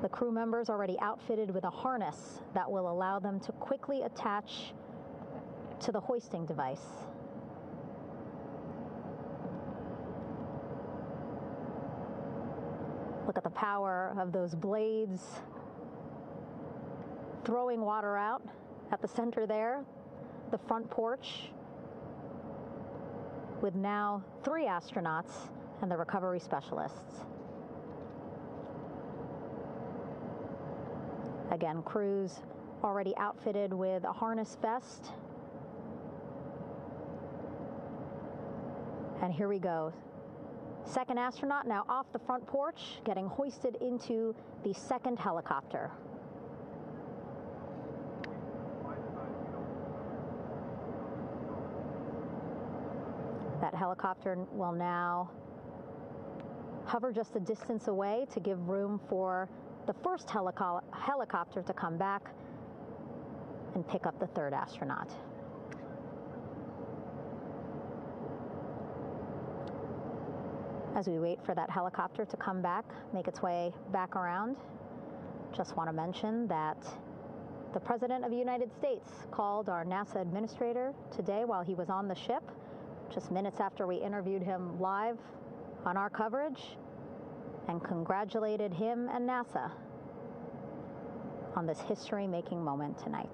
The crew members already outfitted with a harness that will allow them to quickly attach to the hoisting device. Look at the power of those blades throwing water out at the center there, the front porch, with now 3 astronauts and the recovery specialists. Again, crews already outfitted with a harness vest. And here we go. Second astronaut now off the front porch, getting hoisted into the second helicopter. That helicopter will now hover just a distance away to give room for the first helicopter to come back and pick up the third astronaut. As we wait for that helicopter to come back, make its way back around, just want to mention that the President of the United States called our NASA administrator today while he was on the ship, just minutes after we interviewed him live on our coverage, and congratulated him and NASA on this history-making moment tonight.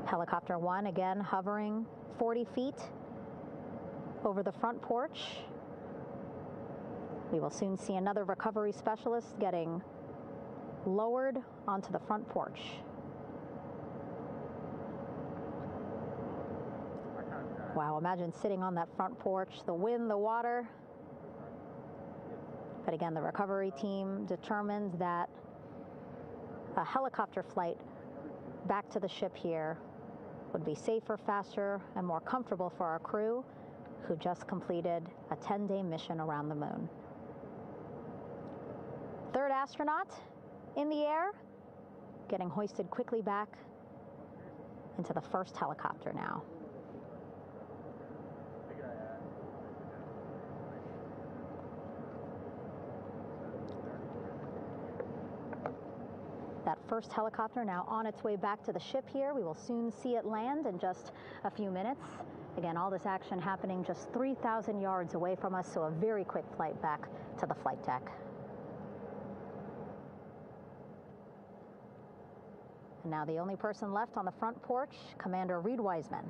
Helicopter 1 again hovering 40 feet over the front porch. We will soon see another recovery specialist getting lowered onto the front porch. Wow, imagine sitting on that front porch, the wind, the water. But again, the recovery team determined that a helicopter flight back to the ship here would be safer, faster, and more comfortable for our crew who just completed a 10-day mission around the moon. Third astronaut in the air, getting hoisted quickly back into the first helicopter now. That first helicopter now on its way back to the ship here. We will soon see it land in just a few minutes. Again, all this action happening just 3,000 yards away from us, so a very quick flight back to the flight deck. And now the only person left on the front porch, Commander Reed Wiseman.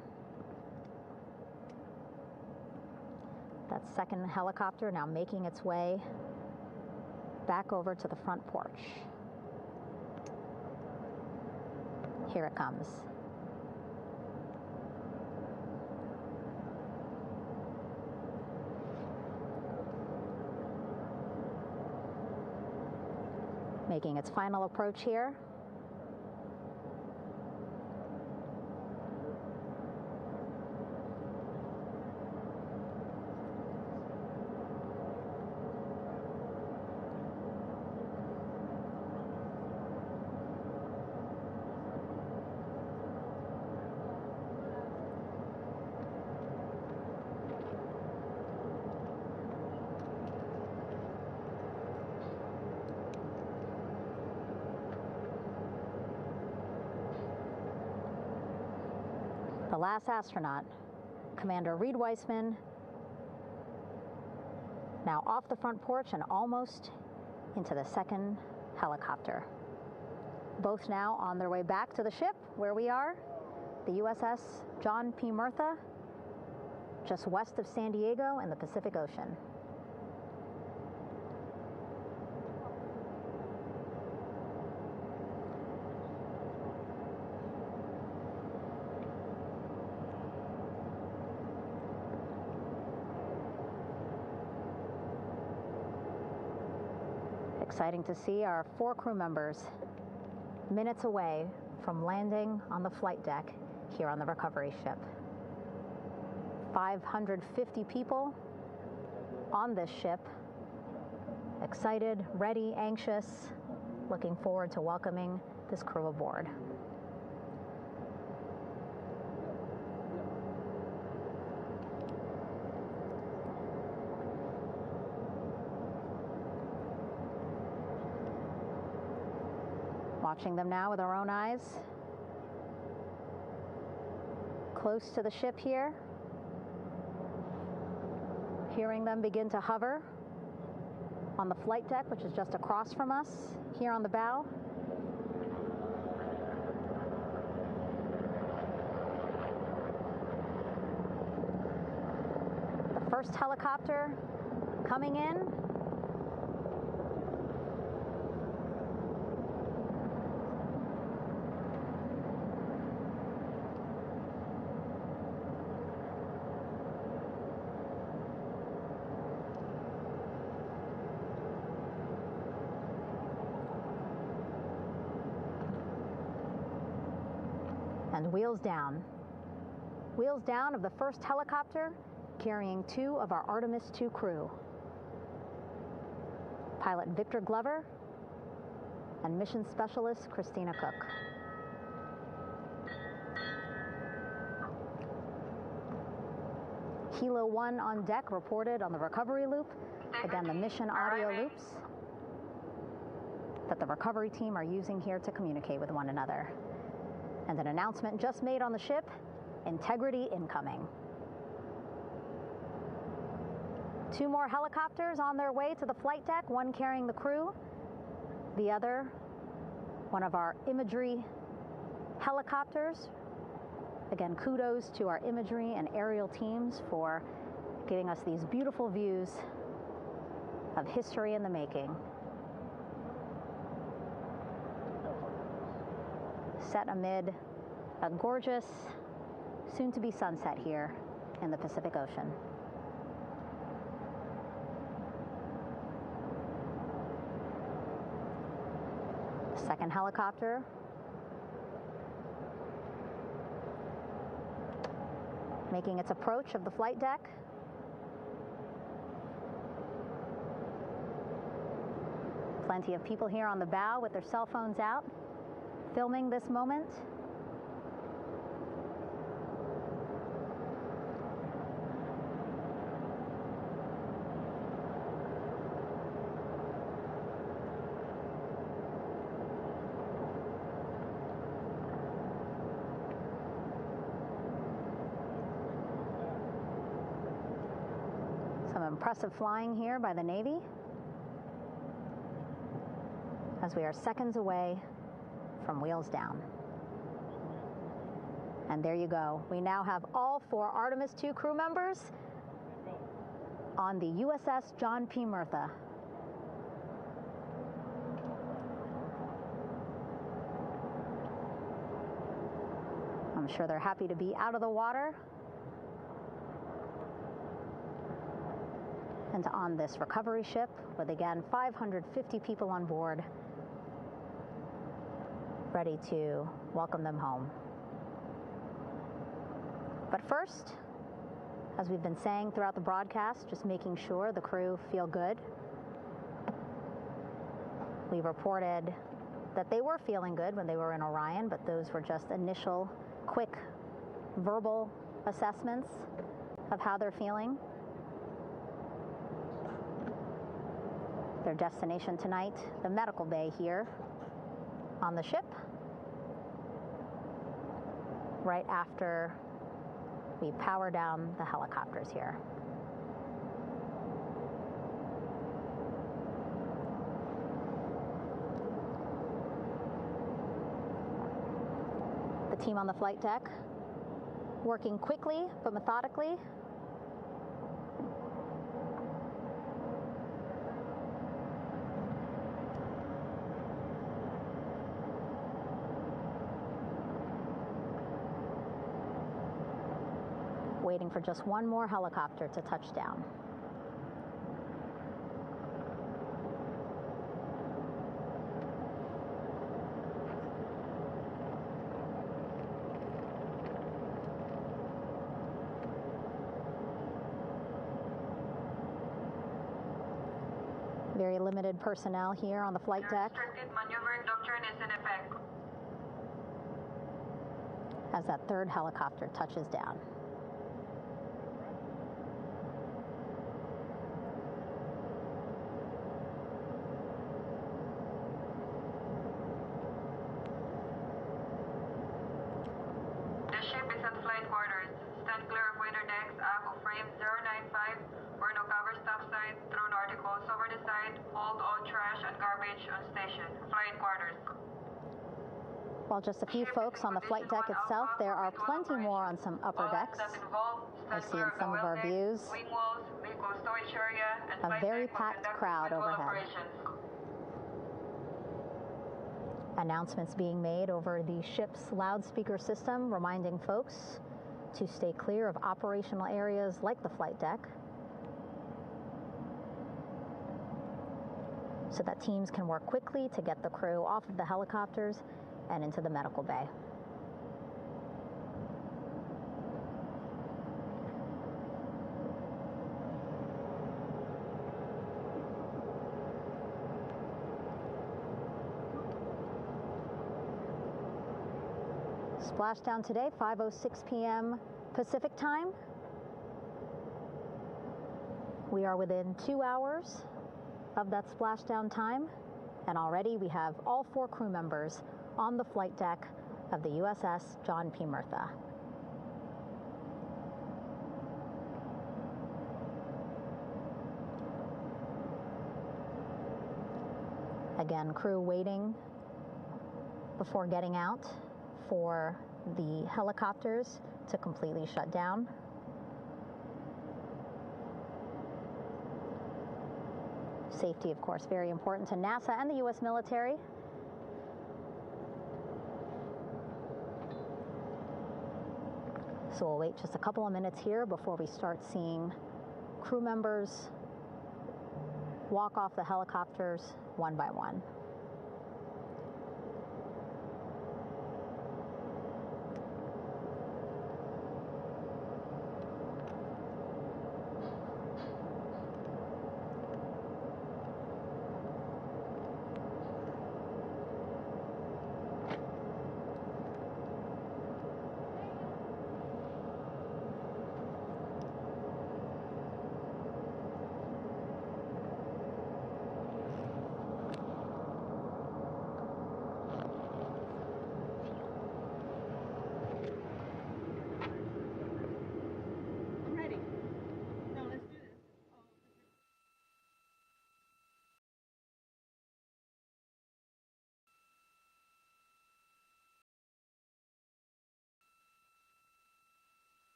That second helicopter now making its way back over to the front porch. Here it comes. Making its final approach here. The last astronaut, Commander Reed Wiseman, now off the front porch and almost into the second helicopter. Both now on their way back to the ship where we are, the USS John P. Murtha, just west of San Diego in the Pacific Ocean. Exciting to see our 4 crew members minutes away from landing on the flight deck here on the recovery ship. 550 people on this ship, excited, ready, anxious, looking forward to welcoming this crew aboard. Watching them now with our own eyes. Close to the ship here. Hearing them begin to hover on the flight deck, which is just across from us, here on the bow. The first helicopter coming in. And wheels down. Wheels down of the first helicopter carrying 2 of our Artemis II crew. Pilot Victor Glover and mission specialist Christina Cook. Helo 1 on deck reported on the recovery loop. Again, the mission audio loops that the recovery team are using here to communicate with one another. And an announcement just made on the ship, integrity incoming. 2 more helicopters on their way to the flight deck, one carrying the crew, the other, one of our imagery helicopters. Again, kudos to our imagery and aerial teams for giving us these beautiful views of history in the making. Set amid a gorgeous, soon-to-be sunset here in the Pacific Ocean. Second helicopter making its approach of the flight deck. Plenty of people here on the bow with their cell phones out, filming this moment. Some impressive flying here by the Navy as we are seconds away from wheels down. And there you go. We now have all 4 Artemis II crew members on the USS John P. Murtha. I'm sure they're happy to be out of the water and on this recovery ship with, again, 550 people on board, ready to welcome them home. But first, as we've been saying throughout the broadcast, just making sure the crew feel good. We reported that they were feeling good when they were in Orion, but those were just initial, quick, verbal assessments of how they're feeling. Their destination tonight, the medical bay here on the ship, right after we power down the helicopters here. The team on the flight deck working quickly but methodically. Waiting for just one more helicopter to touch down. Very limited personnel here on the flight deck. Restricted maneuvering doctrine is in effect. As that third helicopter touches down. The ship is at flight quarters. Stand clear of waiter decks, aft of frame 095, or no cover stop side, thrown articles over the side, hold all trash and garbage on station. Flight quarters. While just a few folks on the flight deck itself, there are plenty more on some upper decks. I see in some of our views a very packed crowd overhead. Announcements being made over the ship's loudspeaker system, reminding folks to stay clear of operational areas like the flight deck, so that teams can work quickly to get the crew off of the helicopters and into the medical bay. Splashdown today, 5:06 p.m. Pacific time. We are within 2 hours of that splashdown time, and already we have all 4 crew members on the flight deck of the USS John P. Murtha. Again, crew waiting before getting out for the helicopters to completely shut down. Safety, of course, very important to NASA and the U.S. military. So we'll wait just a couple of minutes here before we start seeing crew members walk off the helicopters one by one.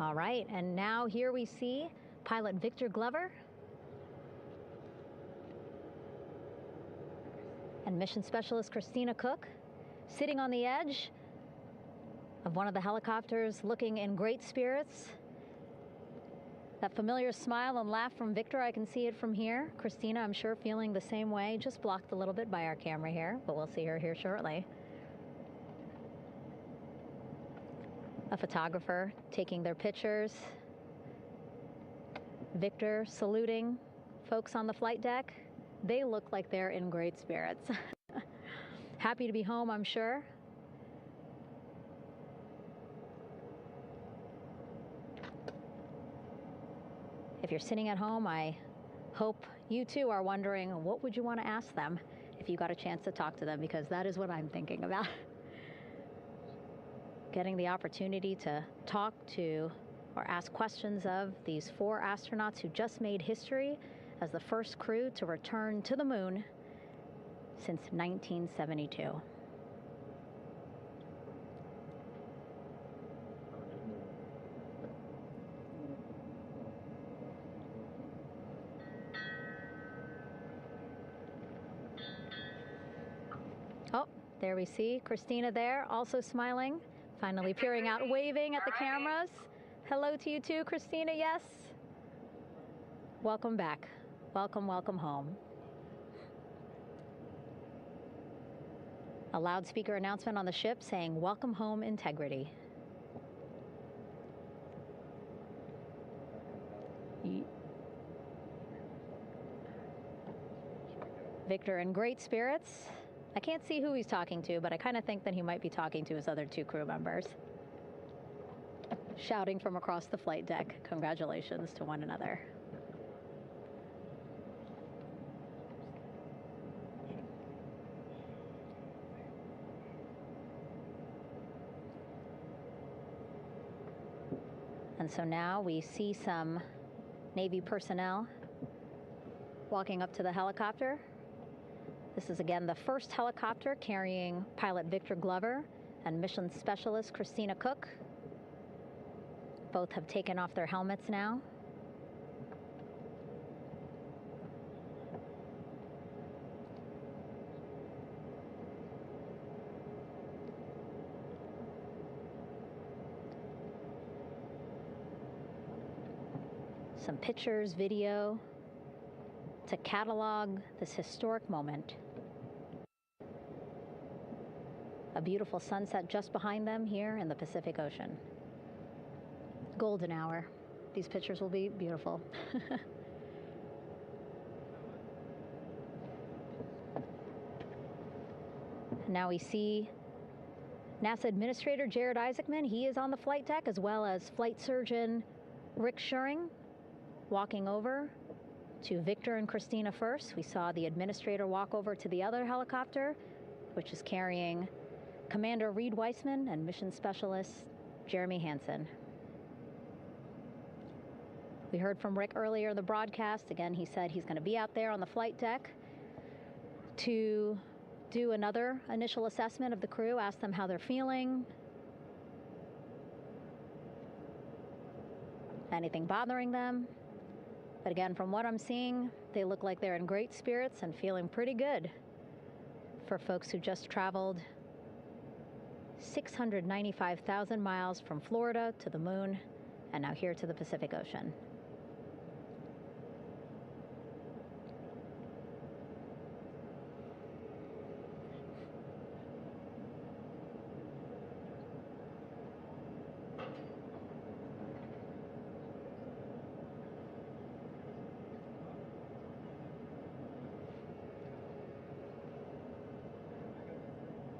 All right, and now here we see pilot Victor Glover and mission specialist Christina Cook sitting on the edge of one of the helicopters, looking in great spirits. That familiar smile and laugh from Victor, I can see it from here. Christina, I'm sure, feeling the same way, just blocked a little bit by our camera here, but we'll see her here shortly. A photographer taking their pictures. Victor saluting folks on the flight deck. They look like they're in great spirits. Happy to be home, I'm sure. If you're sitting at home, I hope you too are wondering, what would you want to ask them if you got a chance to talk to them? Because that is what I'm thinking about. Getting the opportunity to talk to or ask questions of these 4 astronauts who just made history as the first crew to return to the moon since 1972. Oh, there we see Christina there, also smiling. Finally peering out, waving at the cameras. Hello to you too, Christina, yes. Welcome back. Welcome, welcome home. A loudspeaker announcement on the ship saying, "Welcome home, Integrity." Victor in great spirits. I can't see who he's talking to, but I kind of think that he might be talking to his other 2 crew members. Shouting from across the flight deck, congratulations to one another. And so now we see some Navy personnel walking up to the helicopter. This is again the first helicopter carrying pilot Victor Glover and mission specialist Christina Cook. Both have taken off their helmets now. Some pictures, video to catalog this historic moment. A beautiful sunset just behind them here in the Pacific Ocean. Golden hour. These pictures will be beautiful. Now we see NASA Administrator Jared Isaacman. He is on the flight deck, as well as Flight Surgeon Rick Schuring walking over to Victor and Christina first. We saw the administrator walk over to the other helicopter, which is carrying Commander Reed Weissman and Mission Specialist Jeremy Hansen. We heard from Rick earlier in the broadcast. Again, he said he's going to be out there on the flight deck to do another initial assessment of the crew, ask them how they're feeling, anything bothering them. But again, from what I'm seeing, they look like they're in great spirits and feeling pretty good for folks who just traveled 695,000 miles from Florida to the moon and now here to the Pacific Ocean.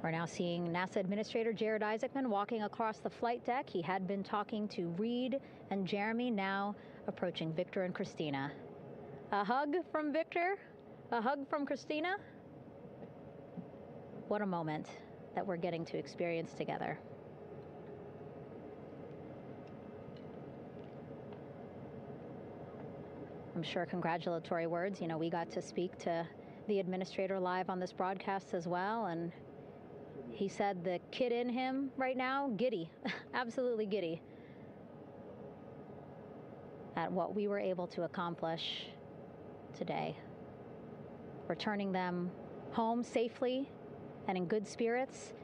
We're now seeing NASA Administrator Jared Isaacman walking across the flight deck. He had been talking to Reed and Jeremy, now approaching Victor and Christina. A hug from Victor, a hug from Christina. What a moment that we're getting to experience together. I'm sure congratulatory words. You know, we got to speak to the administrator live on this broadcast as well, and he said the kid in him right now, giddy, absolutely giddy at what we were able to accomplish today. Returning them home safely and in good spirits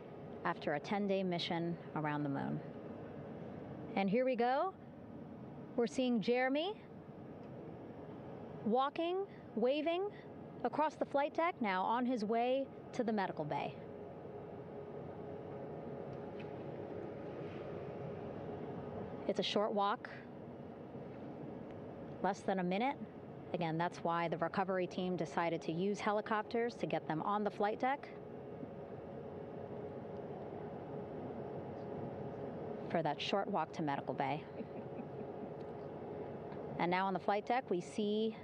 after a 10-day mission around the moon. And here we go. We're seeing Jeremy walking, waving across the flight deck, now on his way to the medical bay. It's a short walk, less than a minute. Again, that's why the recovery team decided to use helicopters to get them on the flight deck for that short walk to medical bay. And now on the flight deck, we see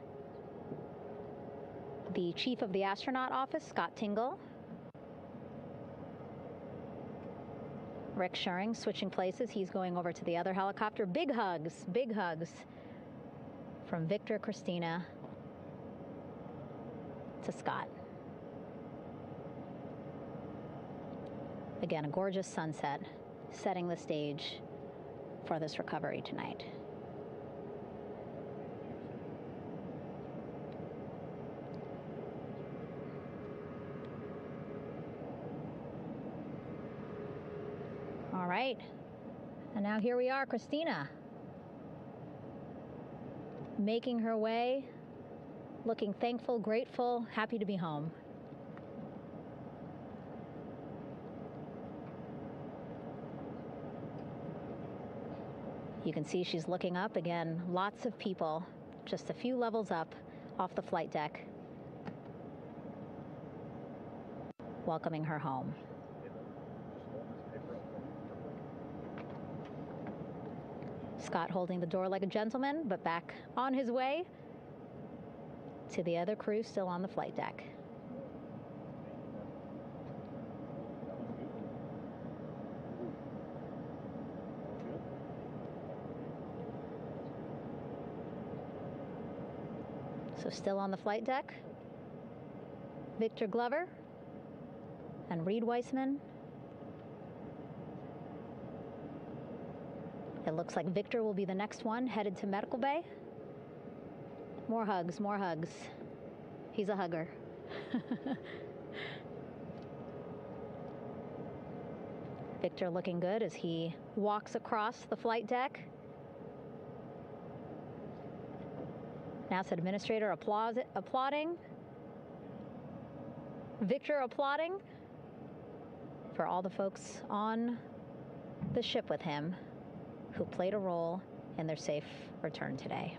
the chief of the astronaut office, Scott Tingle. Rick Schuring switching places. He's going over to the other helicopter. Big hugs from Victor, Christina to Scott. Again, a gorgeous sunset setting the stage for this recovery tonight. All right, and now here we are, Christina, making her way, looking thankful, grateful, happy to be home. You can see she's looking up. Again, lots of people, just a few levels up off the flight deck, welcoming her home. Scott holding the door like a gentleman, but back on his way to the other crew still on the flight deck. So still on the flight deck, Victor Glover and Reed Weissman. It looks like Victor will be the next one headed to medical bay. More hugs, more hugs. He's a hugger. Victor looking good as he walks across the flight deck. NASA Administrator applauding. Victor applauding for all the folks on the ship with him who played a role in their safe return today.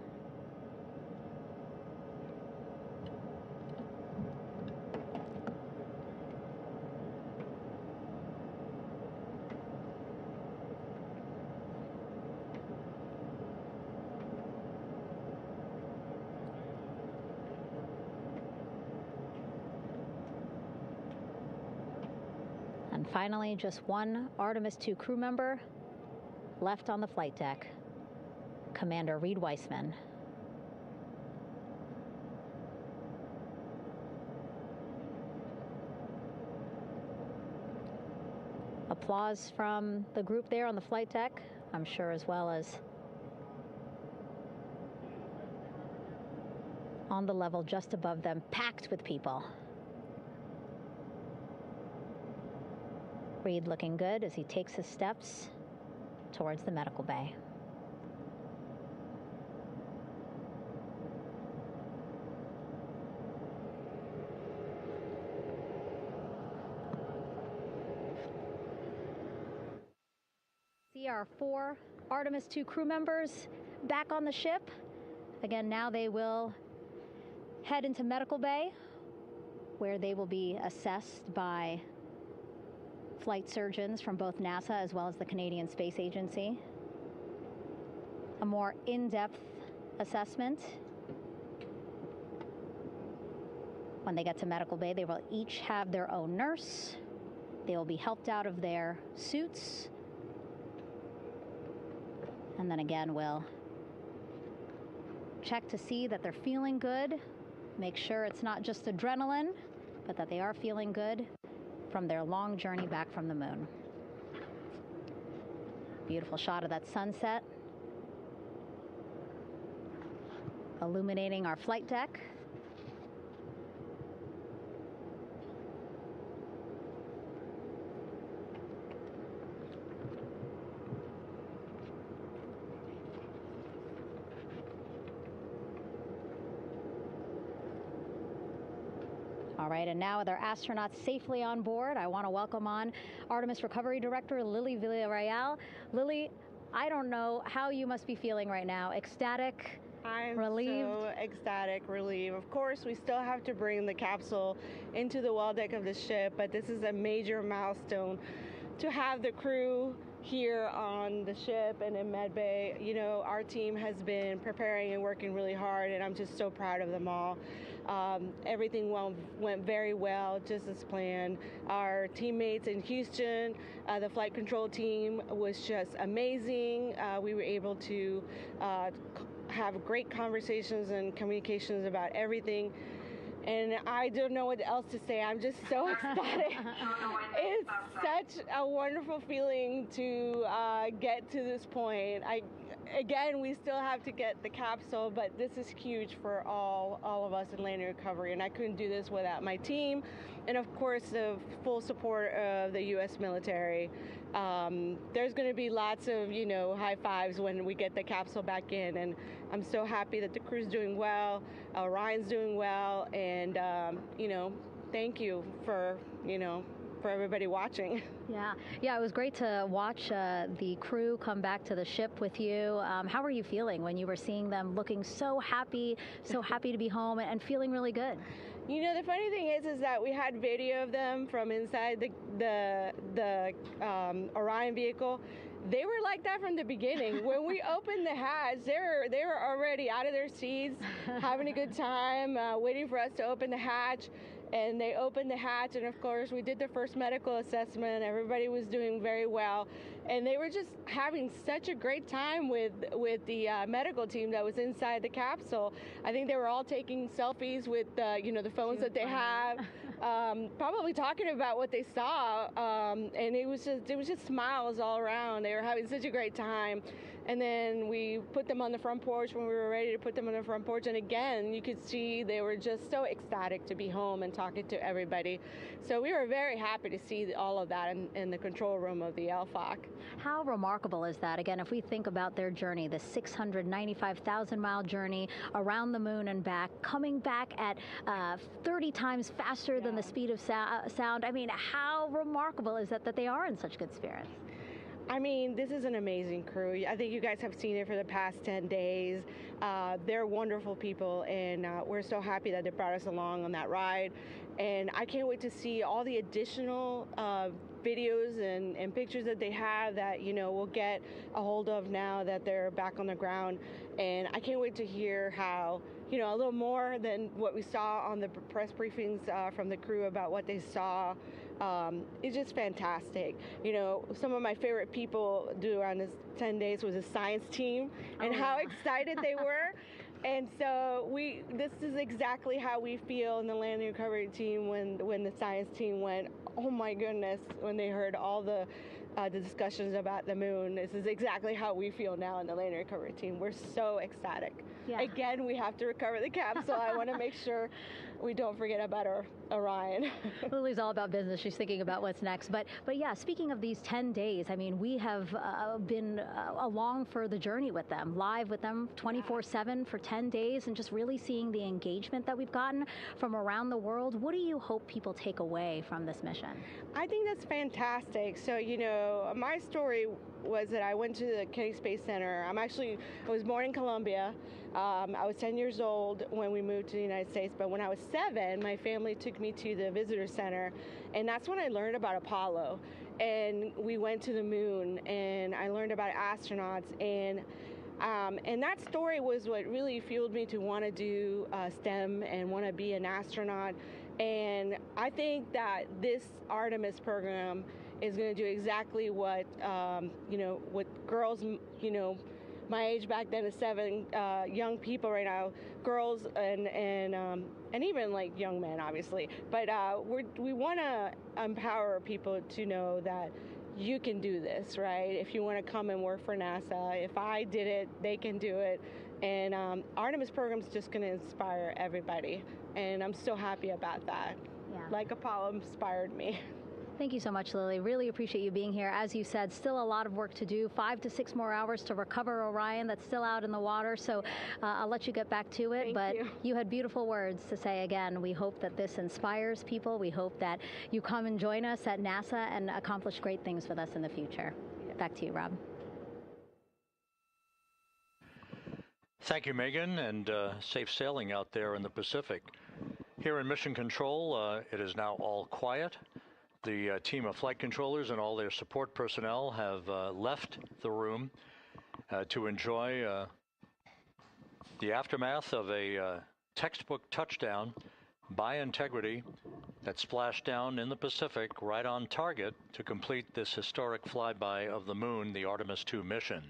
And finally, just one Artemis II crew member left on the flight deck, Commander Reed Weissman. Applause from the group there on the flight deck, I'm sure, as well as on the level just above them, packed with people. Reed looking good as he takes his steps towards the medical bay. See our 4 Artemis II crew members back on the ship. Again, now they will head into medical bay, where they will be assessed by flight surgeons from both NASA as well as the Canadian Space Agency. A more in-depth assessment. When they get to medical bay, they will each have their own nurse. They will be helped out of their suits. And then again, we'll check to see that they're feeling good. Make sure it's not just adrenaline, but that they are feeling good from their long journey back from the moon. Beautiful shot of that sunset, illuminating our flight deck. All right, and now with our astronauts safely on board, I want to welcome on Artemis Recovery Director Lily Villarreal. Lily, I don't know how you must be feeling right now. Ecstatic, relieved? So ecstatic, relieved. Of course, we still have to bring the capsule into the well deck of the ship, but this is a major milestone to have the crew here on the ship and in medbay. You know, our team has been preparing and working really hard, and I'm just so proud of them all. Everything went very well, just as planned. Our teammates in Houston, the flight control team was just amazing. We were able to have great conversations and communications about everything. And I don't know what else to say. I'm just so ecstatic. It's such a wonderful feeling to get to this point. Again, we still have to get the capsule, but this is huge for all of us in landing recovery, and I couldn't do this without my team, and of course the full support of the U.S. military. There's going to be lots of, you know, high fives when we get the capsule back in, and I'm so happy that the crew's doing well, Ryan's doing well, and you know, thank you for, you know, for everybody watching. Yeah, it was great to watch the crew come back to the ship with you. How were you feeling when you were seeing them looking so happy to be home and feeling really good? You know, the funny thing is that we had video of them from inside the Orion vehicle. They were like that from the beginning. When we opened the hatch, they were already out of their seats, having a good time, waiting for us to open the hatch. And they opened the hatch, and of course we did the first medical assessment. Everybody was doing very well, and they were just having such a great time with the medical team that was inside the capsule. I think they were all taking selfies with you know, the phones that they have, probably talking about what they saw, and it was just smiles all around. They were having such a great time. And then we put them on the front porch when we were ready to put them on the front porch. And again, you could see they were just so ecstatic to be home and talking to everybody. So we were very happy to see all of that in the control room of the LFOC. How remarkable is that? Again, if we think about their journey, the 695,000-mile journey around the moon and back, coming back at 30 times faster than the speed of sound. I mean, how remarkable is that they are in such good spirits? I mean, this is an amazing crew. I think you guys have seen it for the past 10 days. They're wonderful people, and we're so happy that they brought us along on that ride. And I can't wait to see all the additional videos and pictures that they have that, you know, we'll get a hold of now that they're back on the ground. And I can't wait to hear how, you know, a little more than what we saw on the press briefings from the crew about what they saw. It's just fantastic. You know, some of my favorite people during this 10 days was the science team and how excited they were. And so this is exactly how we feel in the landing recovery team when the science team went, oh my goodness, when they heard all the discussions about the moon. This is exactly how we feel now in the landing recovery team. We're so ecstatic. Yeah. Again, we have to recover the capsule. I want to make sure we don't forget about our Orion. Lily's all about business. She's thinking about what's next. But yeah, speaking of these 10 days, I mean, we have been along for the journey with them, live with them 24/7 for 10 days, and just really seeing the engagement that we've gotten from around the world. What do you hope people take away from this mission? I think that's fantastic. So, you know, my story was that I went to the Kennedy Space Center. I was born in Colombia. I was 10 years old when we moved to the United States, but when I was 7, my family took me to the visitor center, and that's when I learned about Apollo. And we went to the moon, and I learned about astronauts, and that story was what really fueled me to want to do STEM and want to be an astronaut. And I think that this Artemis program is going to do exactly what, you know, what girls, you know, my age back then is 7, young people right now, girls and even like young men, obviously. But we want to empower people to know that you can do this, right? If you want to come and work for NASA, if I did it, they can do it. And Artemis program is just going to inspire everybody. And I'm so happy about that. Yeah. Like Apollo inspired me. Thank you so much, Lily. Really appreciate you being here. As you said, still a lot of work to do, 5 to 6 more hours to recover Orion that's still out in the water. So I'll let you get back to it. But you had beautiful words to say again. We hope that this inspires people. We hope that you come and join us at NASA and accomplish great things with us in the future. Back to you, Rob. Thank you, Megan, and safe sailing out there in the Pacific. Here in Mission Control, it is now all quiet. The team of flight controllers and all their support personnel have left the room to enjoy the aftermath of a textbook touchdown by Integrity that splashed down in the Pacific right on target to complete this historic flyby of the moon, the Artemis II mission.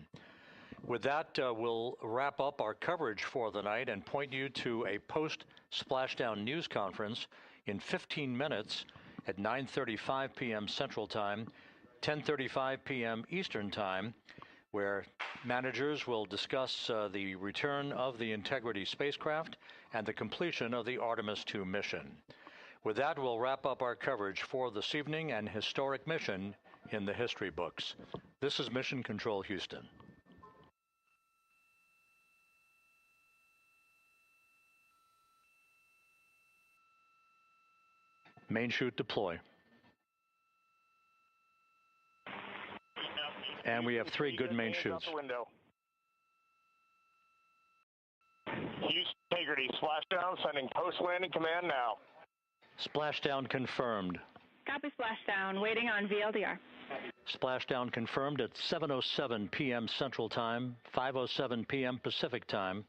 With that, we'll wrap up our coverage for the night and point you to a post-splashdown news conference in 15 minutes at 9:35 p.m. Central Time, 10:35 p.m. Eastern Time, where managers will discuss the return of the Integrity spacecraft and the completion of the Artemis II mission. With that, we'll wrap up our coverage for this evening and historic mission in the history books. This is Mission Control Houston. Main chute deploy. And we have 3 good main chutes. Houston Integrity, splashdown, sending post-landing command now. Splashdown confirmed. Copy splashdown, waiting on VLDR. Splashdown confirmed at 7:07 p.m. Central Time, 5:07 p.m. Pacific Time.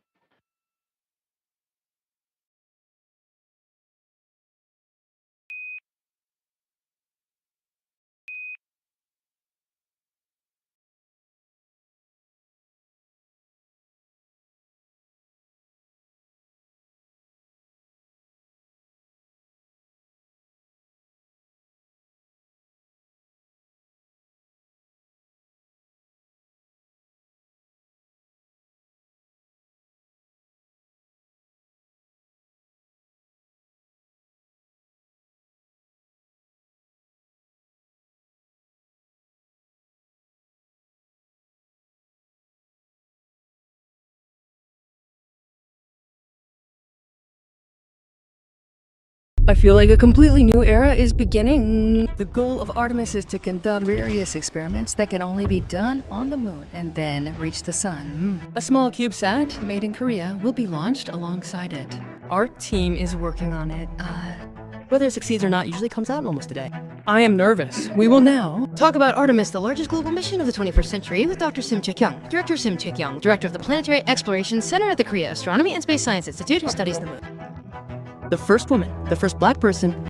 I feel like a completely new era is beginning. The goal of Artemis is to conduct various experiments that can only be done on the moon and then reach the sun. A small CubeSat made in Korea will be launched alongside it. Our team is working on it. Whether it succeeds or not usually comes out in almost a day. I am nervous. We will now talk about Artemis, the largest global mission of the 21st century, with Dr. Sim Chaek-young. Director Sim Chaek-young, Director of the Planetary Exploration Center at the Korea Astronomy and Space Science Institute, who studies the moon. The first woman, the first black person,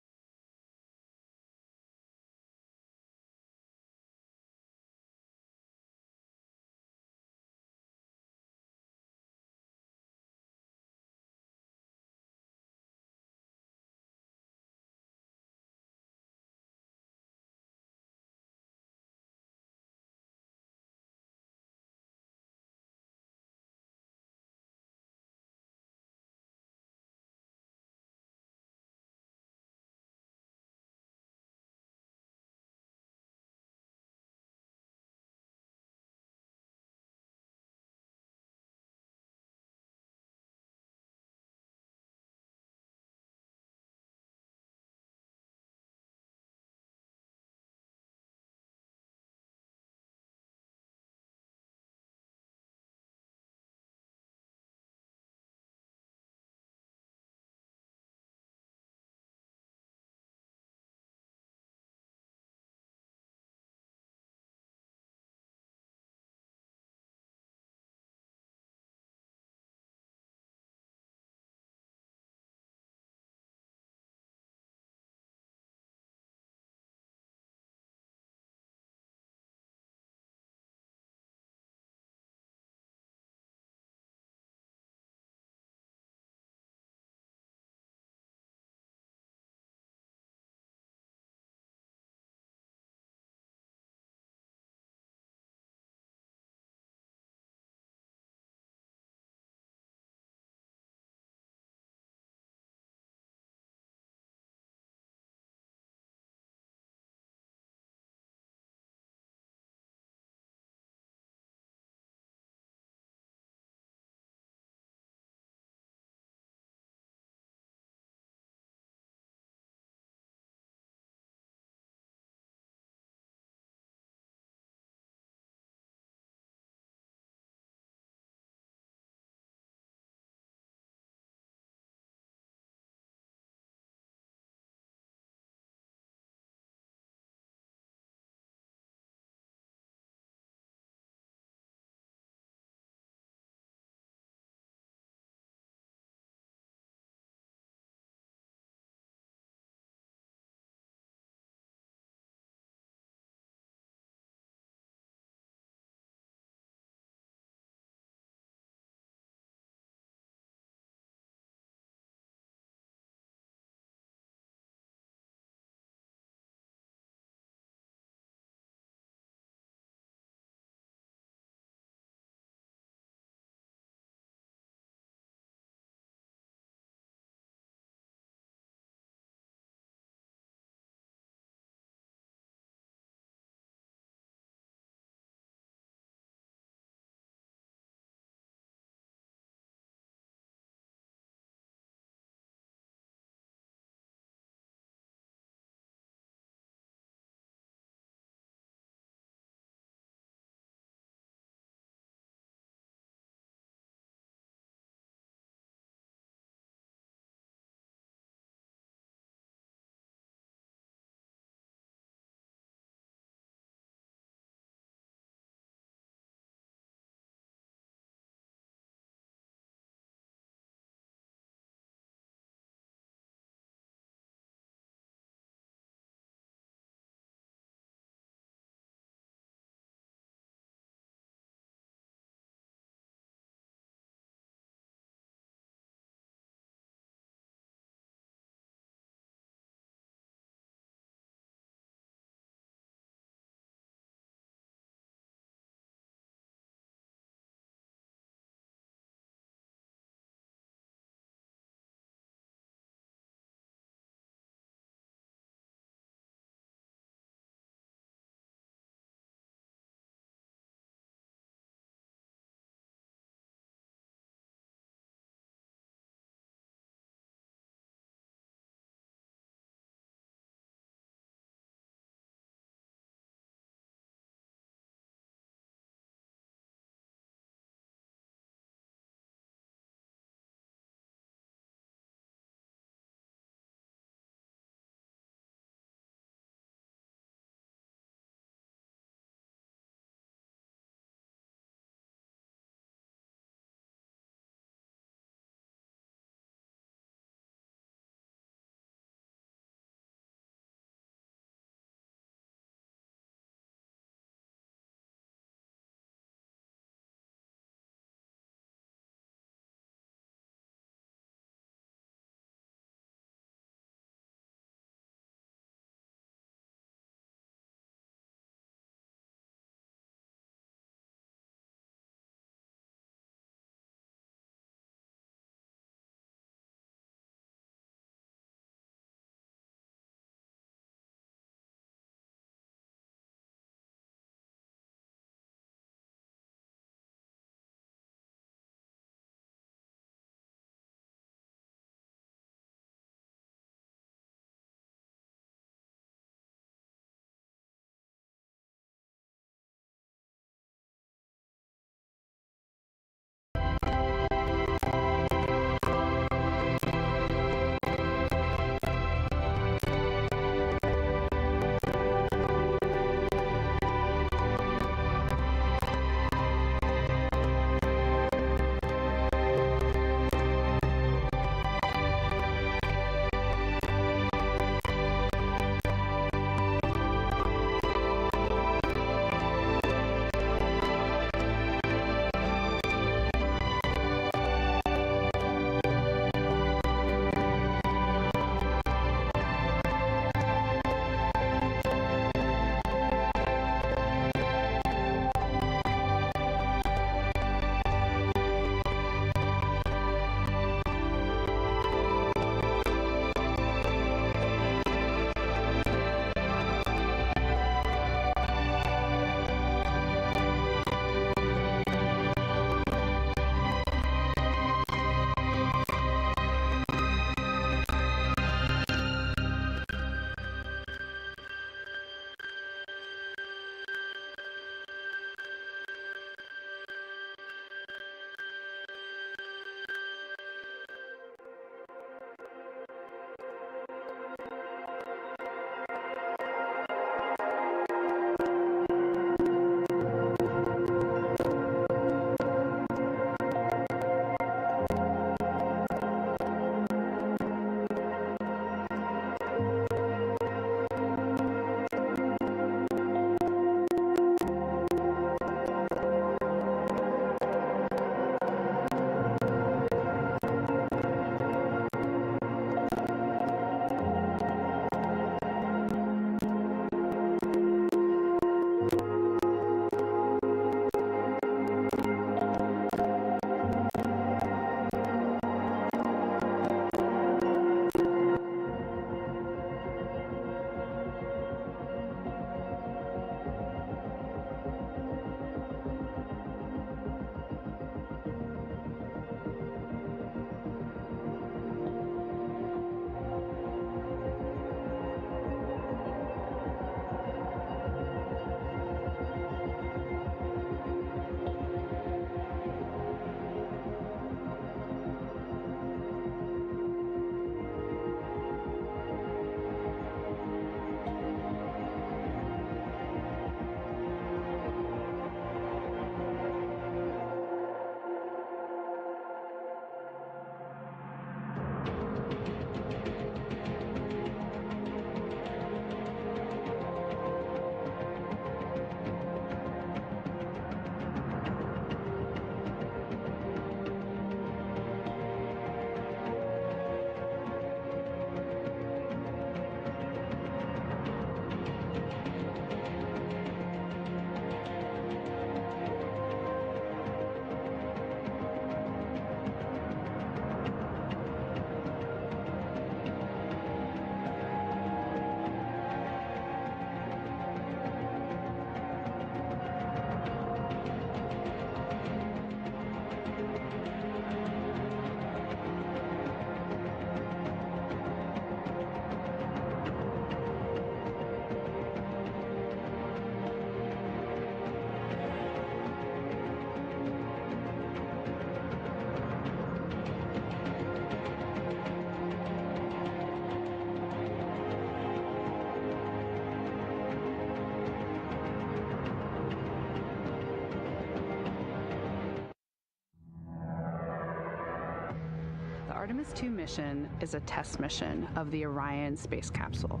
Artemis II mission is a test mission of the Orion space capsule.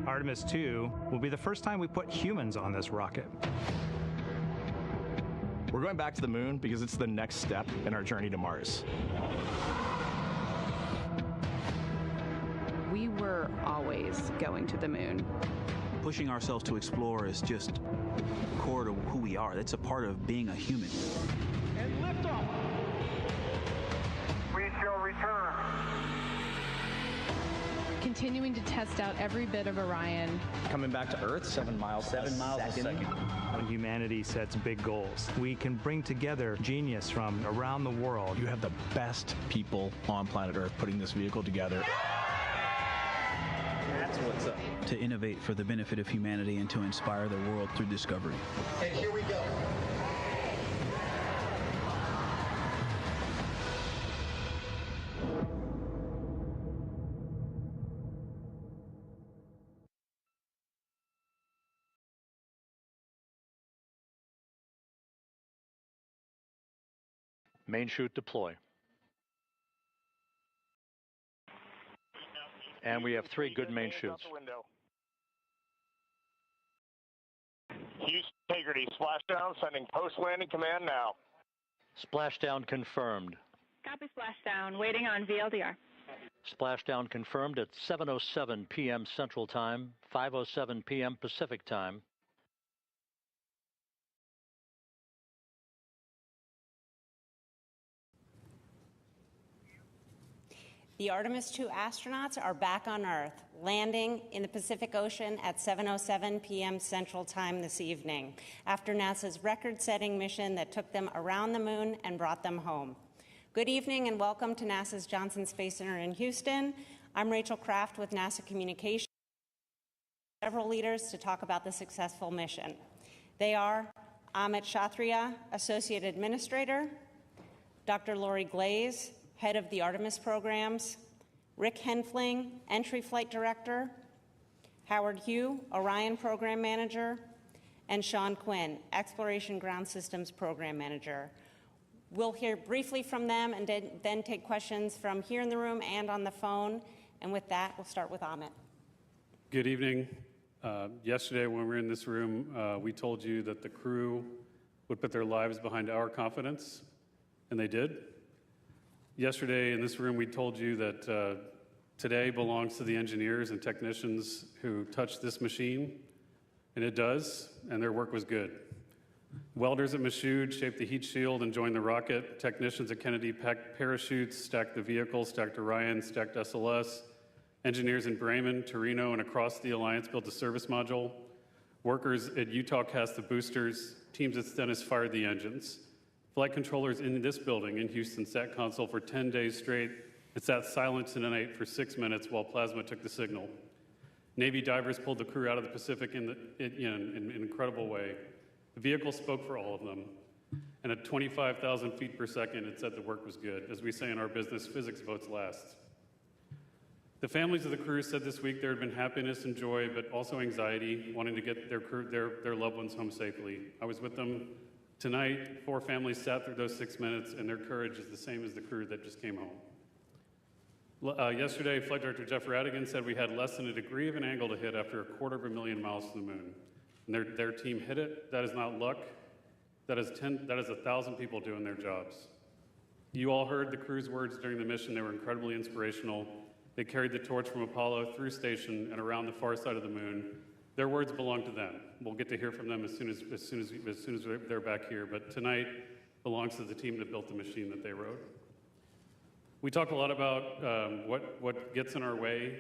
Artemis II will be the first time we put humans on this rocket. We're going back to the moon because it's the next step in our journey to Mars. We were always going to the moon. Pushing ourselves to explore is just core to who we are. That's a part of being a human. And liftoff. We shall return. Continuing to test out every bit of Orion. Coming back to Earth, 7 miles a second. When humanity sets big goals, we can bring together genius from around the world. You have the best people on planet Earth putting this vehicle together. That's what's up. To innovate for the benefit of humanity and to inspire the world through discovery. And here we go. Main chute deploy. And we have 3 good main chutes. Houston Integrity, splashdown, sending post-landing command now. Splashdown confirmed. Copy splashdown, waiting on VLDR. Splashdown confirmed at 7:07 p.m. Central Time, 5:07 p.m. Pacific Time. The Artemis II astronauts are back on Earth, landing in the Pacific Ocean at 7:07 p.m. Central Time this evening, after NASA's record-setting mission that took them around the moon and brought them home. Good evening and welcome to NASA's Johnson Space Center in Houston. I'm Rachel Kraft with NASA Communications. Several leaders to talk about the successful mission. They are Amit Kshatriya, Associate Administrator, Dr. Lori Glaze, Head of the Artemis programs, Rick Henfling, Entry Flight Director, Howard Hugh, Orion Program Manager, and Sean Quinn, Exploration Ground Systems Program Manager. We'll hear briefly from them and then take questions from here in the room and on the phone. And with that, we'll start with Amit. Good evening. Yesterday when we were in this room, we told you that the crew would put their lives behind our confidence, and they did. Yesterday in this room, we told you that today belongs to the engineers and technicians who touched this machine, and it does, and their work was good. Welders at Michoud shaped the heat shield and joined the rocket. Technicians at Kennedy packed parachutes, stacked the vehicle, stacked Orion, stacked SLS. Engineers in Bremen, Torino, and across the Alliance built a service module. Workers at Utah cast the boosters. Teams at Stennis fired the engines. Flight controllers in this building in Houston sat console for 10 days straight and sat silent in the night for 6 minutes while plasma took the signal. Navy divers pulled the crew out of the Pacific in an incredible way. The vehicle spoke for all of them. And at 25,000 feet per second, it said the work was good. As we say in our business, physics votes last. The families of the crew said this week there had been happiness and joy, but also anxiety, wanting to get their loved ones home safely. I was with them tonight. 4 families sat through those 6 minutes, and their courage is the same as the crew that just came home. Yesterday, Flight Director Jeff Radigan said we had less than a degree of an angle to hit after 250,000 miles to the moon. And their team hit it. That is not luck. That is 1,000 people doing their jobs. You all heard the crew's words during the mission. They were incredibly inspirational. They carried the torch from Apollo through station and around the far side of the moon. Their words belong to them. We'll get to hear from them as soon as they're back here. But tonight belongs to the team that built the machine that they wrote. We talk a lot about what gets in our way.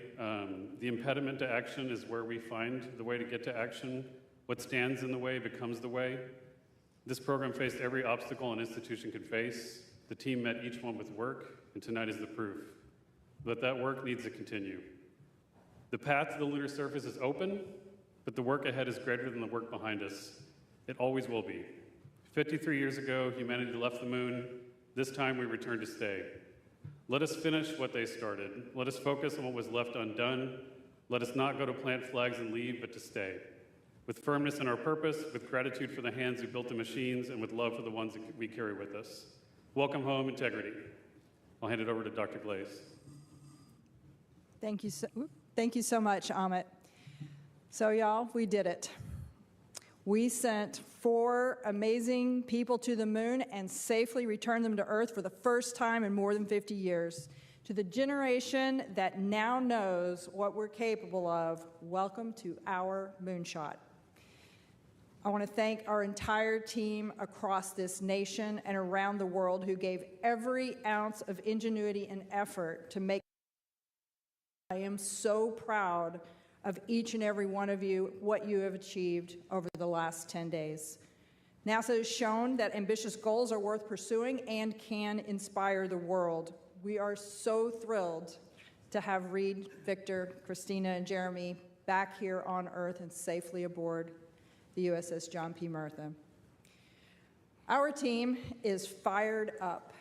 The impediment to action is where we find the way to get to action. What stands in the way becomes the way. This program faced every obstacle an institution could face. The team met each one with work, and tonight is the proof. But that work needs to continue. The path to the lunar surface is open, but the work ahead is greater than the work behind us. It always will be. 53 years ago, humanity left the moon. This time we return to stay. Let us finish what they started. Let us focus on what was left undone. Let us not go to plant flags and leave, but to stay. With firmness in our purpose, with gratitude for the hands who built the machines, and with love for the ones that we carry with us. Welcome home, Integrity. I'll hand it over to Dr. Glaze. Thank you so much, Amit. So y'all, we did it. We sent 4 amazing people to the moon and safely returned them to Earth for the first time in more than 50 years. To the generation that now knows what we're capable of, welcome to our moonshot. I want to thank our entire team across this nation and around the world who gave every ounce of ingenuity and effort to make. I am so proud of each and every one of you, what you have achieved over the last 10 days. NASA has shown that ambitious goals are worth pursuing and can inspire the world. We are so thrilled to have Reed, Victor, Christina, and Jeremy back here on Earth and safely aboard the USS John P. Murtha. Our team is fired up,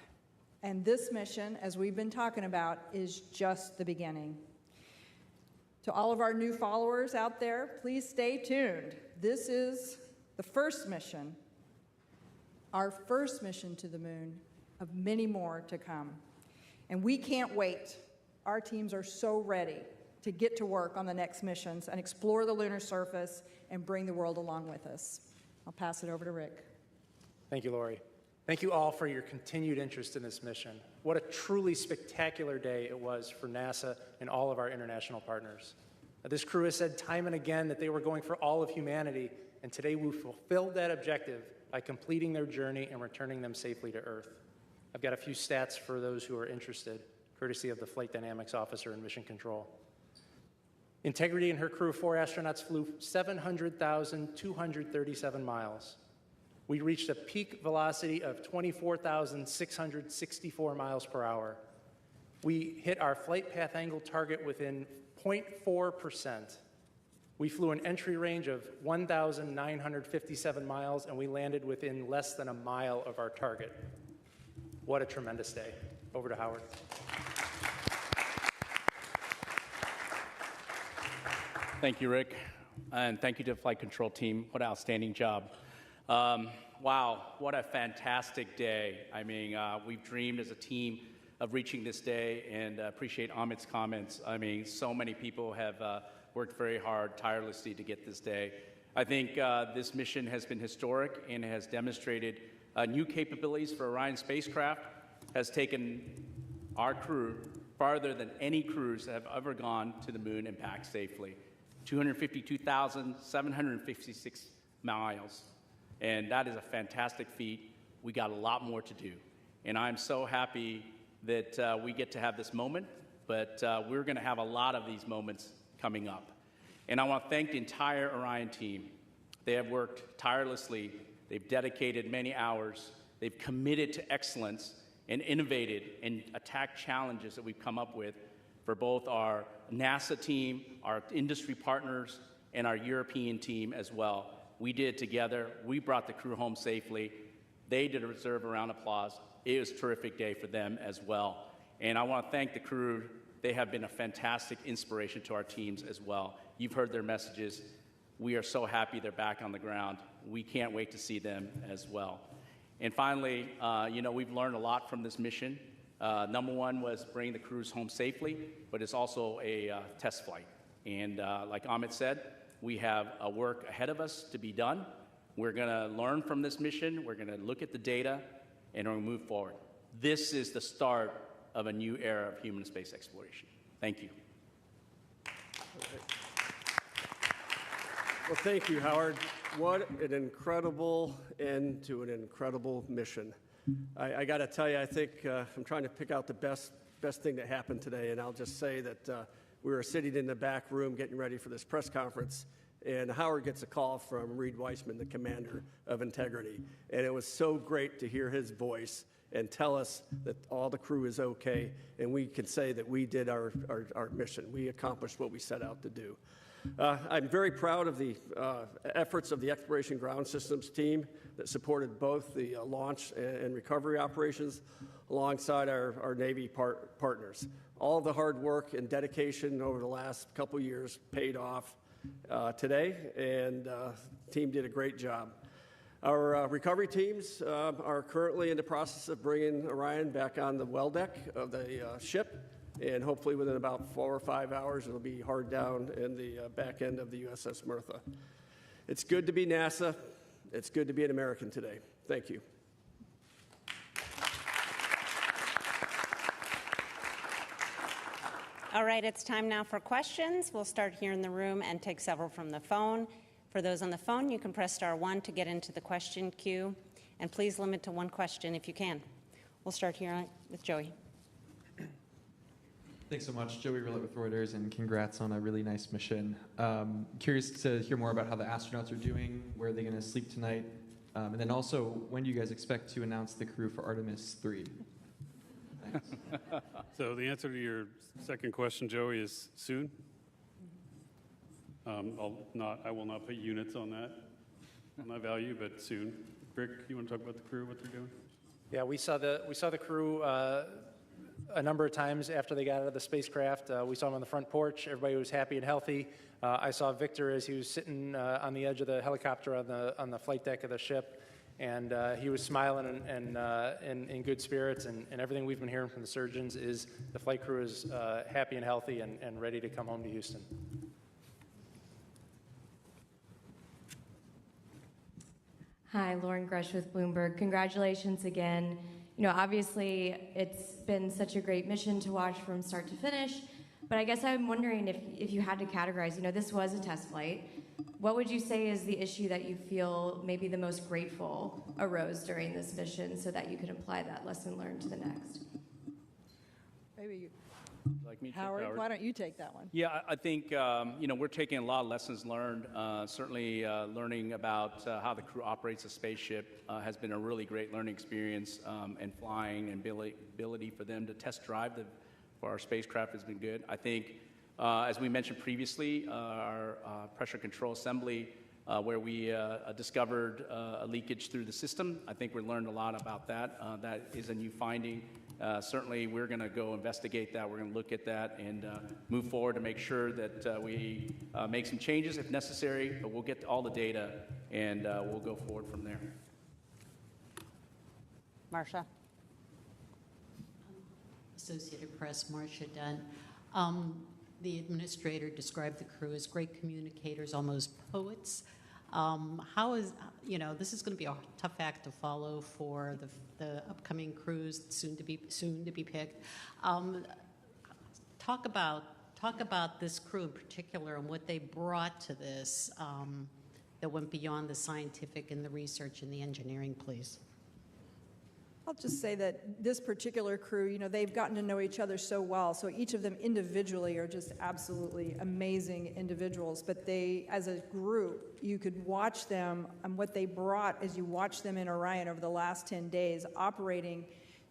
and this mission, as we've been talking about, is just the beginning. To all of our new followers out there, please stay tuned. This is the first mission, our first mission to the moon, of many more to come. And we can't wait. Our teams are so ready to get to work on the next missions and explore the lunar surface and bring the world along with us. I'll pass it over to Rick. Thank you, Lori. Thank you all for your continued interest in this mission. What a truly spectacular day it was for NASA and all of our international partners. This crew has said time and again that they were going for all of humanity, and today we fulfilled that objective by completing their journey and returning them safely to Earth. I've got a few stats for those who are interested, courtesy of the Flight Dynamics Officer in Mission Control. Integrity and her crew of 4 astronauts flew 700,237 miles. We reached a peak velocity of 24,664 miles per hour. We hit our flight path angle target within 0.4%. We flew an entry range of 1,957 miles, and we landed within less than a mile of our target. What a tremendous day. Over to Howard. Thank you, Rick, and thank you to the flight control team. What an outstanding job. Wow, what a fantastic day. I mean, we've dreamed as a team of reaching this day, and appreciate Amit's comments. I mean, so many people have worked very hard, tirelessly to get this day. I think this mission has been historic and has demonstrated new capabilities for Orion spacecraft, has taken our crew farther than any crews that have ever gone to the moon and back safely. 252,756 miles. And that is a fantastic feat. We got a lot more to do. And I'm so happy that we get to have this moment, but we're going to have a lot of these moments coming up. And I want to thank the entire Orion team. They have worked tirelessly. They've dedicated many hours. They've committed to excellence and innovated and attacked challenges that we've come up with for both our NASA team, our industry partners, and our European team as well. We did it together. We brought the crew home safely. They deserve a round of applause. It was a terrific day for them as well. And I want to thank the crew. They have been a fantastic inspiration to our teams as well. You've heard their messages. We are so happy they're back on the ground. We can't wait to see them as well. And finally, we've learned a lot from this mission. Number one was bringing the crews home safely, but it's also a test flight. And like Amit said, we have a work ahead of us to be done. We're going to learn from this mission. We're going to look at the data, and we're going to move forward. This is the start of a new era of human space exploration. Thank you. Well, thank you, Howard. What an incredible end to an incredible mission. I got to tell you, I think I'm trying to pick out the best thing that happened today, and I'll just say that we were sitting in the back room getting ready for this press conference, and Howard gets a call from Reed Weissman, the commander of Integrity, and it was so great to hear his voice and tell us that all the crew is okay, and we can say that we did our mission. We accomplished what we set out to do. I'm very proud of the efforts of the Exploration Ground Systems team that supported both the launch and recovery operations alongside our Navy partners. All the hard work and dedication over the last couple years paid off today, and the team did a great job. Our recovery teams are currently in the process of bringing Orion back on the well deck of the ship, and hopefully within about 4 or 5 hours, it'll be hard down in the back end of the USS Mirtha. It's good to be NASA. It's good to be an American today. Thank you. All right, it's time now for questions. We'll start here in the room and take several from the phone. For those on the phone, you can press *1 to get into the question queue, and please limit to one question if you can. We'll start here with Joey. Thanks so much, Joey Rillett with Reuters, and congrats on a really nice mission. Curious to hear more about how the astronauts are doing, where are they going to sleep tonight, and then also, when do you guys expect to announce the crew for Artemis 3? Thanks. So the answer to your second question, Joey, is soon. I will not put units on that value, but soon. Rick, you want to talk about the crew, what they're doing? Yeah, we saw the crew a number of times after they got out of the spacecraft. We saw them on the front porch. Everybody was happy and healthy. I saw Victor as he was sitting on the edge of the helicopter on the flight deck of the ship, and he was smiling and in good spirits. And everything we've been hearing from the surgeons is the flight crew is happy and healthy and ready to come home to Houston. Hi, Lauren Grush with Bloomberg. Congratulations again. You know, obviously, it's been such a great mission to watch from start to finish, but I guess I'm wondering if you had to categorize, you know, this was a test flight. What would you say is the issue that you feel maybe the most grateful arose during this mission so that you could apply that lesson learned to the next? Maybe you. Like me, Howard, why don't you take that one? Yeah, I think we're taking a lot of lessons learned. Certainly, learning about how the crew operates a spaceship has been a really great learning experience, and flying and ability for them to test drive for our spacecraft has been good. I think, as we mentioned previously, our pressure control assembly, where we discovered a leakage through the system. I think we learned a lot about that. That is a new finding. Certainly, we're going to go investigate that. We're going to look at that and move forward to make sure that we make some changes if necessary, but we'll get all the data and we'll go forward from there. Marcia. Associated Press, Marcia Dunn. The administrator described the crew as great communicators, almost poets. How is, this is going to be a tough act to follow for the upcoming crews soon to be picked. Talk about this crew in particular and what they brought to this that went beyond the scientific and the research and the engineering, please. I'll just say that this particular crew, they've gotten to know each other so well. So each of them individually are just absolutely amazing individuals. But they, as a group, you could watch them and what they brought as you watch them in Orion over the last 10 days, operating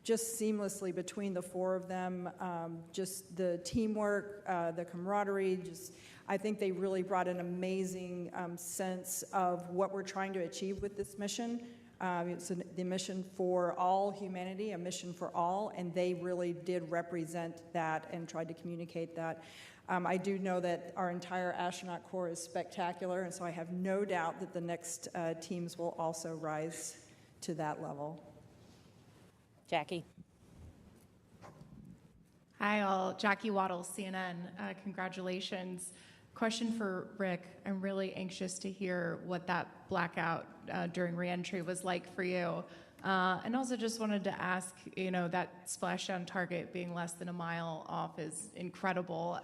just seamlessly between the four of them, just the teamwork, the camaraderie, I think they really brought an amazing sense of what we're trying to achieve with this mission. It's the mission for all humanity, a mission for all, and they really did represent that and tried to communicate that. I do know that our entire astronaut corps is spectacular, and so I have no doubt that the next teams will also rise to that level. Jackie. Hi all, Jackie Waddle, CNN. Congratulations. Question for Rick. I'm really anxious to hear what that blackout during reentry was like for you. And also just wanted to ask, that splashdown target being less than a mile off is incredible.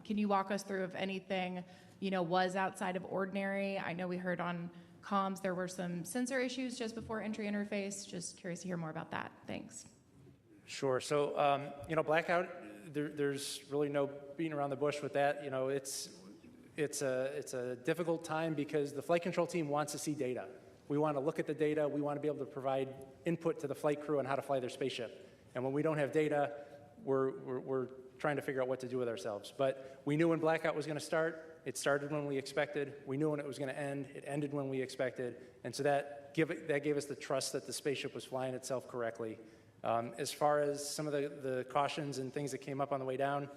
Can you walk us through if anything, was outside of ordinary? I know we heard on comms there were some sensor issues just before entry interface. Just curious to hear more about that. Thanks. Sure. So, blackout, there's really no beating around the bush with that. It's a difficult time because the flight control team wants to see data. We want to look at the data. We want to be able to provide input to the flight crew on how to fly their spaceship. And when we don't have data, we're trying to figure out what to do with ourselves. But we knew when blackout was going to start. It started when we expected. We knew when it was going to end. It ended when we expected. And so that gave us the trust that the spaceship was flying itself correctly. As far as some of the cautions and things that came up on the way down,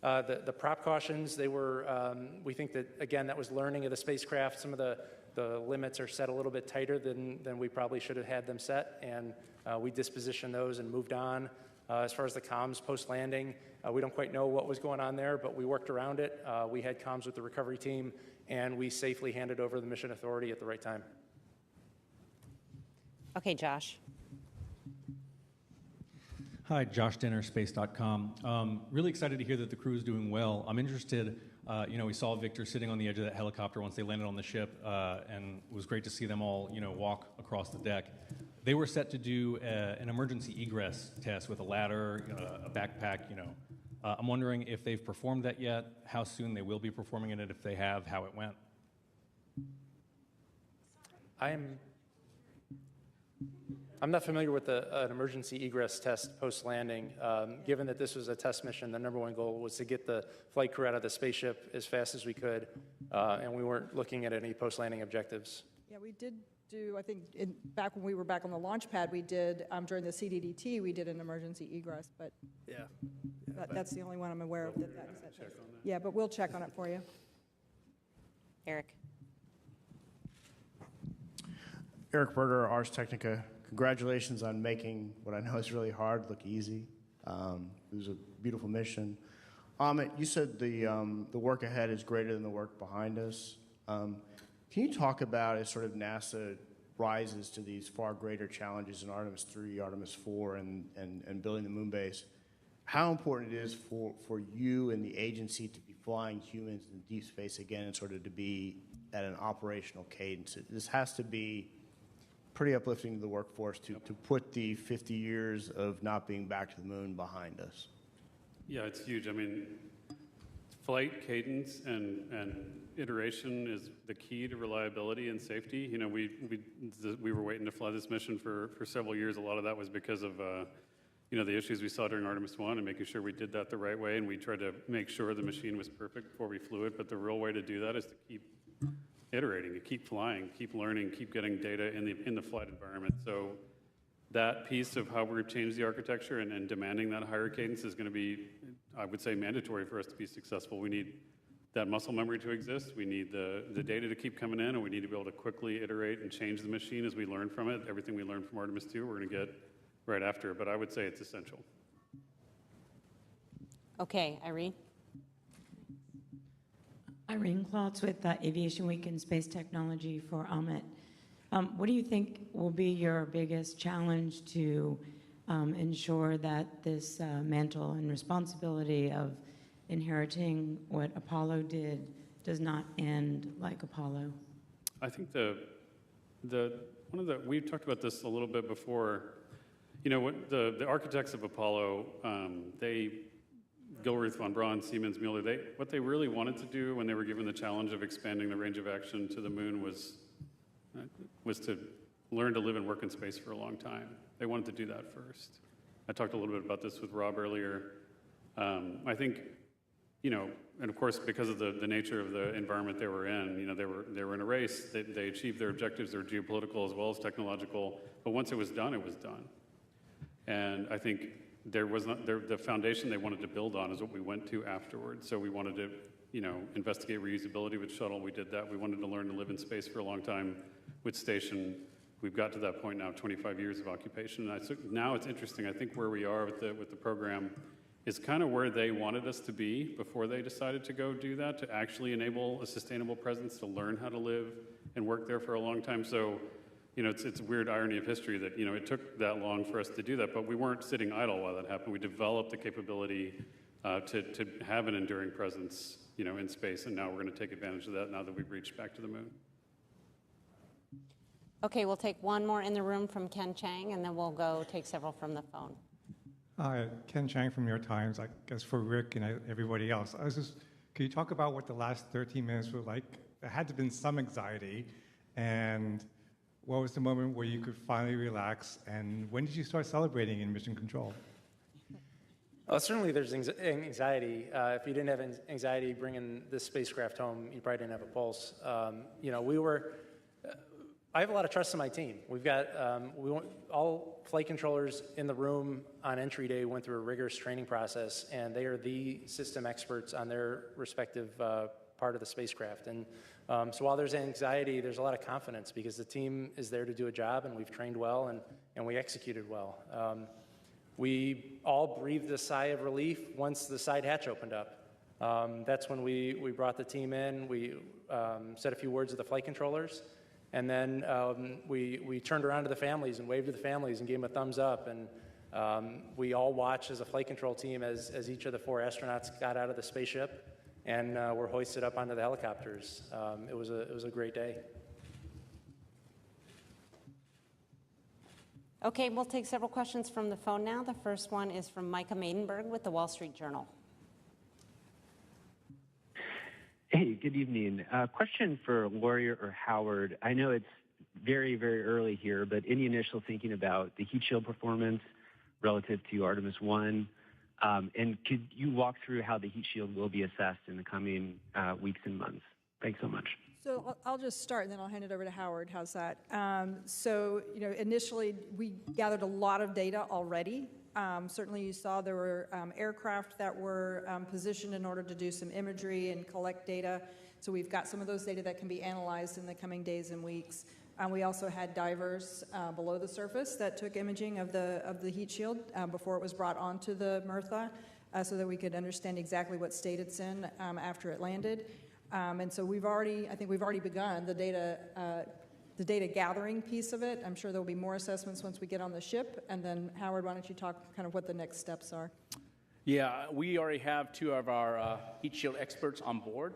The prop cautions, they were, we think that, again, that was learning of the spacecraft. Some of the limits are set a little bit tighter than we probably should have had them set, and we dispositioned those and moved on. As far as the comms post-landing, we don't quite know what was going on there, but we worked around it. We had comms with the recovery team, and we safely handed over the mission authority at the right time. Okay, Josh. Hi, Josh Denner, space.com. Really excited to hear that the crew is doing well. I'm interested, we saw Victor sitting on the edge of that helicopter once they landed on the ship, and it was great to see them all, walk across the deck. They were set to do an emergency egress test with a ladder, a backpack, I'm wondering if they've performed that yet, how soon they will be performing it, if they have, how it went. I'm not familiar with an emergency egress test post-landing. Given that this was a test mission, the number one goal was to get the flight crew out of the spaceship as fast as we could, and we weren't looking at any post-landing objectives. Yeah, we did do, I think, back when we were back on the launch pad, we did, during the CDDT, we did an emergency egress, but that's the only one I'm aware of that is that test. Yeah, but we'll check on it for you. Eric. Eric Berger, Ars Technica. Congratulations on making what I know is really hard look easy. It was a beautiful mission. Amit, you said the work ahead is greater than the work behind us. Can you talk about, as sort of NASA rises to these far greater challenges in Artemis 3, Artemis 4, and building the moon base, how important it is for you and the agency to be flying humans in deep space again and sort of to be at an operational cadence? This has to be pretty uplifting to the workforce to put the 50 years of not being back to the moon behind us. Yeah, it's huge. I mean, flight cadence and iteration is the key to reliability and safety. We were waiting to fly this mission for several years. A lot of that was because of the issues we saw during Artemis 1 and making sure we did that the right way, and we tried to make sure the machine was perfect before we flew it. But the real way to do that is to keep iterating, to keep flying, keep learning, keep getting data in the flight environment. So that piece of how we've changed the architecture and demanding that higher cadence is going to be, I would say, mandatory for us to be successful. We need that muscle memory to exist. We need the data to keep coming in, and we need to be able to quickly iterate and change the machine as we learn from it. Everything we learned from Artemis 2, we're going to get right after it, but I would say it's essential. Okay, Irene. Irene Klotz with Aviation Week and Space Technology for Amit. What do you think will be your biggest challenge to ensure that this mantle and responsibility of inheriting what Apollo did does not end like Apollo? I think we've talked about this a little bit before. What the architects of Apollo, Gilruth, von Braun, Siemens, Moeller, what they really wanted to do when they were given the challenge of expanding the range of action to the moon was to learn to live and work in space for a long time. They wanted to do that first. I talked a little bit about this with Rob earlier. I think, and of course, because of the nature of the environment they were in, they were in a race. They achieved their objectives. They were geopolitical as well as technological. But once it was done, it was done. And I think the foundation they wanted to build on is what we went to afterwards. So we wanted to, investigate reusability with shuttle. We did that. We wanted to learn to live in space for a long time with station. We've got to that point now, 25 years of occupation. And now it's interesting. I think where we are with the program is kind of where they wanted us to be before they decided to go do that, to actually enable a sustainable presence, to learn how to live and work there for a long time. So, it's a weird irony of history that, it took that long for us to do that, but we weren't sitting idle while that happened. We developed the capability to have an enduring presence, in space, and now we're going to take advantage of that now that we've reached back to the moon. Okay, we'll take one more in the room from Ken Chang, and then we'll go take several from the phone. Hi, Ken Chang from New York Times. I guess for Rick and everybody else, could you talk about what the last 13 minutes were like? There had to have been some anxiety, and what was the moment where you could finally relax, and when did you start celebrating in Mission Control? Well, certainly there's anxiety. If you didn't have anxiety bringing this spacecraft home, you probably didn't have a pulse. I have a lot of trust in my team. We've got all flight controllers in the room on entry day went through a rigorous training process, and they are the system experts on their respective part of the spacecraft. And so while there's anxiety, there's a lot of confidence because the team is there to do a job, and we've trained well, and we executed well. We all breathed a sigh of relief once the side hatch opened up. That's when we brought the team in. We said a few words to the flight controllers, and then we turned around to the families and waved to the families and gave them a thumbs up. And we all watched as a flight control team as each of the 4 astronauts got out of the spaceship and were hoisted up onto the helicopters. It was a great day. Okay, we'll take several questions from the phone now. The first one is from Micah Maidenberg with the Wall Street Journal. Hey, good evening. Question for Lori or Howard. I know it's very, very early here, but any initial thinking about the heat shield performance relative to Artemis 1? And could you walk through how the heat shield will be assessed in the coming weeks and months? Thanks so much. So I'll just start, and then I'll hand it over to Howard. How's that? So, initially, we gathered a lot of data already. Certainly, you saw there were aircraft that were positioned in order to do some imagery and collect data. So we've got some of those data that can be analyzed in the coming days and weeks. We also had divers below the surface that took imaging of the heat shield before it was brought onto the Mertha, so that we could understand exactly what state it's in after it landed. And so I think we've already begun the data gathering piece of it. I'm sure there'll be more assessments once we get on the ship. And then Howard, why don't you talk kind of what the next steps are? Yeah, we already have 2 of our heat shield experts on board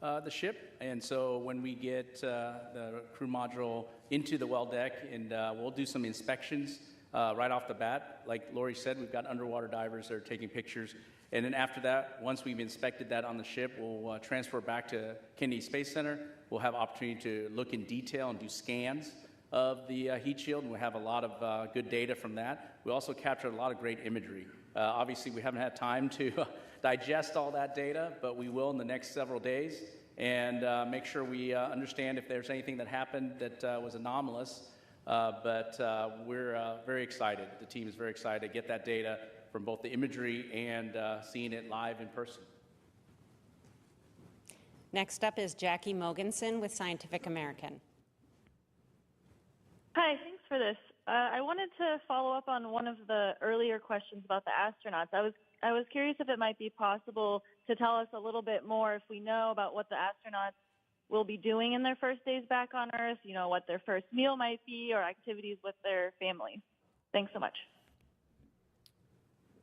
the ship. And so when we get the crew module into the well deck, and we'll do some inspections right off the bat. Like Lori said, we've got underwater divers that are taking pictures. And then after that, once we've inspected that on the ship, we'll transfer back to Kennedy Space Center. We'll have opportunity to look in detail and do scans of the heat shield, and we'll have a lot of good data from that. We also captured a lot of great imagery. Obviously, we haven't had time to digest all that data, but we will in the next several days and make sure we understand if there's anything that happened that was anomalous. But we're very excited. The team is very excited to get that data from both the imagery and seeing it live in person. Next up is Jackie Mogensen with Scientific American. Hi, thanks for this. I wanted to follow up on one of the earlier questions about the astronauts. I was curious if it might be possible to tell us a little bit more, if we know, about what the astronauts will be doing in their first days back on Earth, what their first meal might be or activities with their families. Thanks so much.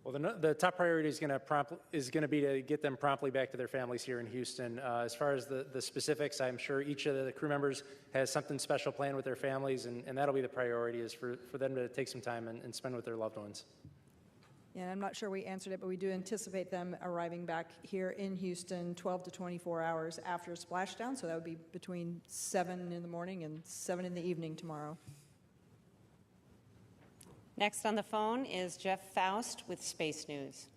Well, the top priority is going to be to get them promptly back to their families here in Houston. As far as the specifics, I'm sure each of the crew members has something special planned with their families, and that'll be the priority, is for them to take some time and spend with their loved ones. Yeah, I'm not sure we answered it, but we do anticipate them arriving back here in Houston 12 to 24 hours after splashdown, so that would be between 7 in the morning and 7 in the evening tomorrow. Next on the phone is Jeff Faust with Space News.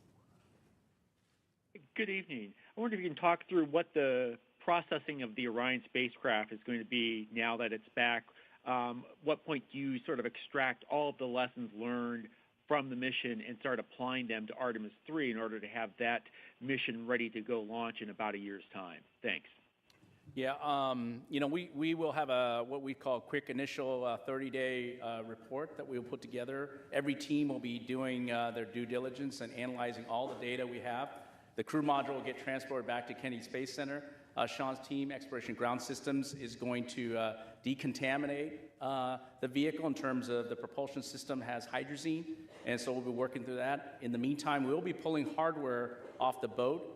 Good evening. I wonder if you can talk through what the processing of the Orion spacecraft is going to be now that it's back. What point do you sort of extract all of the lessons learned from the mission and start applying them to Artemis 3 in order to have that mission ready to go launch in about a year's time? Thanks. Yeah, we will have what we call quick initial 30-day report that we'll put together. Every team will be doing their due diligence and analyzing all the data we have. The crew module will get transported back to Kennedy Space Center. Sean's team, Exploration Ground Systems, is going to decontaminate the vehicle in terms of the propulsion system has hydrazine, and so we'll be working through that. In the meantime, we'll be pulling hardware off the boat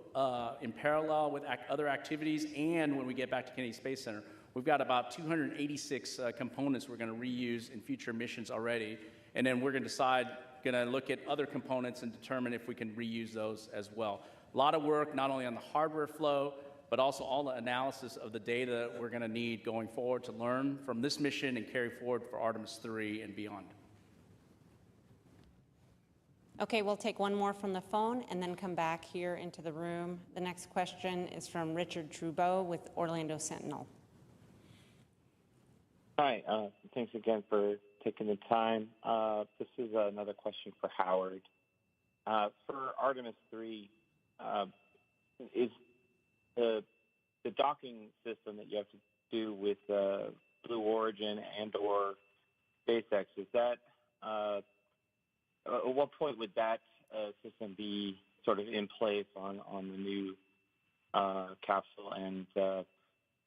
in parallel with other activities, and when we get back to Kennedy Space Center, we've got about 286 components we're going to reuse in future missions already, and then we're going to look at other components and determine if we can reuse those as well. A lot of work, not only on the hardware flow, but also all the analysis of the data we're going to need going forward to learn from this mission and carry forward for Artemis 3 and beyond. Okay, we'll take one more from the phone and then come back here into the room. The next question is from Richard Trudeau with Orlando Sentinel. Hi, thanks again for taking the time. This is another question for Howard. For Artemis 3, is the docking system that you have to do with Blue Origin and/or SpaceX, is that at what point would that system be sort of in place on the new capsule? And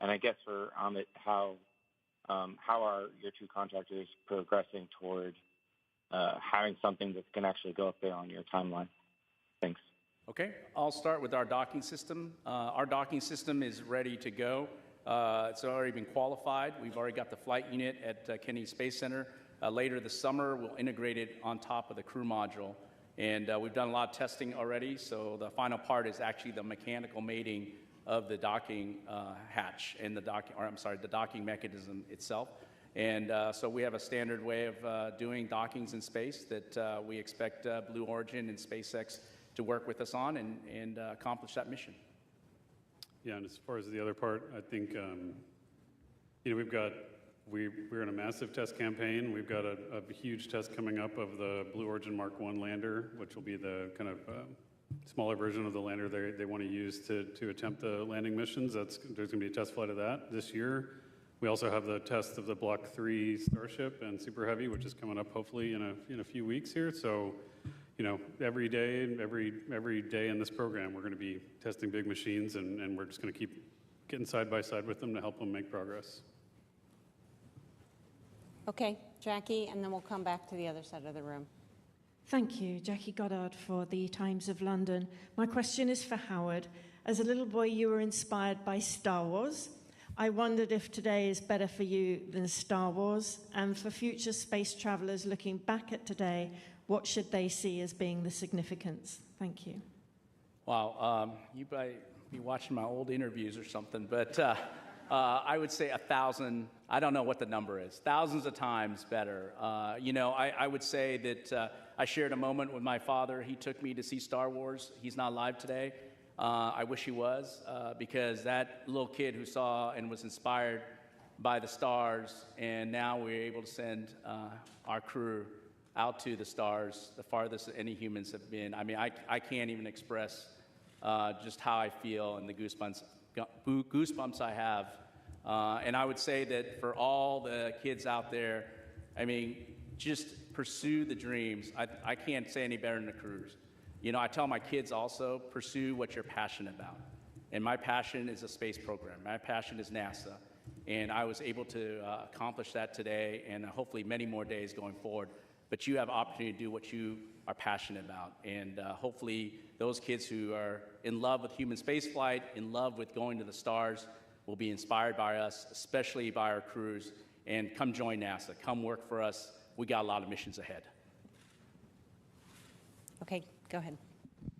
I guess for Amit, how are your two contractors progressing toward having something that can actually go up there on your timeline? Thanks. Okay, I'll start with our docking system. Our docking system is ready to go. It's already been qualified. We've already got the flight unit at Kennedy Space Center. Later this summer, we'll integrate it on top of the crew module. And we've done a lot of testing already, so the final part is actually the mechanical mating of the docking hatch and the docking mechanism itself. And so we have a standard way of doing dockings in space that we expect Blue Origin and SpaceX to work with us on and accomplish that mission. Yeah, and as far as the other part, I think, we're in a massive test campaign. We've got a huge test coming up of the Blue Origin Mark 1 lander, which will be the kind of smaller version of the lander they want to use to attempt the landing missions. There's going to be a test flight of that this year. We also have the test of the Block 3 Starship and Super Heavy, which is coming up hopefully in a few weeks here. So, every day in this program, we're going to be testing big machines, and we're just going to keep getting side by side with them to help them make progress. Okay, Jackie, and then we'll come back to the other side of the room. Thank you, Jackie Goddard for the Times of London. My question is for Howard. As a little boy, you were inspired by Star Wars. I wondered if today is better for you than Star Wars, and for future space travelers looking back at today, what should they see as being the significance? Thank you. Wow, you might be watching my old interviews or something, but I would say 1,000, I don't know what the number is, thousands of times better. I would say that I shared a moment with my father. He took me to see Star Wars. He's not alive today. I wish he was, because that little kid who saw and was inspired by the stars, and now we're able to send our crew out to the stars, the farthest any humans have been. I mean, I can't even express just how I feel and the goosebumps I have. And I would say that for all the kids out there, I mean, just pursue the dreams. I can't say any better than the crews. I tell my kids also, pursue what you're passionate about. And my passion is a space program. My passion is NASA. And I was able to accomplish that today and hopefully many more days going forward. But you have opportunity to do what you are passionate about. And hopefully those kids who are in love with human spaceflight, in love with going to the stars, will be inspired by us, especially by our crews. And come join NASA. Come work for us. We got a lot of missions ahead. Okay, go ahead.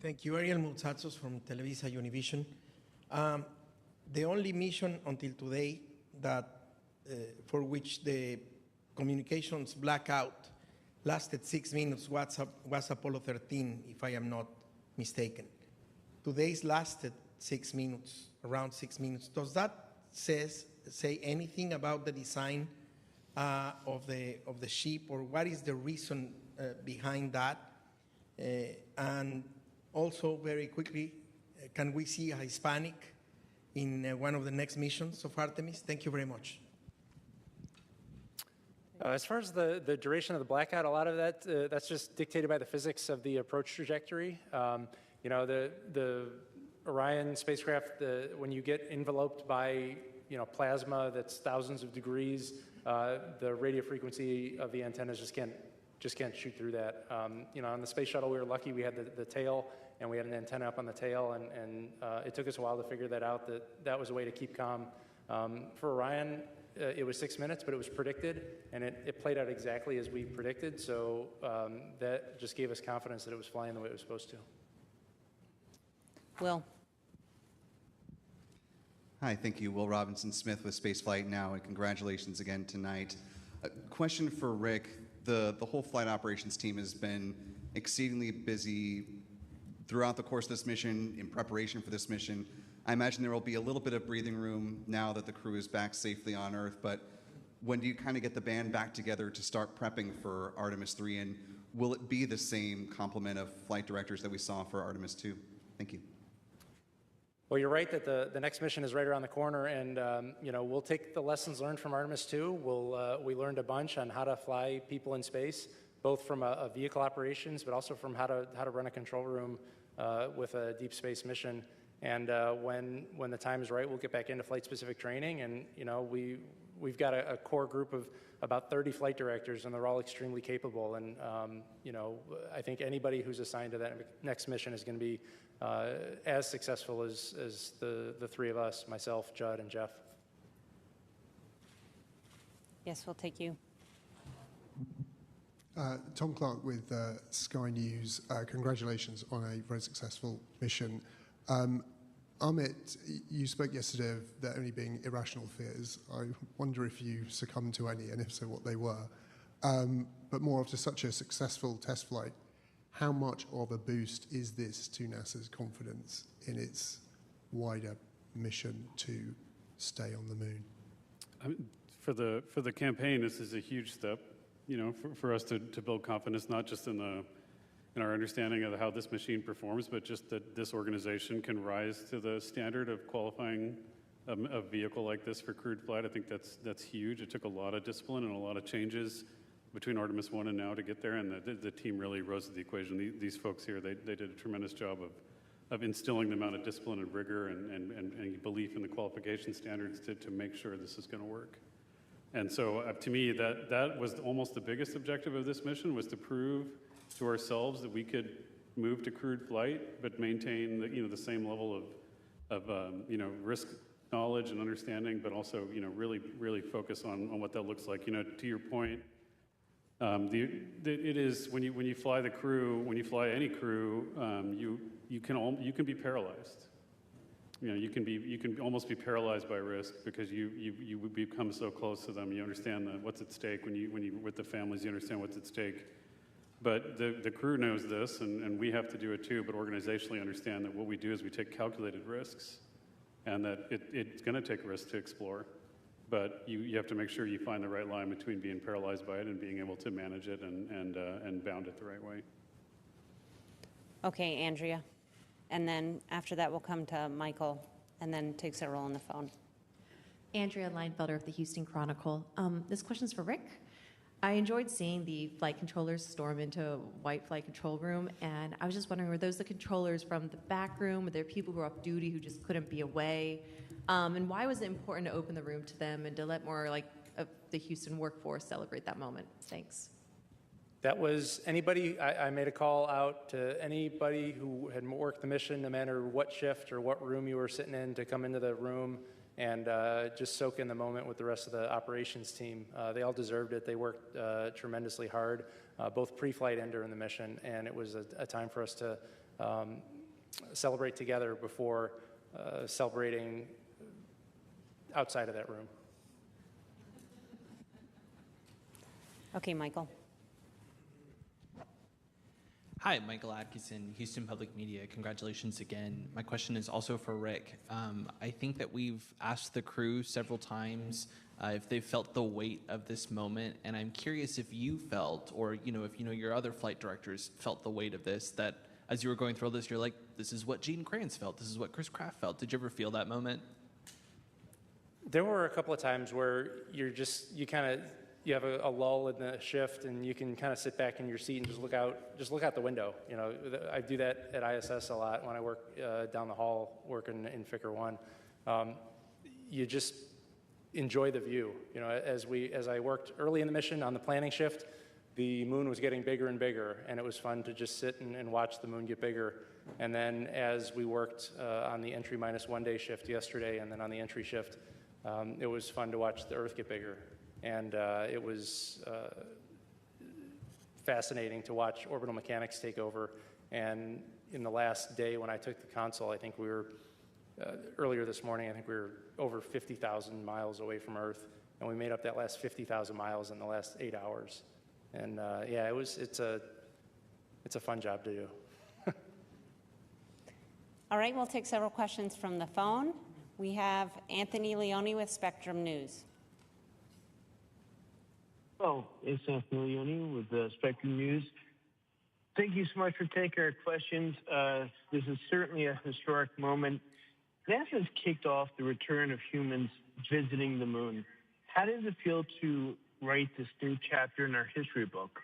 Thank you. Ariel Moutsatsos from Televisa Univision. The only mission until today that for which the communications blackout lasted 6 minutes was Apollo 13, if I am not mistaken. Today's lasted 6 minutes, around 6 minutes. Does that say anything about the design of the ship, or what is the reason behind that? And also, very quickly, can we see a Hispanic in one of the next missions of Artemis? Thank you very much. As far as the duration of the blackout, a lot of that's just dictated by the physics of the approach trajectory. The Orion spacecraft, when you get enveloped by plasma that's thousands of degrees, the radio frequency of the antennas just can't shoot through that. On the space shuttle, we were lucky we had the tail, and we had an antenna up on the tail, and it took us a while to figure that out, that was a way to keep calm. For Orion, it was 6 minutes, but it was predicted, and it played out exactly as we predicted, so that just gave us confidence that it was flying the way it was supposed to. Will. Hi, thank you. Will Robinson-Smith with Spaceflight Now, and congratulations again tonight. A question for Rick. The whole flight operations team has been exceedingly busy throughout the course of this mission, in preparation for this mission. I imagine there will be a little bit of breathing room now that the crew is back safely on Earth, but when do you kind of get the band back together to start prepping for Artemis 3? And will it be the same complement of flight directors that we saw for Artemis 2? Thank you. Well, you're right that the next mission is right around the corner, and we'll take the lessons learned from Artemis 2. We learned a bunch on how to fly people in space, both from a vehicle operations, but also from how to run a control room with a deep space mission. And when the time is right, we'll get back into flight-specific training. And we've got a core group of about 30 flight directors, and they're all extremely capable. And I think anybody who's assigned to that next mission is going to be as successful as the three of us, myself, Judd, and Jeff. Yes, we'll take you. Tom Clark with Sky News. Congratulations on a very successful mission. Amit, you spoke yesterday of there only being irrational fears. I wonder if you succumbed to any, and if so, what they were. But more after such a successful test flight, how much of a boost is this to NASA's confidence in its wider mission to stay on the moon? I mean, for the campaign, this is a huge step, for us to build confidence, not just in our understanding of how this machine performs, but just that this organization can rise to the standard of qualifying a vehicle like this for crewed flight. I think that's huge. It took a lot of discipline and a lot of changes between Artemis 1 and now to get there, and the team really rose to the occasion. These folks here, they did a tremendous job of instilling the amount of discipline and rigor and belief in the qualification standards to make sure this is going to work. And so to me, that was almost the biggest objective of this mission, was to prove to ourselves that we could move to crewed flight, but maintain the same level of risk knowledge and understanding, but also really focus on what that looks like. To your point, it is when you fly the crew, when you fly any crew, you can be paralyzed. You can almost be paralyzed by risk because you become so close to them. You understand what's at stake when you with the families. You understand what's at stake. But the crew knows this, and we have to do it too, but organizationally understand that what we do is we take calculated risks, and that it's going to take risks to explore. But you have to make sure you find the right line between being paralyzed by it and being able to manage it and bound it the right way. Okay, Andrea. And then after that, we'll come to Michael, and then take Cyril on the phone. Andrea Leinfelder of the Houston Chronicle. This question's for Rick. I enjoyed seeing the flight controllers storm into White Flight Control Room, and I was just wondering, were those the controllers from the back room? Were there people who were off duty who just couldn't be away? And why was it important to open the room to them and to let more of the Houston workforce celebrate that moment? Thanks. That was anybody. I made a call out to anybody who had worked the mission, no matter what shift or what room you were sitting in, to come into the room and just soak in the moment with the rest of the operations team. They all deserved it. They worked tremendously hard, both pre-flight and during the mission, and it was a time for us to celebrate together before celebrating outside of that room. Okay, Michael. Hi, Michael Atkinson, Houston Public Media. Congratulations again. My question is also for Rick. I think that we've asked the crew several times if they felt the weight of this moment, and I'm curious if you felt, or if your other flight directors felt the weight of this, that as you were going through all this, you're like, this is what Gene Kranz felt, this is what Chris Kraft felt. Did you ever feel that moment? There were a couple of times where you have a lull in the shift, and you can kind of sit back in your seat and just look out the window. I do that at ISS a lot when I work down the hall working in Ficker 1. You just enjoy the view. As I worked early in the mission on the planning shift, the moon was getting bigger and bigger, and it was fun to just sit and watch the moon get bigger. And then as we worked on the entry minus 1 day shift yesterday, and then on the entry shift, it was fun to watch the Earth get bigger. And it was fascinating to watch orbital mechanics take over. And in the last day when I took the console, I think we were, earlier this morning, I think we were over 50,000 miles away from Earth. And we made up that last 50,000 miles in the last 8 hours. And it's a fun job to do. All right, we'll take several questions from the phone. We have Anthony Leone with Spectrum News. Hello, it's Anthony Leone with Spectrum News. Thank you so much for taking our questions. This is certainly a historic moment. NASA has kicked off the return of humans visiting the moon. How does it feel to write this new chapter in our history book?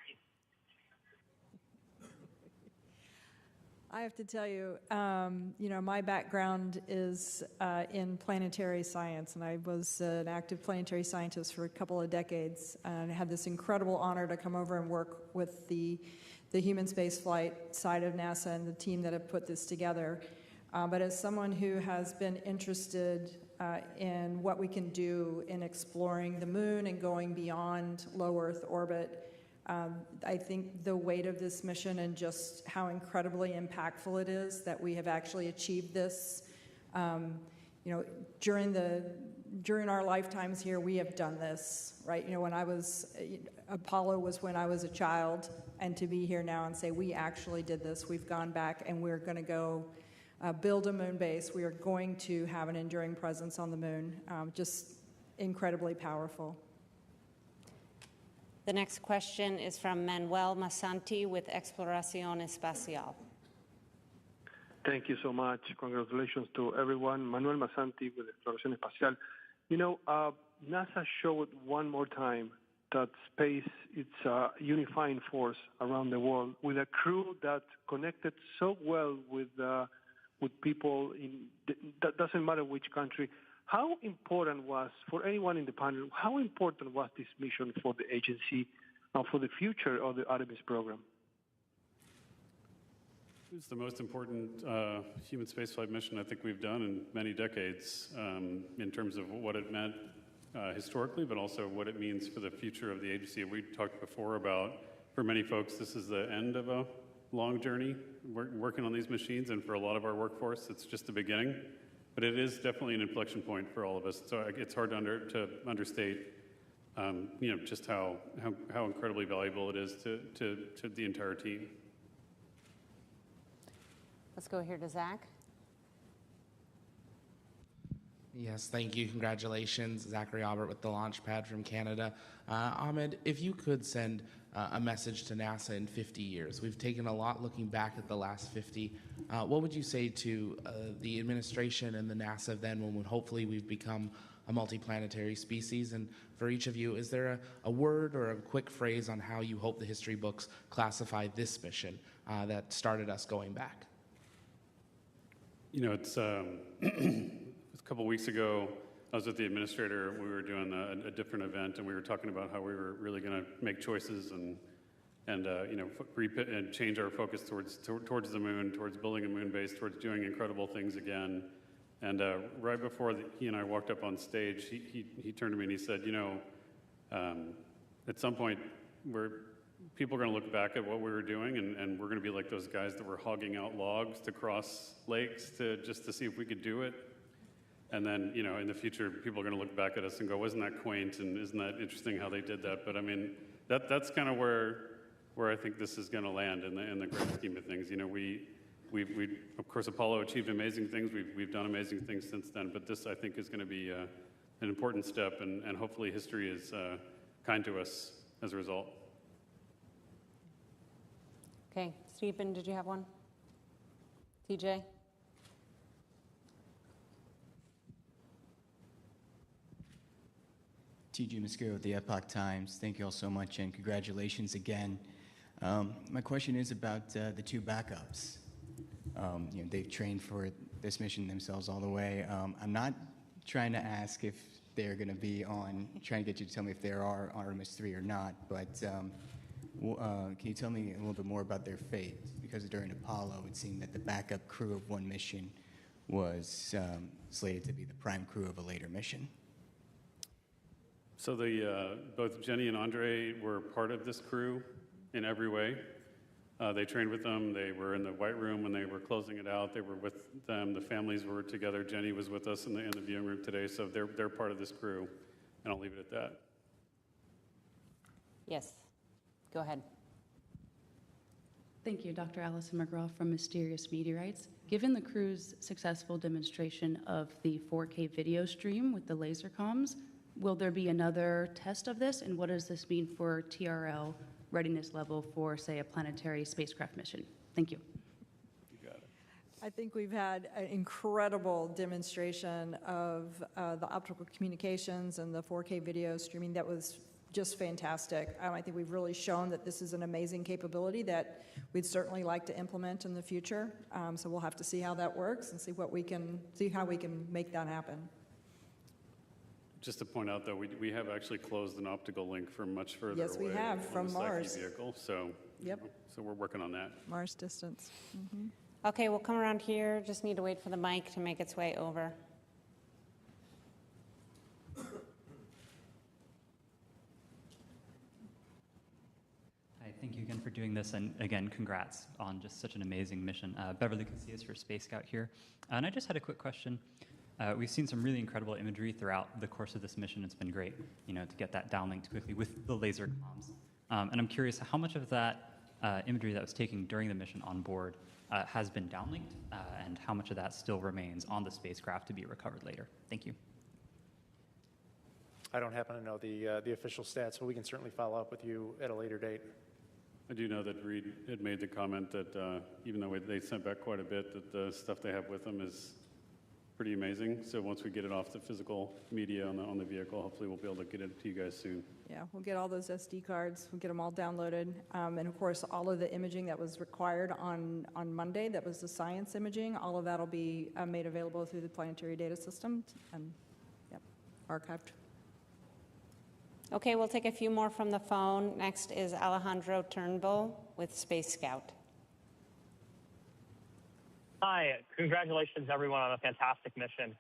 I have to tell you, my background is in planetary science, and I was an active planetary scientist for a couple of decades, and I had this incredible honor to come over and work with the human spaceflight side of NASA and the team that have put this together. But as someone who has been interested in what we can do in exploring the moon and going beyond low Earth orbit, I think the weight of this mission and just how incredibly impactful it is that we have actually achieved this. During our lifetimes here, we have done this, right? When Apollo was when I was a child, and to be here now and say we actually did this, we've gone back and we're going to go build a moon base. We are going to have an enduring presence on the moon. Just incredibly powerful. The next question is from Manuel Masanti with Exploración Espacial. Thank you so much. Congratulations to everyone. Manuel Masanti with Exploración Espacial. NASA showed one more time that space is a unifying force around the world with a crew that connected so well with people that doesn't matter which country. How important was, for anyone in the panel, how important was this mission for the agency and for the future of the Artemis program? It was the most important human spaceflight mission I think we've done in many decades in terms of what it meant historically, but also what it means for the future of the agency. We talked before about, for many folks, this is the end of a long journey working on these machines, and for a lot of our workforce, it's just the beginning. But it is definitely an inflection point for all of us. So it's hard to understate, just how incredibly valuable it is to the entire team. Let's go here to Zach. Yes, thank you. Congratulations. Zachary Albert with the Launchpad from Canada. Ahmed, if you could send a message to NASA in 50 years. We've taken a lot looking back at the last 50. What would you say to the administration and the NASA then when hopefully we've become a multiplanetary species? And for each of you, is there a word or a quick phrase on how you hope the history books classify this mission that started us going back? It's a couple weeks ago, I was with the administrator. We were doing a different event, and we were talking about how we were really going to make choices and change our focus towards the moon, towards building a moon base, towards doing incredible things again. And right before he and I walked up on stage, he turned to me and he said, at some point, people are going to look back at what we were doing, and we're going to be like those guys that were hogging out logs to cross lakes just to see if we could do it. And then, in the future, people are going to look back at us and go, wasn't that quaint, and isn't that interesting how they did that? But I mean, that's kind of where I think this is going to land in the grand scheme of things. We of course, Apollo achieved amazing things. We've done amazing things since then, but this, I think, is going to be an important step, and hopefully history is kind to us as a result. Okay, Stephen, did you have one? TJ? TJ Mosquero with the Epoch Times. Thank you all so much, and congratulations again. My question is about the two backups. They've trained for this mission themselves all the way. I'm not trying to ask if they're going to be trying to get you to tell me if there are Artemis 3 or not, but can you tell me a little bit more about their fate? Because during Apollo, it seemed that the backup crew of one mission was slated to be the prime crew of a later mission. So both Jenny and Andre were part of this crew in every way. They trained with them. They were in the White Room when they were closing it out. They were with them. The families were together. Jenny was with us in the viewing room today. So they're part of this crew, and I'll leave it at that. Yes, go ahead. Thank you, Dr. Allison McGraw from Mysterious Meteorites. Given the crew's successful demonstration of the 4K video stream with the laser comms, will there be another test of this, and what does this mean for TRL readiness level for, say, a planetary spacecraft mission? Thank you. I think we've had an incredible demonstration of the optical communications and the 4K video streaming that was just fantastic. I think we've really shown that this is an amazing capability that we'd certainly like to implement in the future. So we'll have to see how that works and see how we can make that happen. Just to point out, though, we have actually closed an optical link from much further away. Yes, we have, on from the Psyche Mars. vehicle, so, Yep. So we're working on that. Mars distance. Mm-hmm. Okay, we'll come around here. Just need to wait for the mic to make its way over. Hi, thank you again for doing this, and again, congrats on just such an amazing mission. Beverly Casillas for Space Scout here, and I just had a quick question. We've seen some really incredible imagery throughout the course of this mission. It's been great, to get that downlinked quickly with the laser comms. And I'm curious how much of that imagery that was taken during the mission on board has been downlinked, and how much of that still remains on the spacecraft to be recovered later. Thank you. I don't happen to know the official stats, but we can certainly follow up with you at a later date. I do know that Reed had made the comment that even though they sent back quite a bit, that the stuff they have with them is pretty amazing. So once we get it off the physical media on the vehicle, hopefully we'll be able to get it to you guys soon. Yeah, we'll get all those SD cards. We'll get them all downloaded. And of course, all of the imaging that was required on Monday, that was the science imaging, all of that will be made available through the planetary data system and archived. Okay, we'll take a few more from the phone. Next is Alejandro Turnbull with Space Scout. Hi, congratulations everyone on a fantastic mission.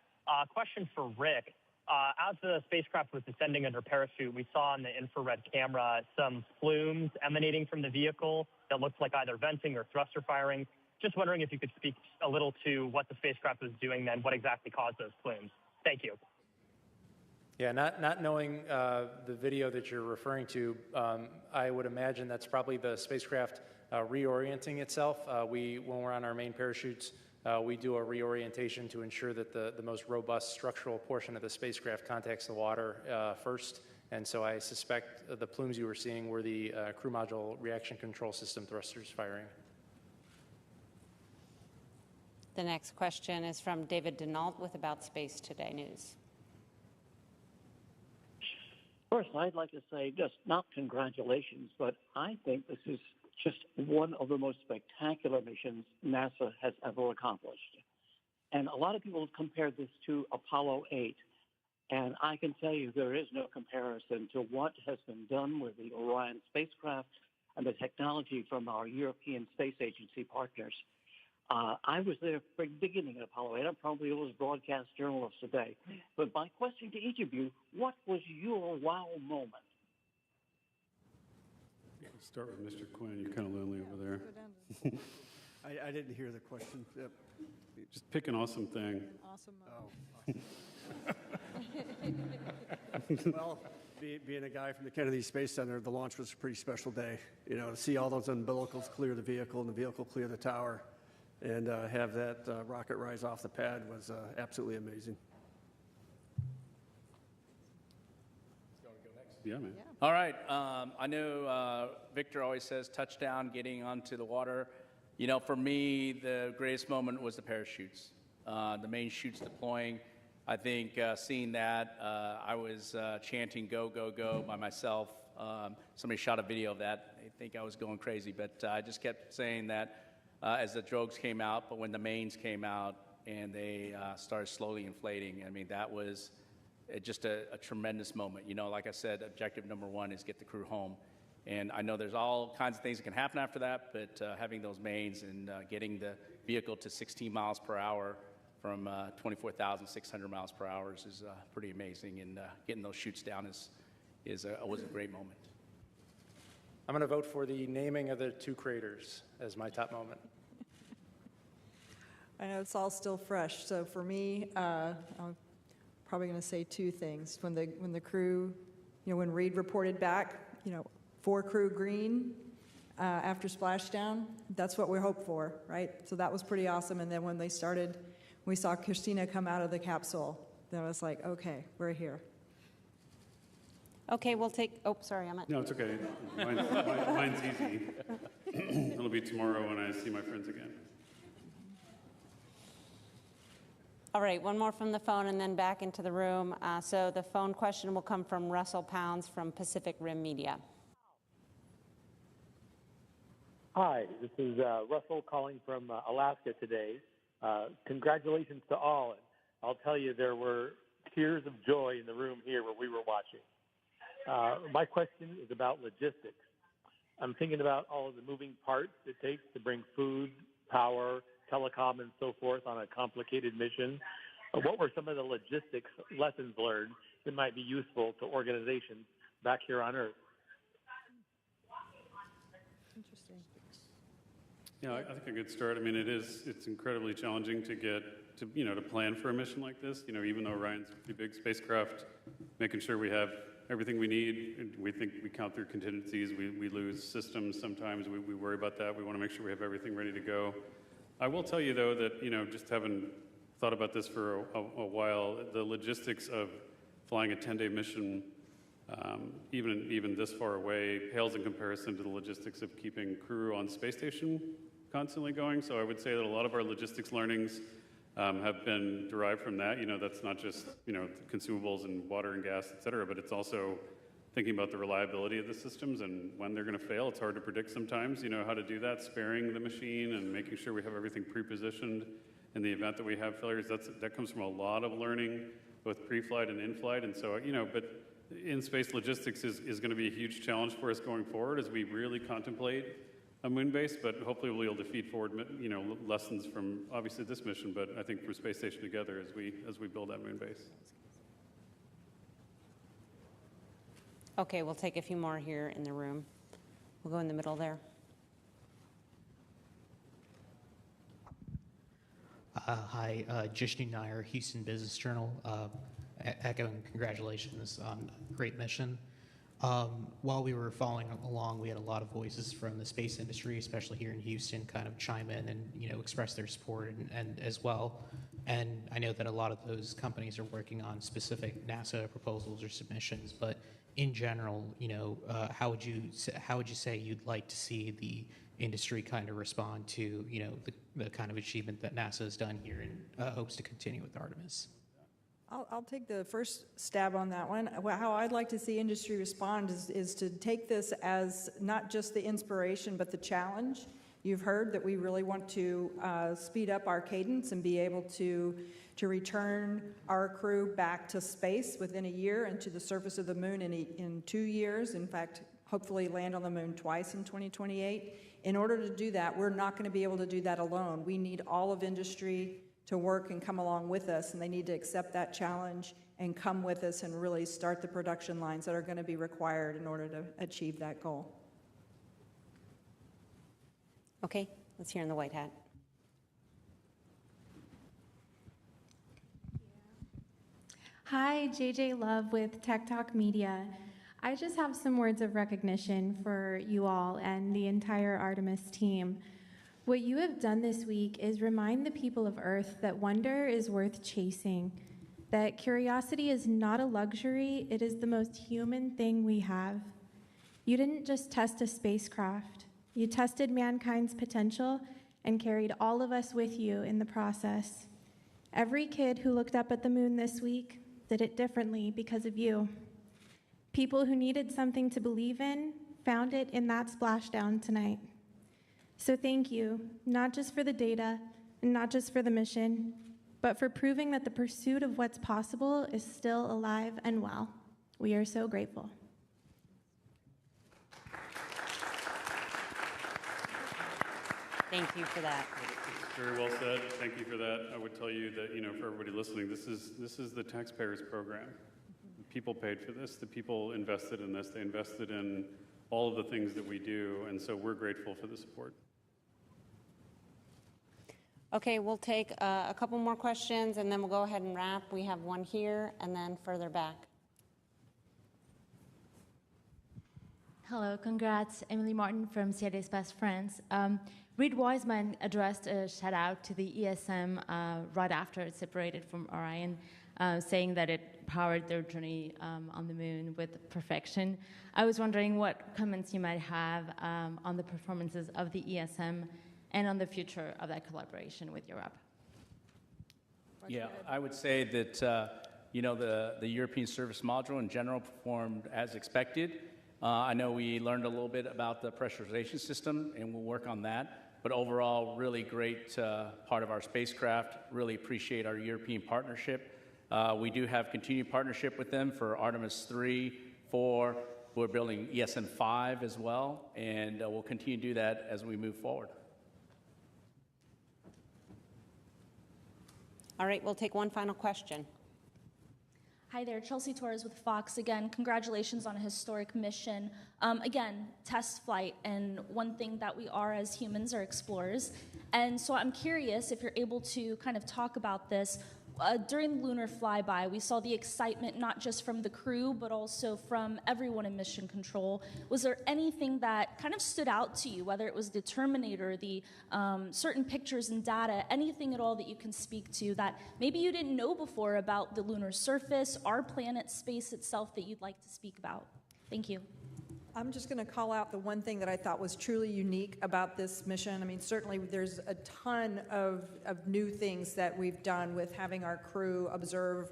Question for Rick. As the spacecraft was descending under parachute, we saw on the infrared camera some plumes emanating from the vehicle that looked like either venting or thruster firing. Just wondering if you could speak a little to what the spacecraft was doing then, what exactly caused those plumes. Thank you. Yeah, not knowing the video that you're referring to, I would imagine that's probably the spacecraft reorienting itself. When we're on our main parachutes, we do a reorientation to ensure that the most robust structural portion of the spacecraft contacts the water first. And so I suspect the plumes you were seeing were the crew module reaction control system thrusters firing. The next question is from David Denault with About Space Today News. First, I'd like to say just not congratulations, but I think this is just one of the most spectacular missions NASA has ever accomplished. And a lot of people have compared this to Apollo 8. And I can tell you there is no comparison to what has been done with the Orion spacecraft and the technology from our European Space Agency partners. I was there from the beginning of Apollo 8. I'm probably the oldest broadcast journalist today. But my question to each of you, what was your wow moment? Let's start with Mr. Quinn. You're kind of lonely over there. I didn't hear the question. Yep. Just pick an awesome thing. Awesome moment. Well, being a guy from the Kennedy Space Center, the launch was a pretty special day. To see all those umbilicals clear the vehicle and the vehicle clear the tower and have that rocket rise off the pad was absolutely amazing. Yeah, man. Yeah. All right. I know Victor always says touchdown, getting onto the water. For me, the greatest moment was the parachutes, the main chutes deploying. I think seeing that, I was chanting "Go, go, go" by myself. Somebody shot a video of that. I think I was going crazy, but I just kept saying that as the drogues came out. But when the mains came out and they started slowly inflating, that was just a tremendous moment. Like I said, objective number one is get the crew home. And I know there's all kinds of things that can happen after that, but having those mains and getting the vehicle to 16 miles per hour from 24,600 miles per hour is pretty amazing. And getting those chutes down was a great moment. I'm going to vote for the naming of the two craters as my top moment. I know it's all still fresh. So for me, I'm probably going to say two things. When the crew, when Reed reported back, 4 crew green after splashdown, that's what we hope for, right? So that was pretty awesome. And then when we saw Christina come out of the capsule, then I was like, okay, we're here. Okay, we'll take, oh, sorry, I'm at. No, it's okay. Mine's easy. It'll be tomorrow when I see my friends again. All right, one more from the phone and then back into the room. So the phone question will come from Russell Pounds from Pacific Rim Media. Hi, this is Russell calling from Alaska today. Congratulations to all. And I'll tell you, there were tears of joy in the room here where we were watching. My question is about logistics. I'm thinking about all of the moving parts it takes to bring food, power, telecom, and so forth on a complicated mission. What were some of the logistics lessons learned that might be useful to organizations back here on Earth? Interesting. Yeah, I think a good start. I mean, it's incredibly challenging to get to plan for a mission like this. Even though Orion's a pretty big spacecraft, making sure we have everything we need. We think we count through contingencies. We lose systems sometimes. We worry about that. We want to make sure we have everything ready to go. I will tell you though that just having thought about this for a while, the logistics of flying a 10-day mission, even this far away, pales in comparison to the logistics of keeping crew on space station constantly going. So I would say that a lot of our logistics learnings have been derived from that. That's not just consumables and water and gas, et cetera, but it's also thinking about the reliability of the systems and when they're going to fail. It's hard to predict sometimes, how to do that, sparing the machine and making sure we have everything pre-positioned in the event that we have failures. That comes from a lot of learning, both pre-flight and in-flight. And so, but in-space logistics is going to be a huge challenge for us going forward as we really contemplate a moon base, but hopefully we'll be able to feed forward, lessons from obviously this mission, but I think from Space Station Together as we build that moon base. Okay, we'll take a few more here in the room. We'll go in the middle there. Hi, Jishnu Nair, Houston Business Journal, echoing congratulations on a great mission. While we were following along, we had a lot of voices from the space industry, especially here in Houston, kind of chime in and express their support and as well. And I know that a lot of those companies are working on specific NASA proposals or submissions, but in general, how would you say you'd like to see the industry kind of respond to the kind of achievement that NASA has done here and hopes to continue with Artemis? I'll take the first stab on that one. How I'd like to see industry respond is to take this as not just the inspiration, but the challenge. You've heard that we really want to speed up our cadence and be able to return our crew back to space within a year and to the surface of the moon in 2 years. In fact, hopefully land on the moon twice in 2028. In order to do that, we're not going to be able to do that alone. We need all of industry to work and come along with us, and they need to accept that challenge and come with us and really start the production lines that are going to be required in order to achieve that goal. Okay, let's hear in the white hat. Hi, JJ Love with Tech Talk Media. I just have some words of recognition for you all and the entire Artemis team. What you have done this week is remind the people of Earth that wonder is worth chasing, that curiosity is not a luxury, it is the most human thing we have. You didn't just test a spacecraft, you tested mankind's potential and carried all of us with you in the process. Every kid who looked up at the moon this week did it differently because of you. People who needed something to believe in found it in that splashdown tonight. So thank you, not just for the data, and not just for the mission, but for proving that the pursuit of what's possible is still alive and well. We are so grateful. Thank you for that. Very well said. Thank you for that. I would tell you that, for everybody listening, this is the taxpayers' program. People paid for this. The people invested in this. They invested in all of the things that we do, and so we're grateful for the support. Okay, we'll take a couple more questions, and then we'll go ahead and wrap. We have one here, and then further back. Hello, congrats. Emily Martin from Sierra Espace France. Reed Wiseman addressed a shout-out to the ESM right after it separated from Orion. saying that it powered their journey on the moon with perfection. I was wondering what comments you might have on the performances of the ESM and on the future of that collaboration with Europe. Yeah, I would say that you know, the European Service Module in general performed as expected. I know we learned a little bit about the pressurization system, and we'll work on that. But overall, really great part of our spacecraft. Really appreciate our European partnership. We do have continued partnership with them for Artemis 3, 4. We're building ESM 5 as well, and we'll continue to do that as we move forward. All right, we'll take one final question. Hi there, Chelsea Torres with Fox. Again, congratulations on a historic mission. Again, test flight, and one thing that we are as humans are explorers. And so I'm curious if you're able to kind of talk about this. During the lunar flyby, we saw the excitement not just from the crew, but also from everyone in mission control. Was there anything that kind of stood out to you, whether it was the Terminator, the certain pictures and data, anything at all that you can speak to that maybe you didn't know before about the lunar surface, our planet, space itself, that you'd like to speak about? Thank you. I'm just going to call out the one thing that I thought was truly unique about this mission. I mean, certainly there's a ton of new things that we've done with having our crew observe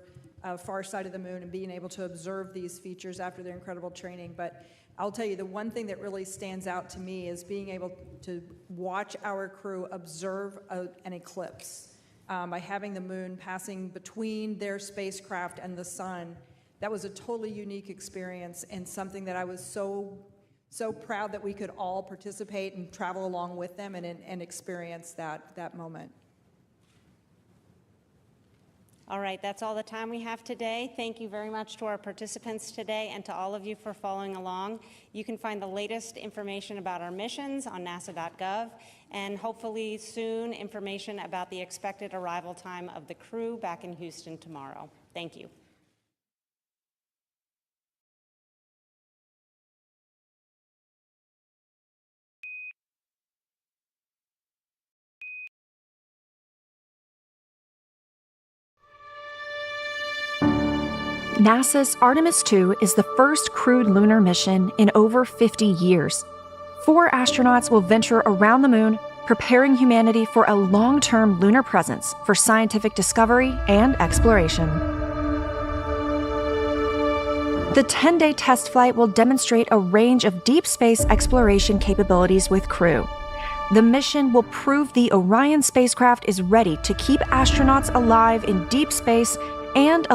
far side of the moon and being able to observe these features after their incredible training. But I'll tell you, the one thing that really stands out to me is being able to watch our crew observe an eclipse by having the moon passing between their spacecraft and the sun. That was a totally unique experience and something that I was so proud that we could all participate and travel along with them and experience that moment. All right, that's all the time we have today. Thank you very much to our participants today and to all of you for following along. You can find the latest information about our missions on nasa.gov, and hopefully soon information about the expected arrival time of the crew back in Houston tomorrow. Thank you. NASA's Artemis II is the first crewed lunar mission in over 50 years. 4 astronauts will venture around the moon, preparing humanity for a long-term lunar presence for scientific discovery and exploration. The 10-day test flight will demonstrate a range of deep space exploration capabilities with crew. The mission will prove the Orion spacecraft is ready to keep astronauts alive in deep space and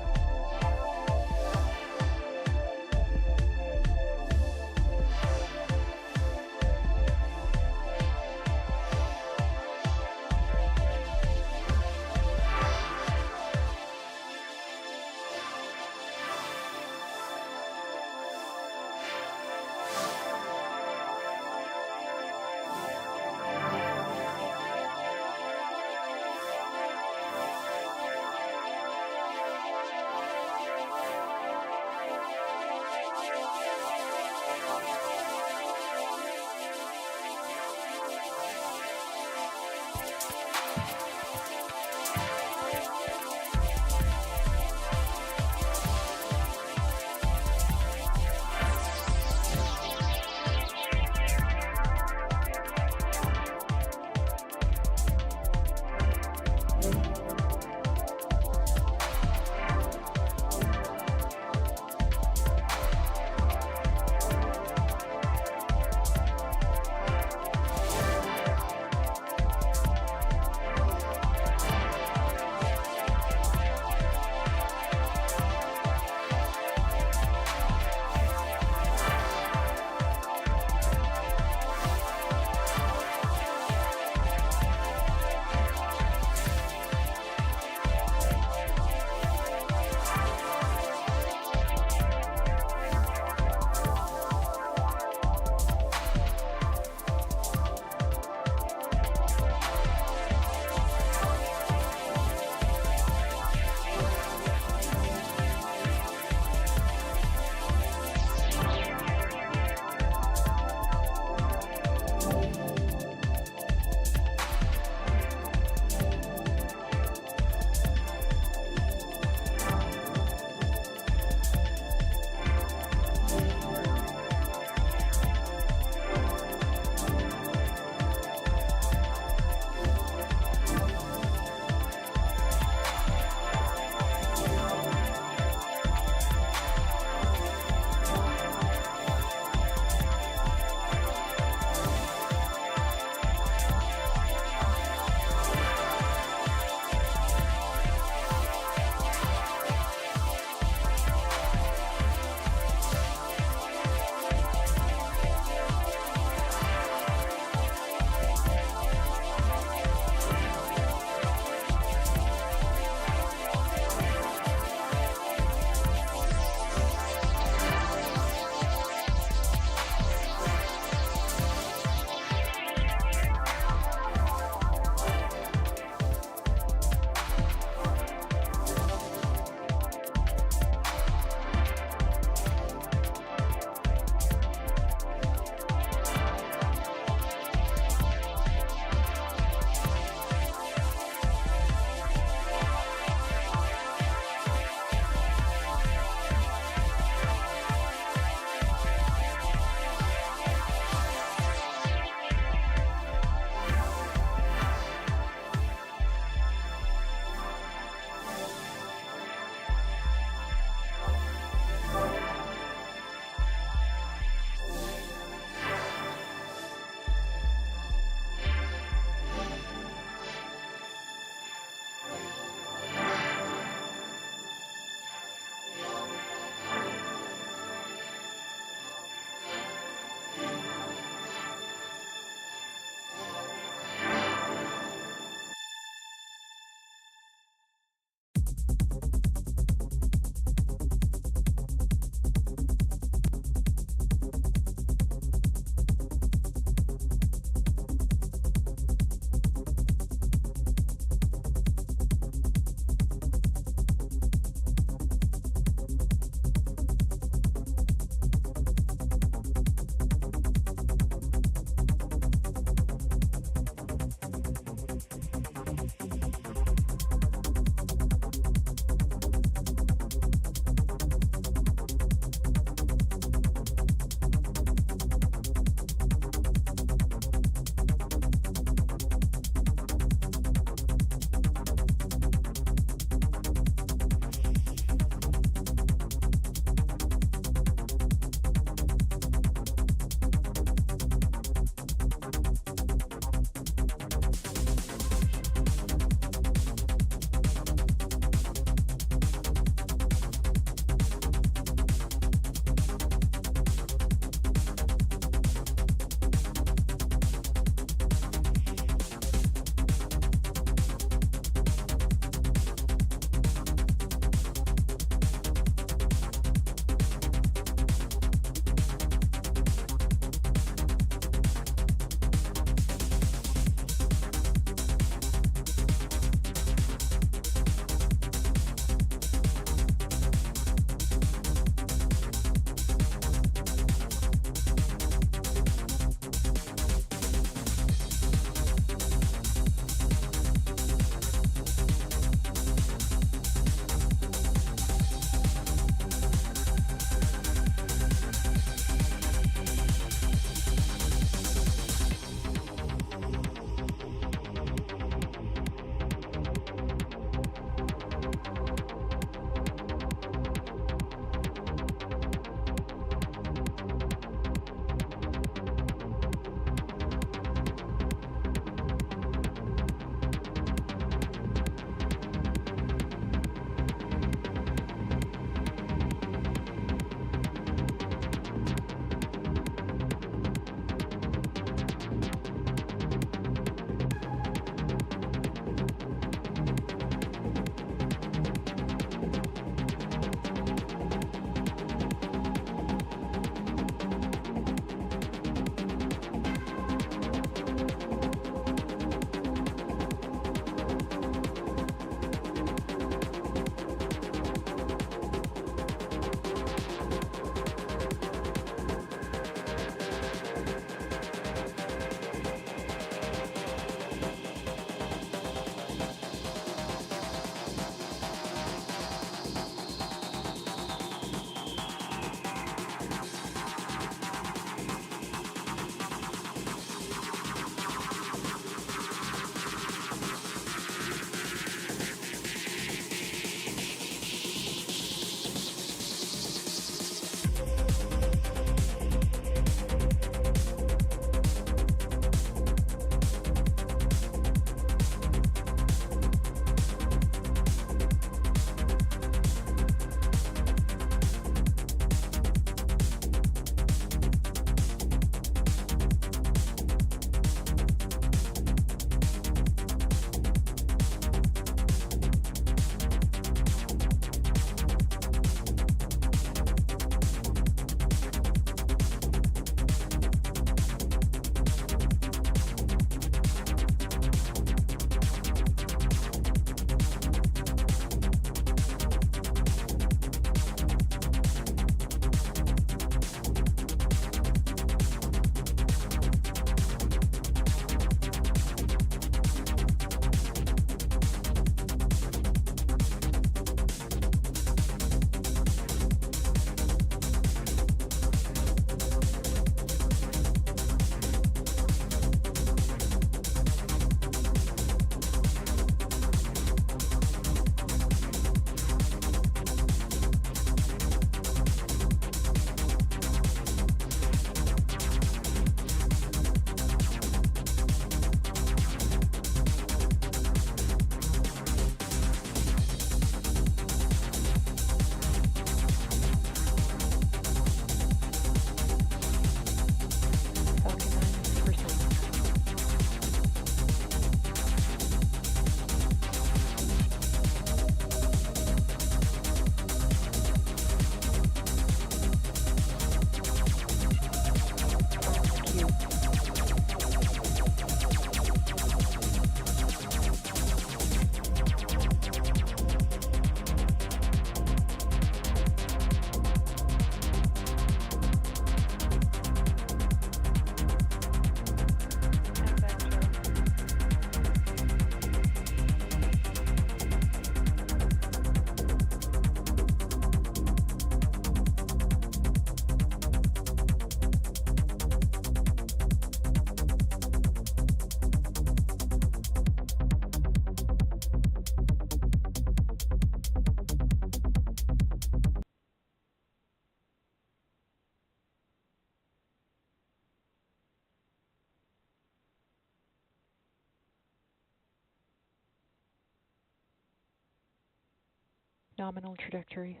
Nominal trajectory.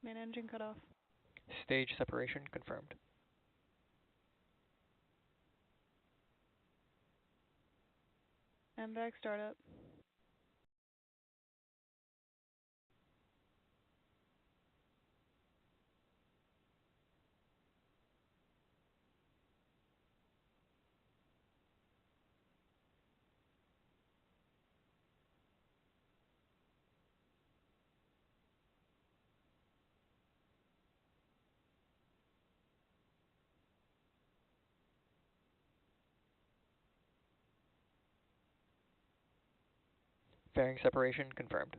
Main engine cut off. Stage separation confirmed. MVAC startup. Fairing separation confirmed.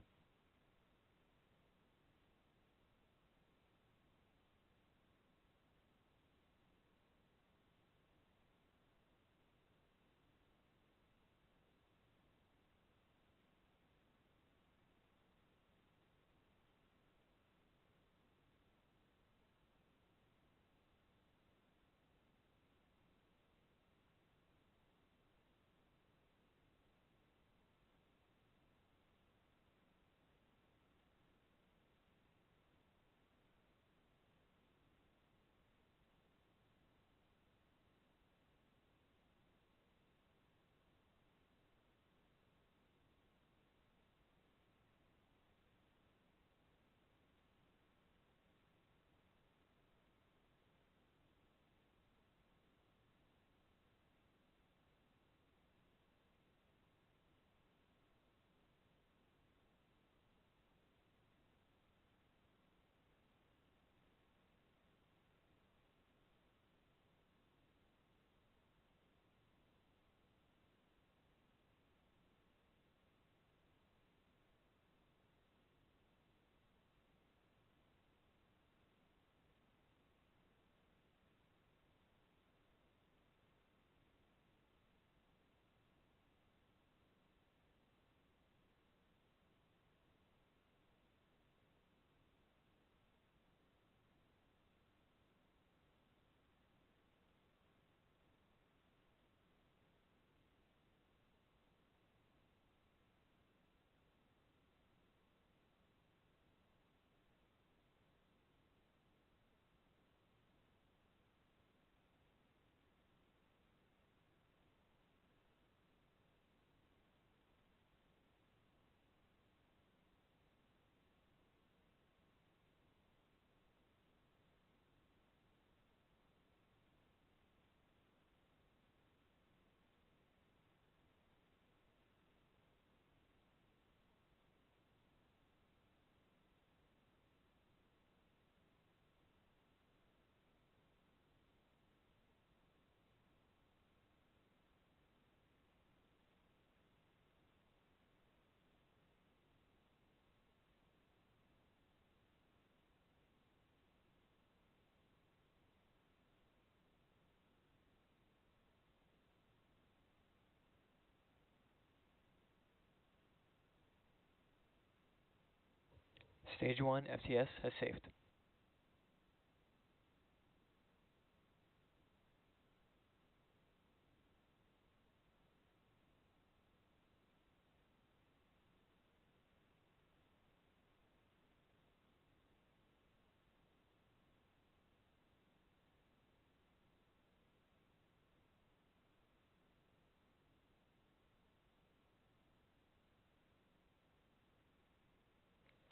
Stage 1 FTS has saved.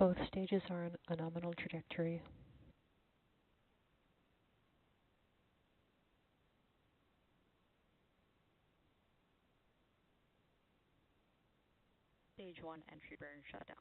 Both stages are on a nominal trajectory. Stage 1 entry burn shutdown.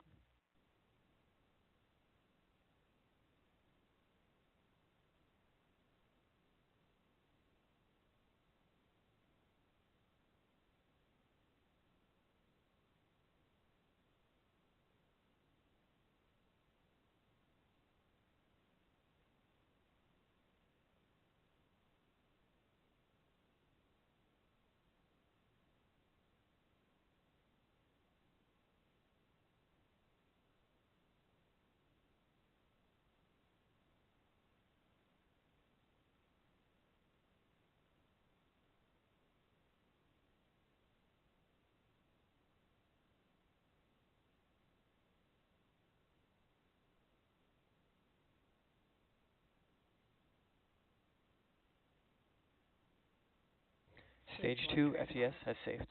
Stage 2 FTS has saved.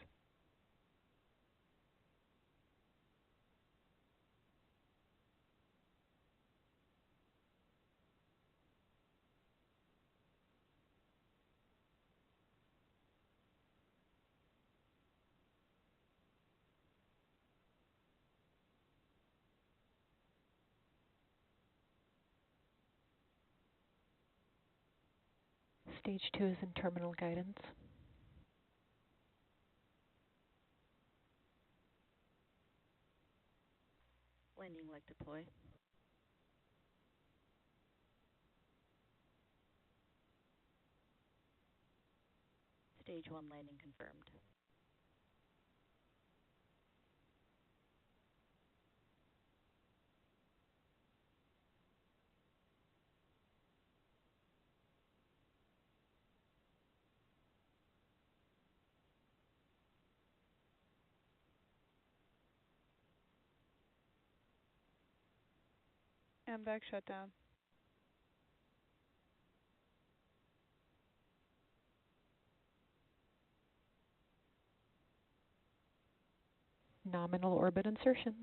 Stage 2 is in terminal guidance. Landing leg deploy. Stage 1 landing confirmed. MVAC shutdown. Nominal orbit insertion.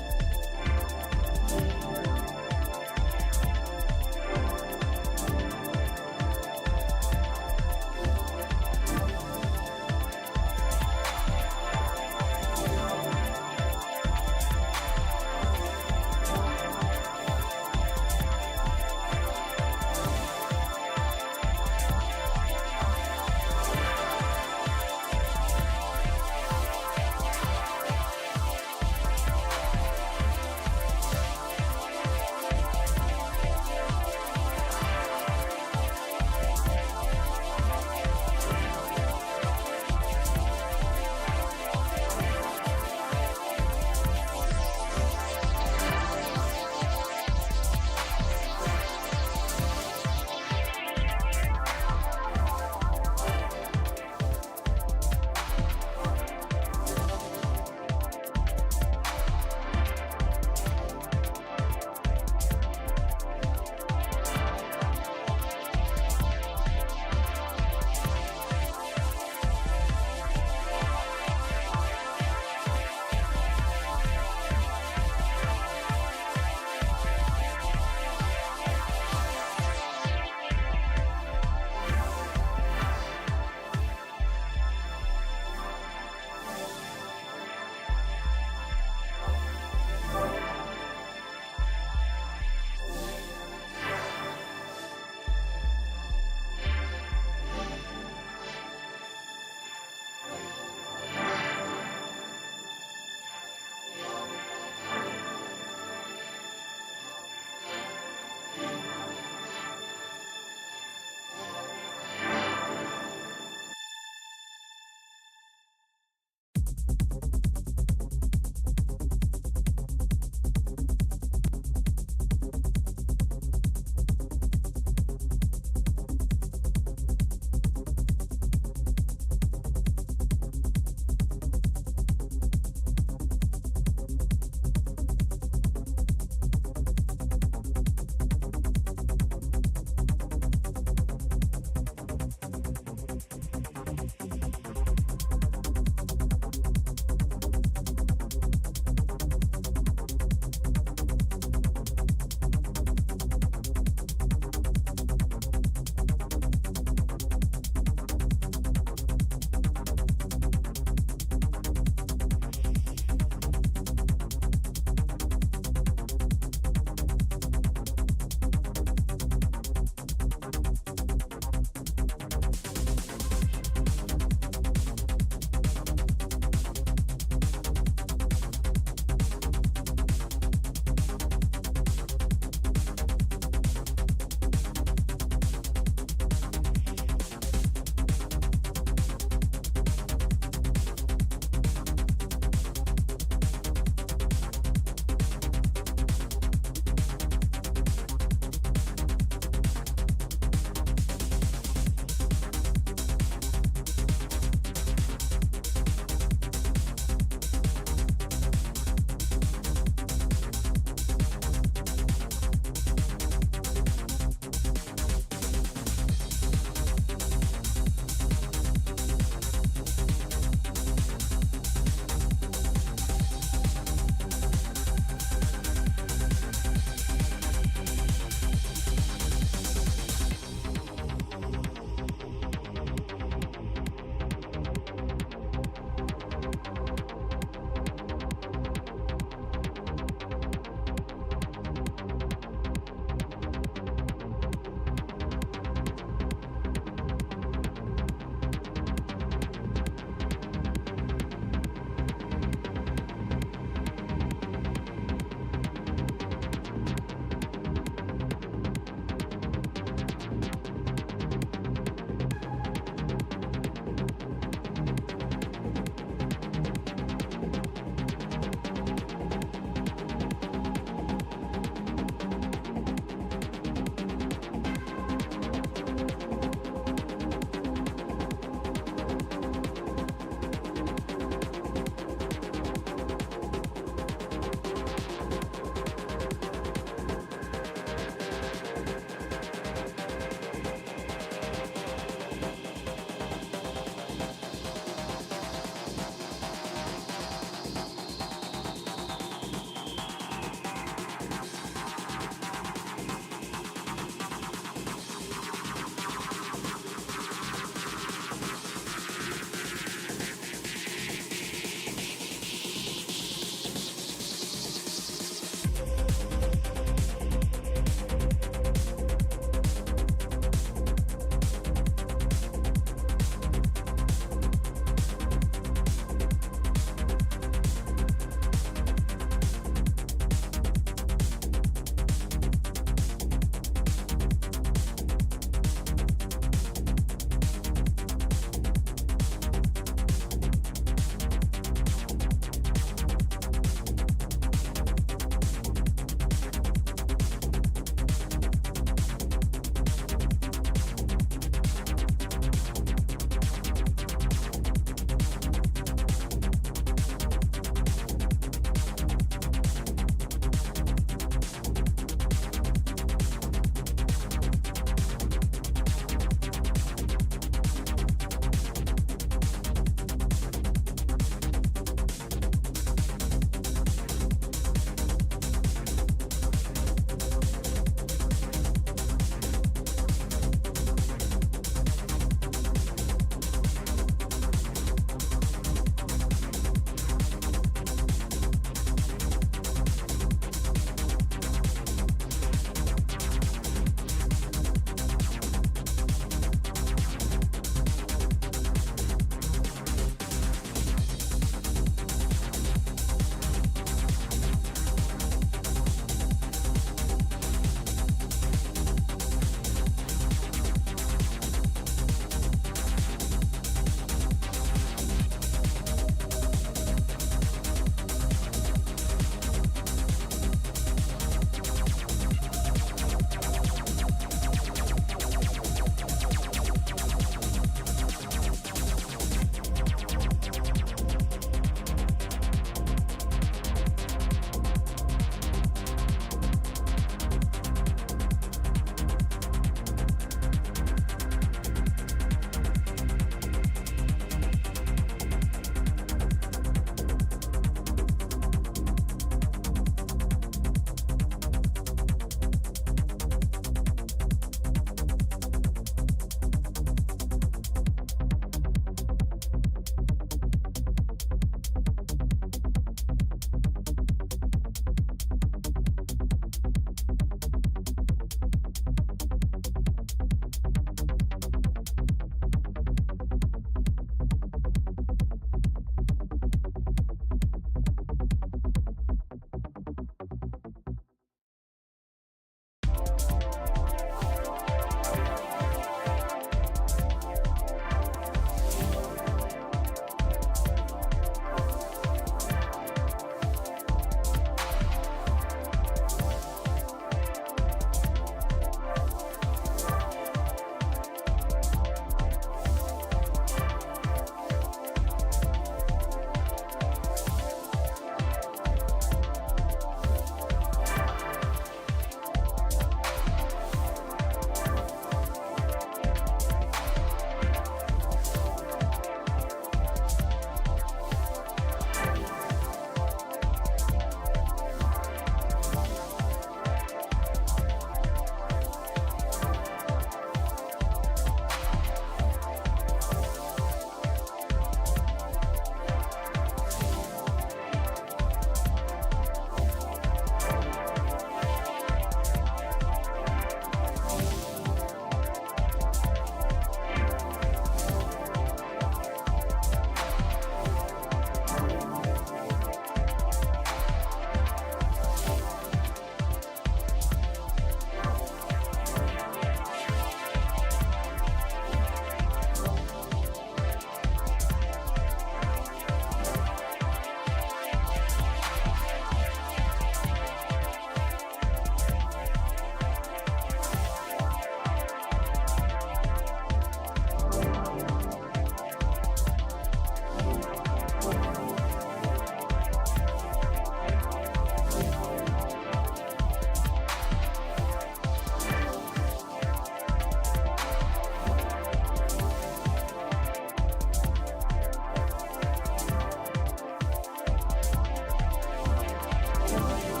Bye.